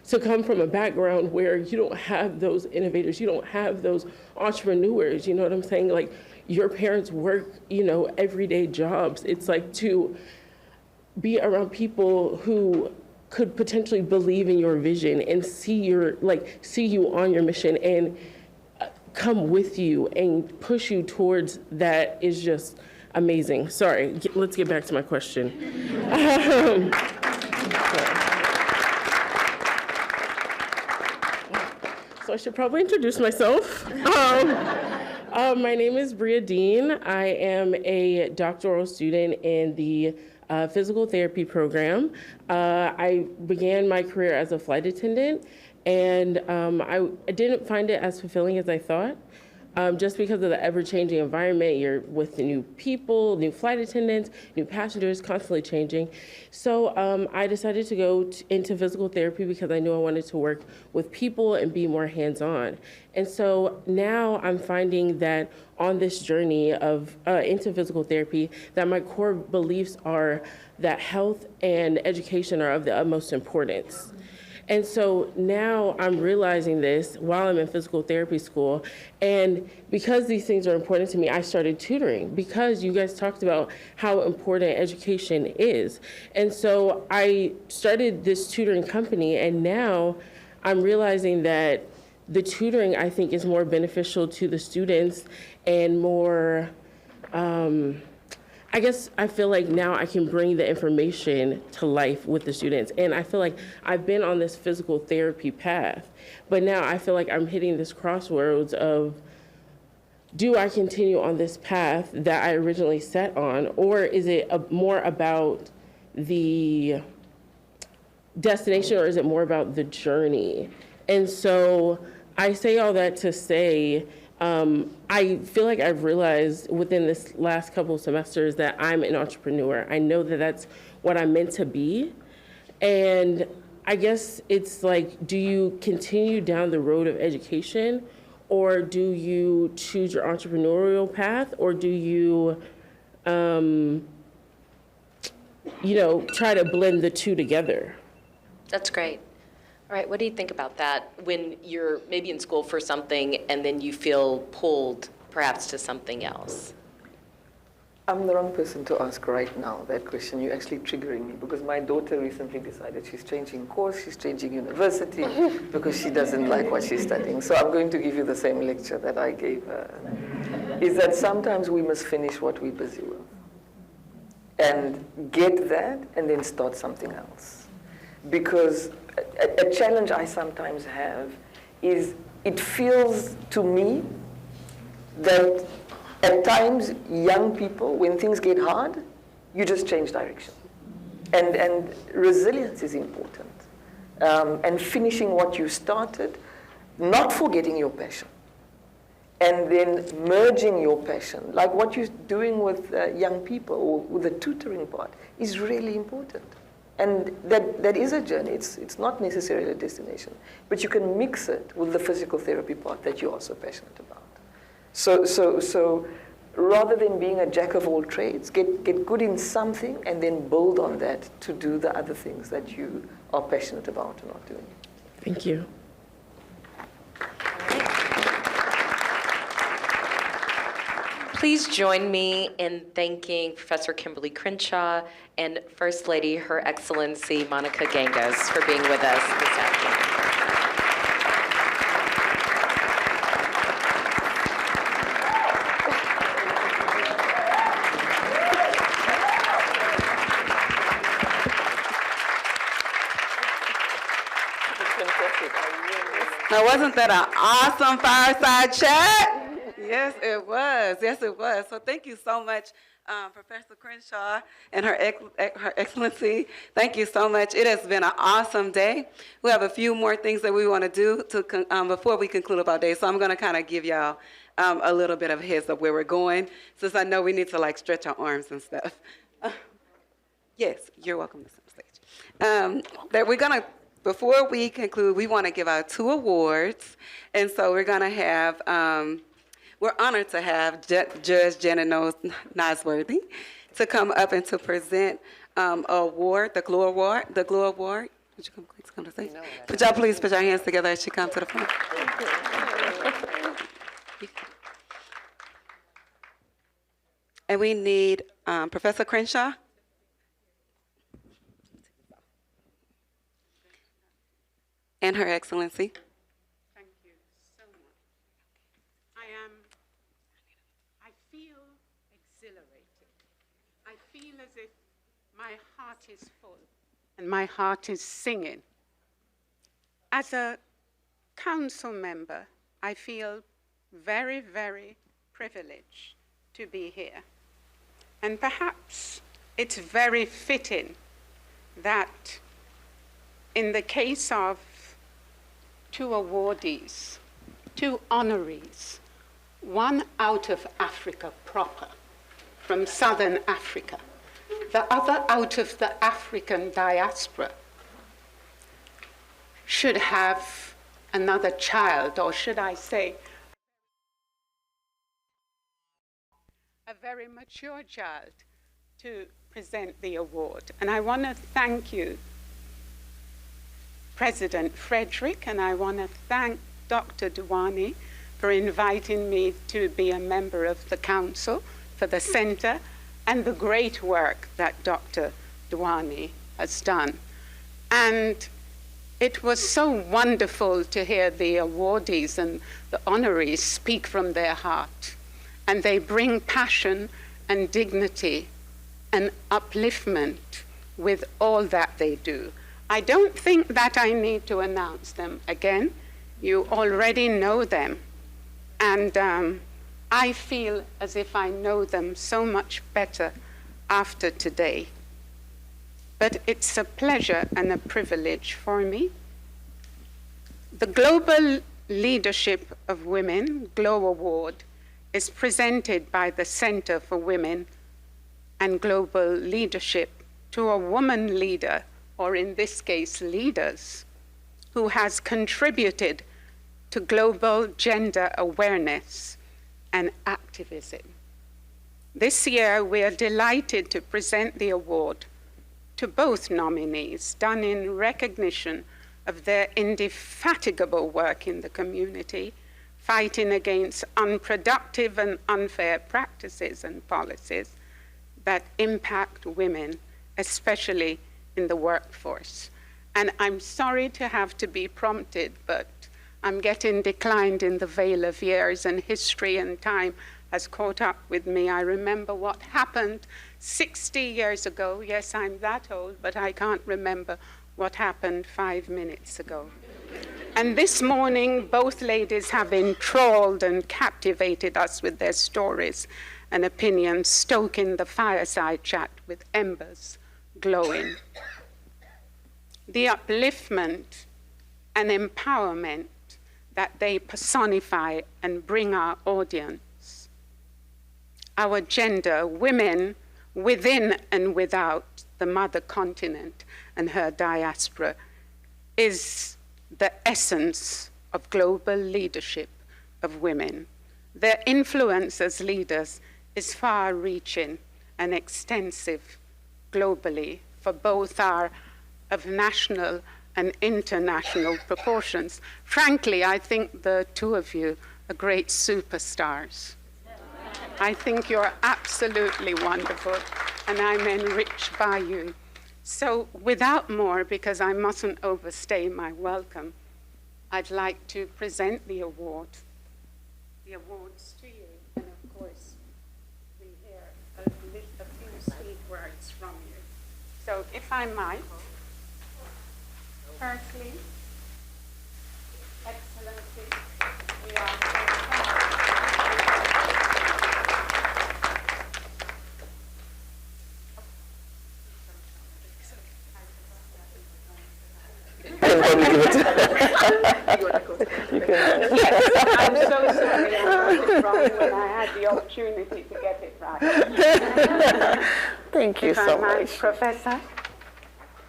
to come from a background where you don't have those innovators, you don't have those entrepreneurs, you know what I'm saying? Like, your parents work, everyday jobs. It's like to be around people who could potentially believe in your vision and see you on your mission and come with you and push you towards that is just amazing. Sorry, let's get back to my question. So I should probably introduce myself. My name is Bria Dean. I am a doctoral student in the physical therapy program. I began my career as a flight attendant, and I didn't find it as fulfilling as I thought. Just because of the ever-changing environment, you're with the new people, new flight attendants, new passengers, constantly changing. So I decided to go into physical therapy because I knew I wanted to work with people and be more hands-on. And so now I'm finding that on this journey of into physical therapy, that my core beliefs are that health and education are of the utmost importance. And so now I'm realizing this while I'm in physical therapy school. And because these things are important to me, I started tutoring because you guys talked about how important education is. And so I started this tutoring company, and now I'm realizing that the tutoring, I think, is more beneficial to the students and more, I guess I feel like now I can bring the information to life with the students. And I feel like I've been on this physical therapy path, but now I feel like I'm hitting this crossroads of, do I continue on this path that I originally set on, or is it more about the destination, or is it more about the journey? And so I say all that to say, I feel like I've realized within this last couple of semesters that I'm an entrepreneur. I know that that's what I'm meant to be. And I guess it's like, do you continue down the road of education, or do you choose your entrepreneurial path, or do you, try to blend the two together? That's great. All right, what do you think about that when you're maybe in school for something and then you feel pulled perhaps to something else? I'm the wrong person to ask right now that question. You're actually triggering me because my daughter recently decided she's changing course, she's changing university because she doesn't like what she's studying. So I'm going to give you the same lecture that I gave her. Is that sometimes we must finish what we're busy with and get that and then start something else. Because a challenge I sometimes have is it feels to me that at times young people, when things get hard, you just change direction. And resilience is important. And finishing what you started, not forgetting your passion. And then merging your passion, like what you're doing with young people or with the tutoring part, is really important. And that is a journey. It's not necessarily a destination. But you can mix it with the physical therapy part that you're also passionate about. So rather than being a jack of all trades, get good in something and then build on that to do the other things that you are passionate about and are doing. Thank you. Please join me in thanking Professor Kimberly Crenshaw and First Lady, Her Excellency Monica Gangas, for being with us this afternoon. Now, wasn't that an awesome fireside chat? Yes, it was. Yes, it was. So thank you so much, Professor Crenshaw and Her Excellency. Thank you so much. It has been an awesome day. We have a few more things that we want to do before we conclude our day. So I'm going to kind of give y'all a little bit of a heads up where we're going, since I know we need to like stretch our arms and stuff. Yes, you're welcome to some stage. That we're going to, before we conclude, we want to give out 2 awards. And so we're going to have, we're honored to have Judge Janet Nosworthy to come up and to present an award, the Glue Award. The Glue Award. Would you please come to the stage? Would y'all please put your hands together as she comes to the front? And we need Professor Crenshaw. And Her Excellency. Thank you so much. I feel exhilarated. I feel as if my heart is full and my heart is singing. As a council member, I feel very, very privileged to be here. And perhaps it's very fitting that in the case of 2 awardees, 2 honorees, one out of Africa proper, from Southern Africa, the other out of the African diaspora, should have another child, or should I say, a very mature child to present the award. And I want to thank you President Frederick, and I want to thank Dr. Duwani for inviting me to be a member of the council for the center and the great work that Dr. Duwani has done. And it was so wonderful to hear the awardees and the honorees speak from their heart. And they bring passion and dignity and upliftment with all that they do. I don't think that I need to announce them again. You already know them. And I feel as if I know them so much better after today. But it's a pleasure and a privilege for me. The Global Leadership of Women, GLOW Award, is presented by the Center for Women and Global Leadership to a woman leader, or in this case, leaders, who has contributed to global gender awareness and activism. This year, we are delighted to present the award to both nominees, done in recognition of their indefatigable work in the community, fighting against unproductive and unfair practices and policies that impact women, especially in the workforce. And I'm sorry to have to be prompted, but I'm getting declined in the veil of years, and history and time has caught up with me. I remember what happened 60 years ago. Yes, I'm that old, but I can't remember what happened 5 minutes ago. And this morning, both ladies have enthralled and captivated us with their stories and opinions, stoking the fireside chat with embers glowing. The upliftment and empowerment that they personify and bring our audience. Our gender, women within and without the mother continent and her diaspora, is the essence of global leadership of women. Their influence as leaders is far-reaching and extensive globally for both our of national and international proportions. Frankly, I think the two of you are great superstars. I think you're absolutely wonderful, and I'm enriched by you. So without more, because I mustn't overstay my welcome, I'd like to present the award. The awards to you, and of course, we hear a few sweet words from you. So if I might, firstly, Excellency, we are so proud. Yes, I'm so sorry I got it wrong when I had the opportunity to get it right. Thank you so much. Professor.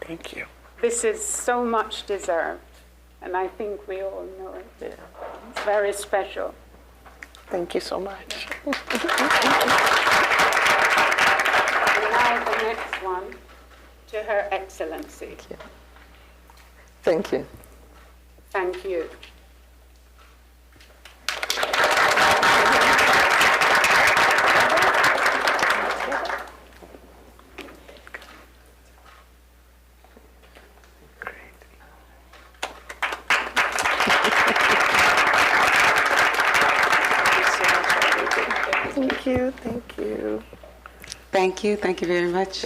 Thank you. This is so much deserved, and I think we all know it. Yeah. It's very special. Thank you so much. And now the next one, to Her Excellency. Thank you. Thank you. Thank you, thank you. Thank you. Thank you very much.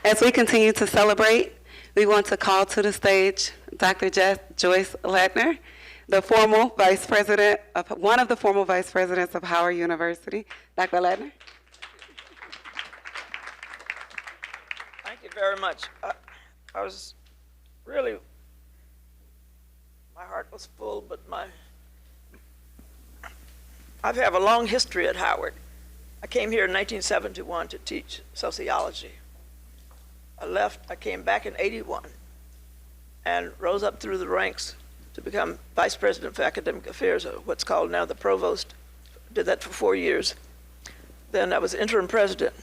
As we continue to celebrate, we want to call to the stage Dr. Joyce Ladner, the formal vice president of one of the formal vice presidents of Howard University. Dr. Ladner. Thank you very much. I was really, my heart was full, but I have a long history at Howard. I came here in 1971 to teach sociology. I came back in 81 and rose up through the ranks to become vice president for academic affairs, or what's called now the provost. Did that for 4 years. Then I was interim president.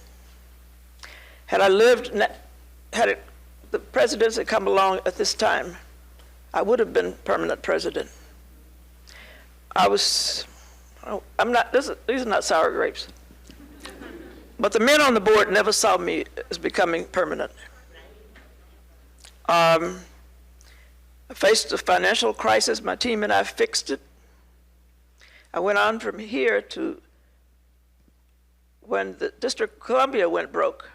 Had I lived, had the presidents that come along at this time, I would have been permanent president. These are not sour grapes. But the men on the board never saw me as becoming permanent. I faced a financial crisis. My team and I fixed it. I went on from here to when the District of Columbia went broke.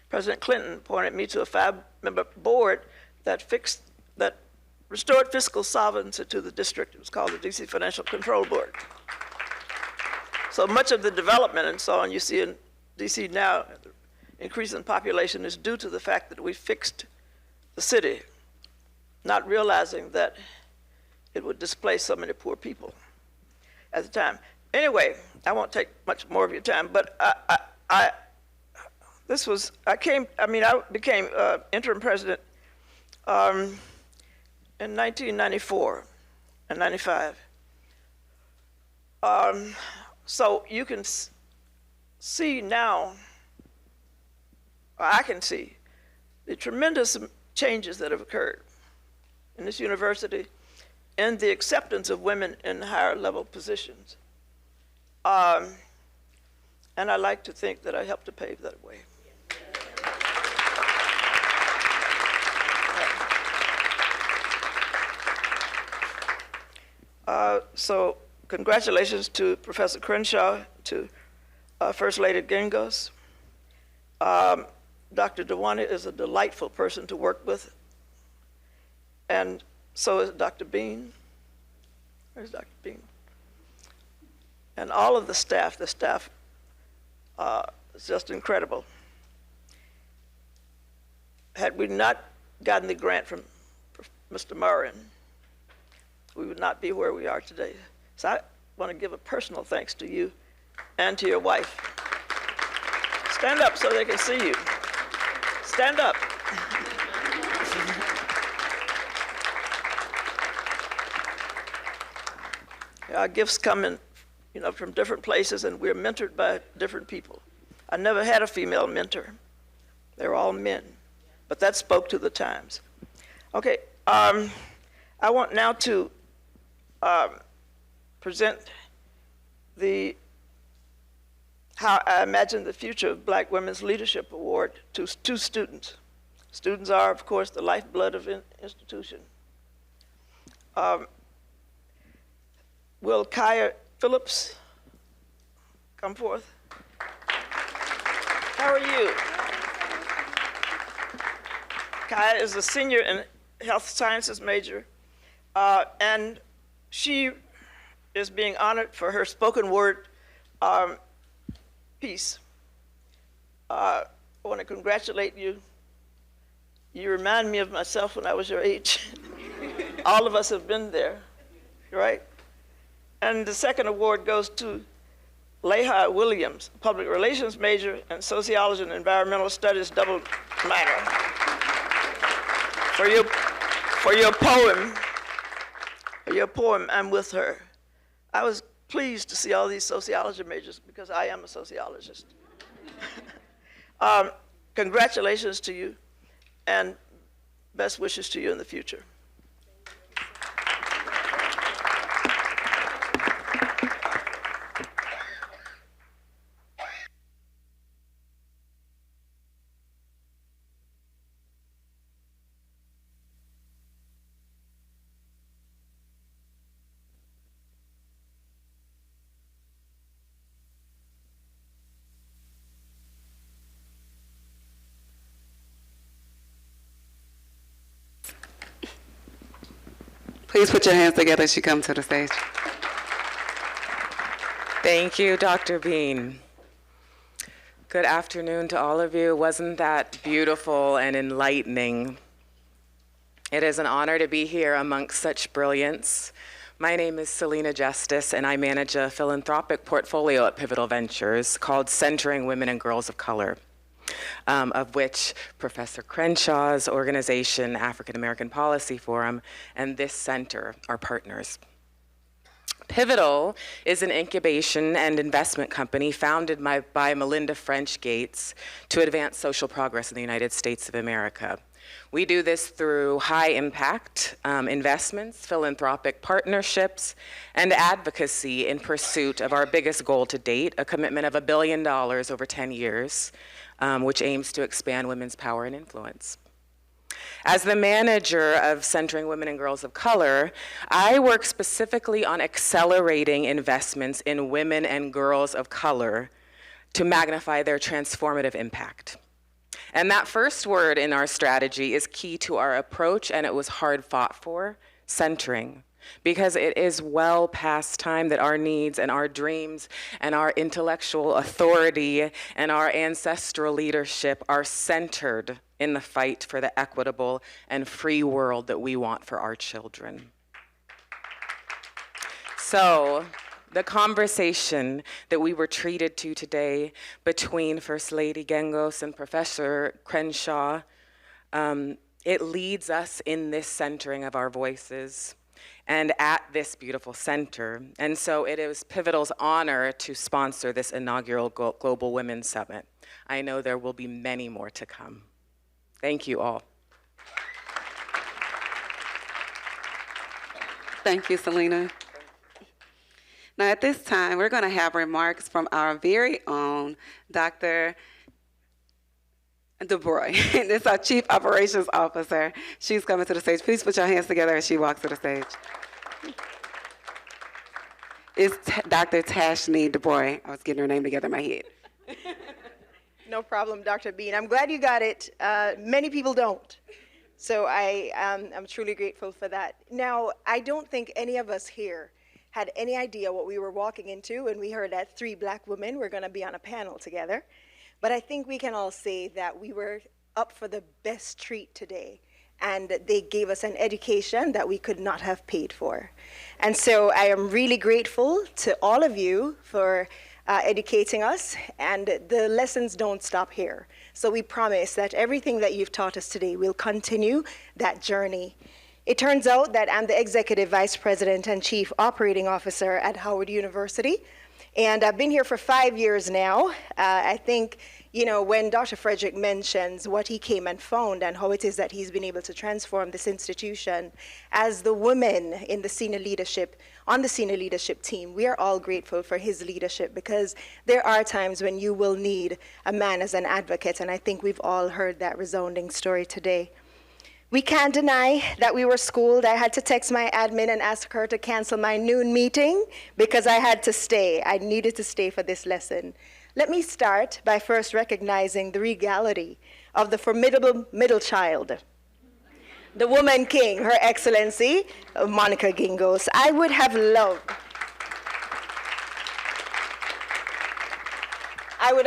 President Clinton appointed me to a 5-member board that restored fiscal solvency to the district. It was called the DC Financial Control Board. So much of the development and so on you see in DC now, the increase in population, is due to the fact that we fixed the city, not realizing that it would displace so many poor people at the time. Anyway, I won't take much more of your time, but I became interim president in 1994 and 95. So you can see now, or I can see, the tremendous changes that have occurred in this university and the acceptance of women in higher level positions. And I like to think that I helped to pave that way. So congratulations to Professor Crenshaw, to First Lady Gingos. Dr. Dewani is a delightful person to work with, and so is Dr. Bean. Where's Dr. Bean? And all of the staff is just incredible. Had we not gotten the grant from Mr. Murrin, we would not be where we are today. So I want to give a personal thanks to you and to your wife. Stand up so they can see you. Stand up. Our gifts come in, from different places, and we're mentored by different people. I never had a female mentor. They were all men, but that spoke to the times. Okay, I want now to present how I imagine the future of Black Women's Leadership Award to two students. Students are, of course, the lifeblood of an institution. Will Kaya Phillips come forth? How are you? Kaya is a senior in health sciences major, and she is being honored for her spoken word piece. I want to congratulate you. You remind me of myself when I was your age. All of us have been there, right? And the second award goes to Leha Williams, public relations major and sociology and environmental studies double minor. For your poem, I'm with her. I was pleased to see all these sociology majors because I am a sociologist. Congratulations to you and best wishes to you in the future. Please put your hands together as you come to the stage. Thank you, Dr. Bean. Good afternoon to all of you. Wasn't that beautiful and enlightening? It is an honor to be here amongst such brilliance. My name is Selena Justice, and I manage a philanthropic portfolio at Pivotal Ventures called Centering Women and Girls of Color, of which Professor Crenshaw's organization, African American Policy Forum, and this center are partners. Pivotal is an incubation and investment company founded by Melinda French Gates to advance social progress in the United States of America. We do this through high impact investments, philanthropic partnerships, and advocacy in pursuit of our biggest goal to date, a commitment of $1 billion over 10 years, which aims to expand women's power and influence. As the manager of Centering Women and Girls of Color, I work specifically on accelerating investments in women and girls of color to magnify their transformative impact. And that first word in our strategy is key to our approach, and it was hard fought for, centering. Because it is well past time that our needs and our dreams and our intellectual authority and our ancestral leadership are centered in the fight for the equitable and free world that we want for our children. So, the conversation that we were treated to today between First Lady Gengos and Professor Crenshaw, it leads us in this centering of our voices and at this beautiful center. And so it is Pivotal's honor to sponsor this inaugural Global Women's Summit. I know there will be many more to come. Thank you all. Thank you, Selena. Now at this time, we're going to have remarks from our very own Dr. DeBroy. This is our Chief Operations Officer. She's coming to the stage. Please put your hands together as she walks to the stage. It's Dr. Tashni DeBroy. I was getting her name together in my head. No problem, Dr. Bean. I'm glad you got it. Many people don't. So I'm truly grateful for that. Now, I don't think any of us here had any idea what we were walking into when we heard that 3 Black women were going to be on a panel together. But I think we can all say that we were up for the best treat today, and they gave us an education that we could not have paid for. And so I am really grateful to all of you for educating us, and the lessons don't stop here. So we promise that everything that you've taught us today will continue that journey. It turns out that I'm the Executive Vice President and Chief Operating Officer at Howard University. And I've been here for 5 years now. I think, you know, when Dr. Frederick mentions what he came and found and how it is that he's been able to transform this institution, as the women in the senior leadership, on the senior leadership team, we are all grateful for his leadership, because there are times when you will need a man as an advocate, and I think we've all heard that resounding story today. We can't deny that we were schooled. I had to text my admin and ask her to cancel my noon meeting because I had to stay. I needed to stay for this lesson. Let me start by first recognizing the regality of the formidable middle child, the woman king, Her Excellency, Monica Gingos. I would have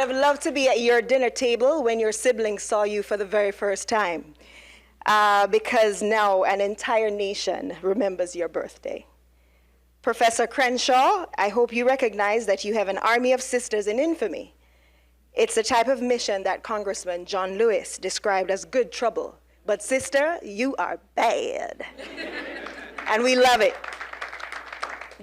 loved to be at your dinner table when your siblings saw you for the very first time. Because now an entire nation remembers your birthday. Professor Crenshaw, I hope you recognize that you have an army of sisters in infamy. It's the type of mission that Congressman John Lewis described as good trouble. But sister, you are bad. And we love it.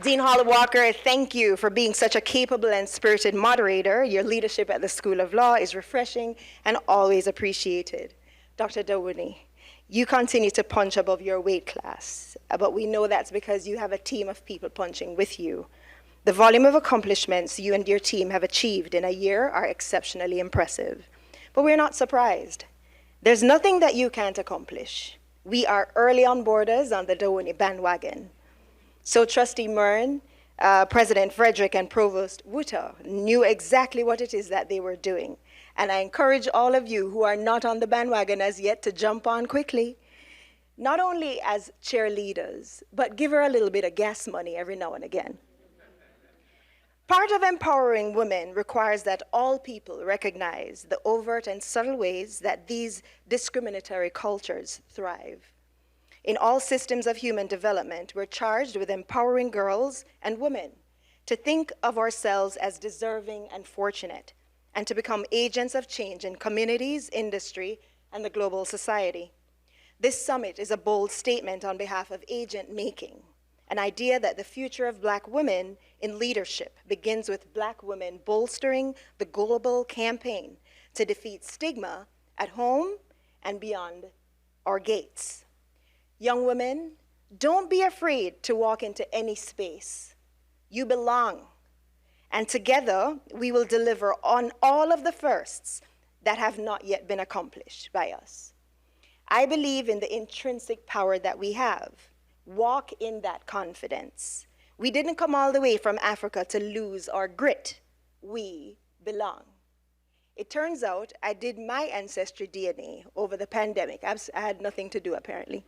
Dean Hollowalker, thank you for being such a capable and spirited moderator. Your leadership at the School of Law is refreshing and always appreciated. Dr. Dawuni, you continue to punch above your weight class, but we know that's because you have a team of people punching with you. The volume of accomplishments you and your team have achieved in a year are exceptionally impressive, but we're not surprised. There's nothing that you can't accomplish. We are early on boarders on the Dawuni bandwagon. So Trustee Murn, President Frederick, and Provost Wuta knew exactly what it is that they were doing. And I encourage all of you who are not on the bandwagon as yet to jump on quickly, not only as cheerleaders, but give her a little bit of gas money every now and again. Part of empowering women requires that all people recognize the overt and subtle ways that these discriminatory cultures thrive. In all systems of human development, we're charged with empowering girls and women to think of ourselves as deserving and fortunate, and to become agents of change in communities, industry, and the global society. This summit is a bold statement on behalf of agent making, an idea that the future of Black women in leadership begins with Black women bolstering the global campaign to defeat stigma at home and beyond or gates. Young women, don't be afraid to walk into any space. You belong. And together, we will deliver on all of the firsts that have not yet been accomplished by us. I believe in the intrinsic power that we have. Walk in that confidence. We didn't come all the way from Africa to lose our grit. We belong. It turns out I did my ancestry DNA over the pandemic. I had nothing to do, apparently.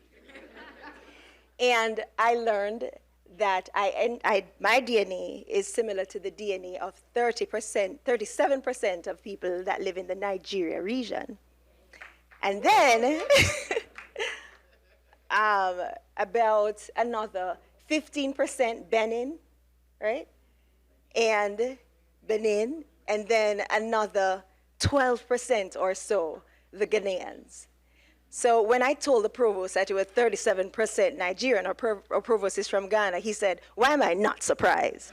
And I learned that my DNA is similar to the DNA of 37% of people that live in the Nigeria region. And then about another 15% Benin, right? And Benin, and then another 12% or so the Ghanaians. So when I told the provost that it was 37% Nigerian, our provost is from Ghana, he said, why am I not surprised?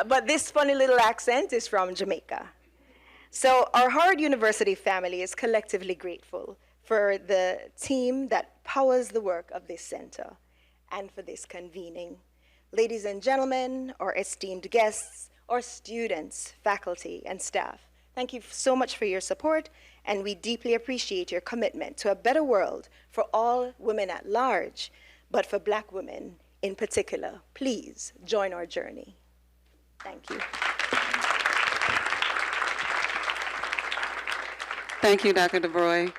But this funny little accent is from Jamaica. So our Howard University family is collectively grateful for the team that powers the work of this center and for this convening. Ladies and gentlemen, our esteemed guests, our students, faculty, and staff, thank you so much for your support, and we deeply appreciate your commitment to a better world for all women at large, but for Black women in particular. Please join our journey. Thank you. Thank you, Dr. DeBroy.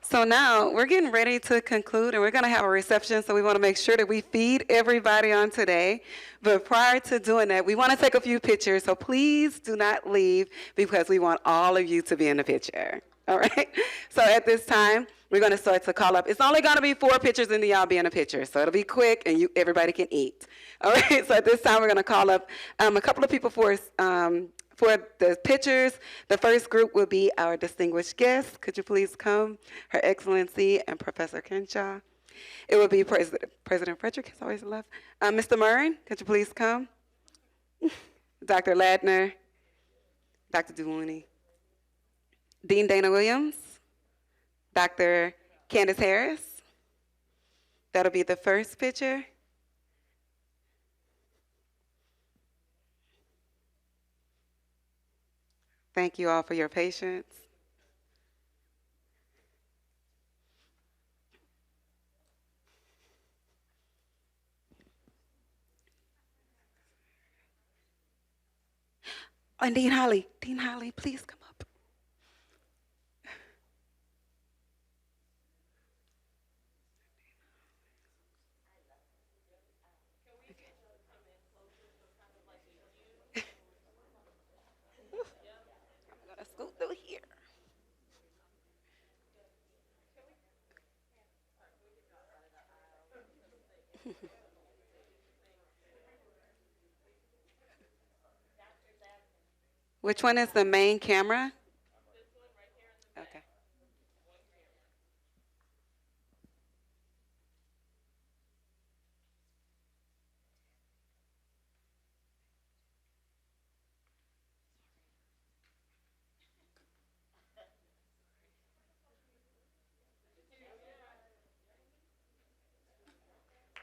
So now we're getting ready to conclude, and we're going to have a reception, so we want to make sure that we feed everybody on today. But prior to doing that, we want to take a few pictures, so please do not leave because we want all of you to be in the picture. All right? So at this time, we're going to start to call up. It's only going to be 4 pictures, and then y'all be in a picture. So it'll be quick, and everybody can eat. All right? So at this time, we're going to call up a couple of people for the pictures. The first group will be our distinguished guests. Could you please come? Her Excellency and Professor Crenshaw. It will be President Frederick, has always left. Mr. Murray, could you please come? Dr. Ladner, Dr. Duwani, Dean Dana Williams, Dr. Candace Harris. That'll be the first picture. Thank you all for your patience. And Dean Holly, please come up. I'm gonna scoot through here. Which one is the main camera? Okay.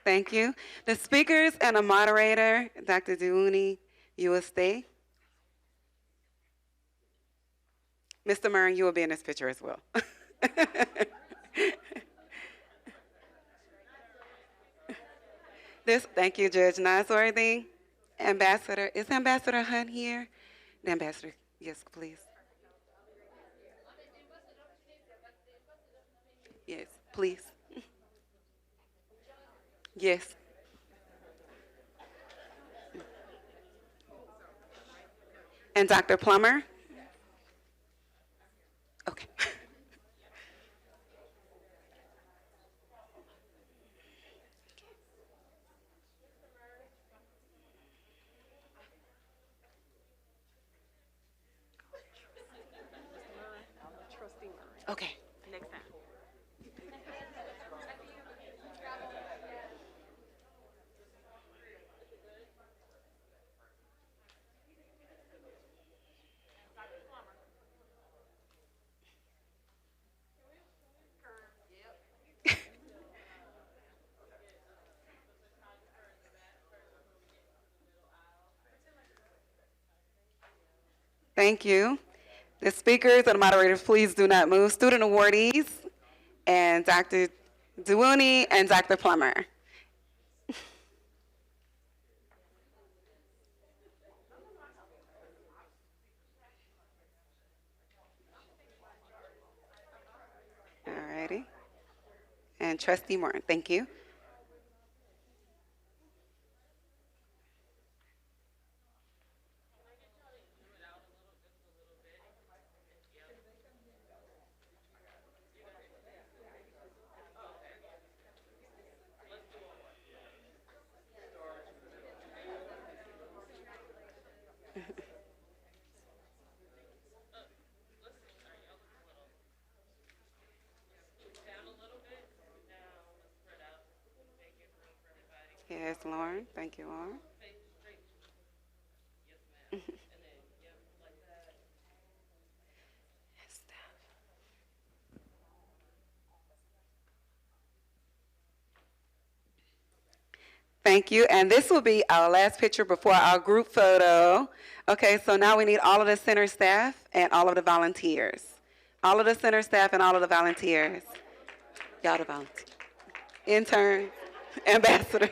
Thank you. The speakers and a moderator, Dr. Duuni, you will stay. Mr. Murray, you will be in this picture as well. Thank you, Judge Nosworthy. Ambassador, is Ambassador Hunt here? The ambassador, yes, please. Yes, please. Yes. And Dr. Plummer? Okay. Okay. Next time. Thank you. The speakers and the moderators, please do not move. Student awardees and Dr. Duwuni and Dr. Plummer. All righty. And Trustee Morton, thank you. Yes, Lauren. Thank you, Lauren. Thank you. And this will be our last picture before our group photo. Okay, so now we need all of the center staff and all of the volunteers. All of the center staff and all of the volunteers. Y'all the volunteers. Interns, ambassadors.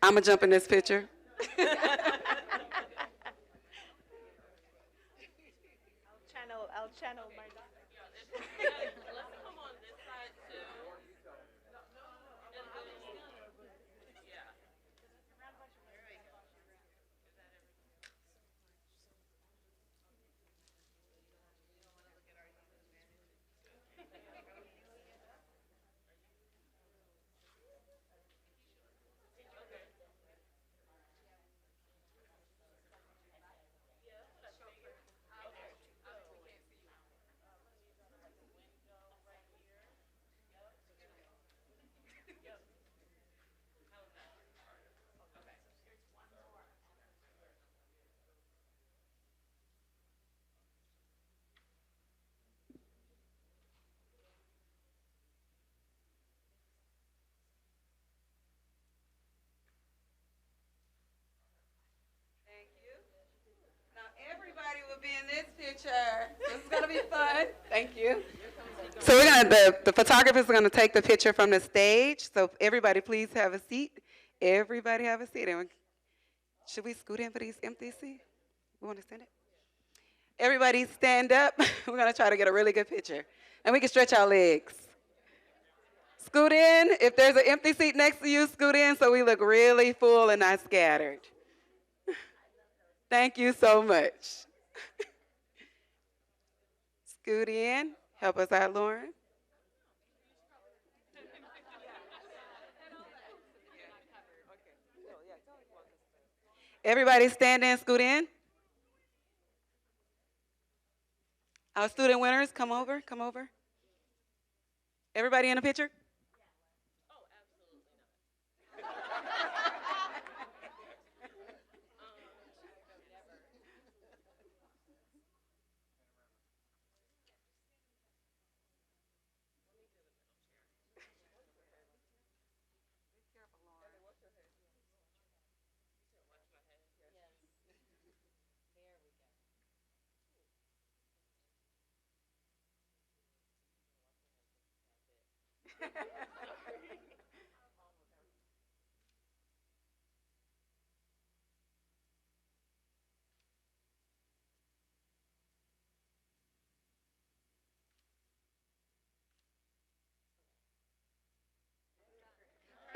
I'm going to jump in this picture. I'll channel my Everybody will be in this picture. This is going to be fun. Thank you. So we're going the photographers are going to take the picture from the stage. So everybody please have a seat. Everybody have a seat. And should we scoot in for these empty seats? We want to stand it? Everybody stand up. We're going to try to get a really good picture. And we can stretch our legs. Scoot in. If there's an empty seat next to you, scoot in so we look really full and not scattered. Thank you so much. Scoot in. Help us out, Lauren. Everybody stand in, scoot in. Our student winners, come over, come over. Everybody in the picture?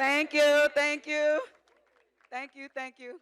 Thank you, thank you. Thank you, thank you.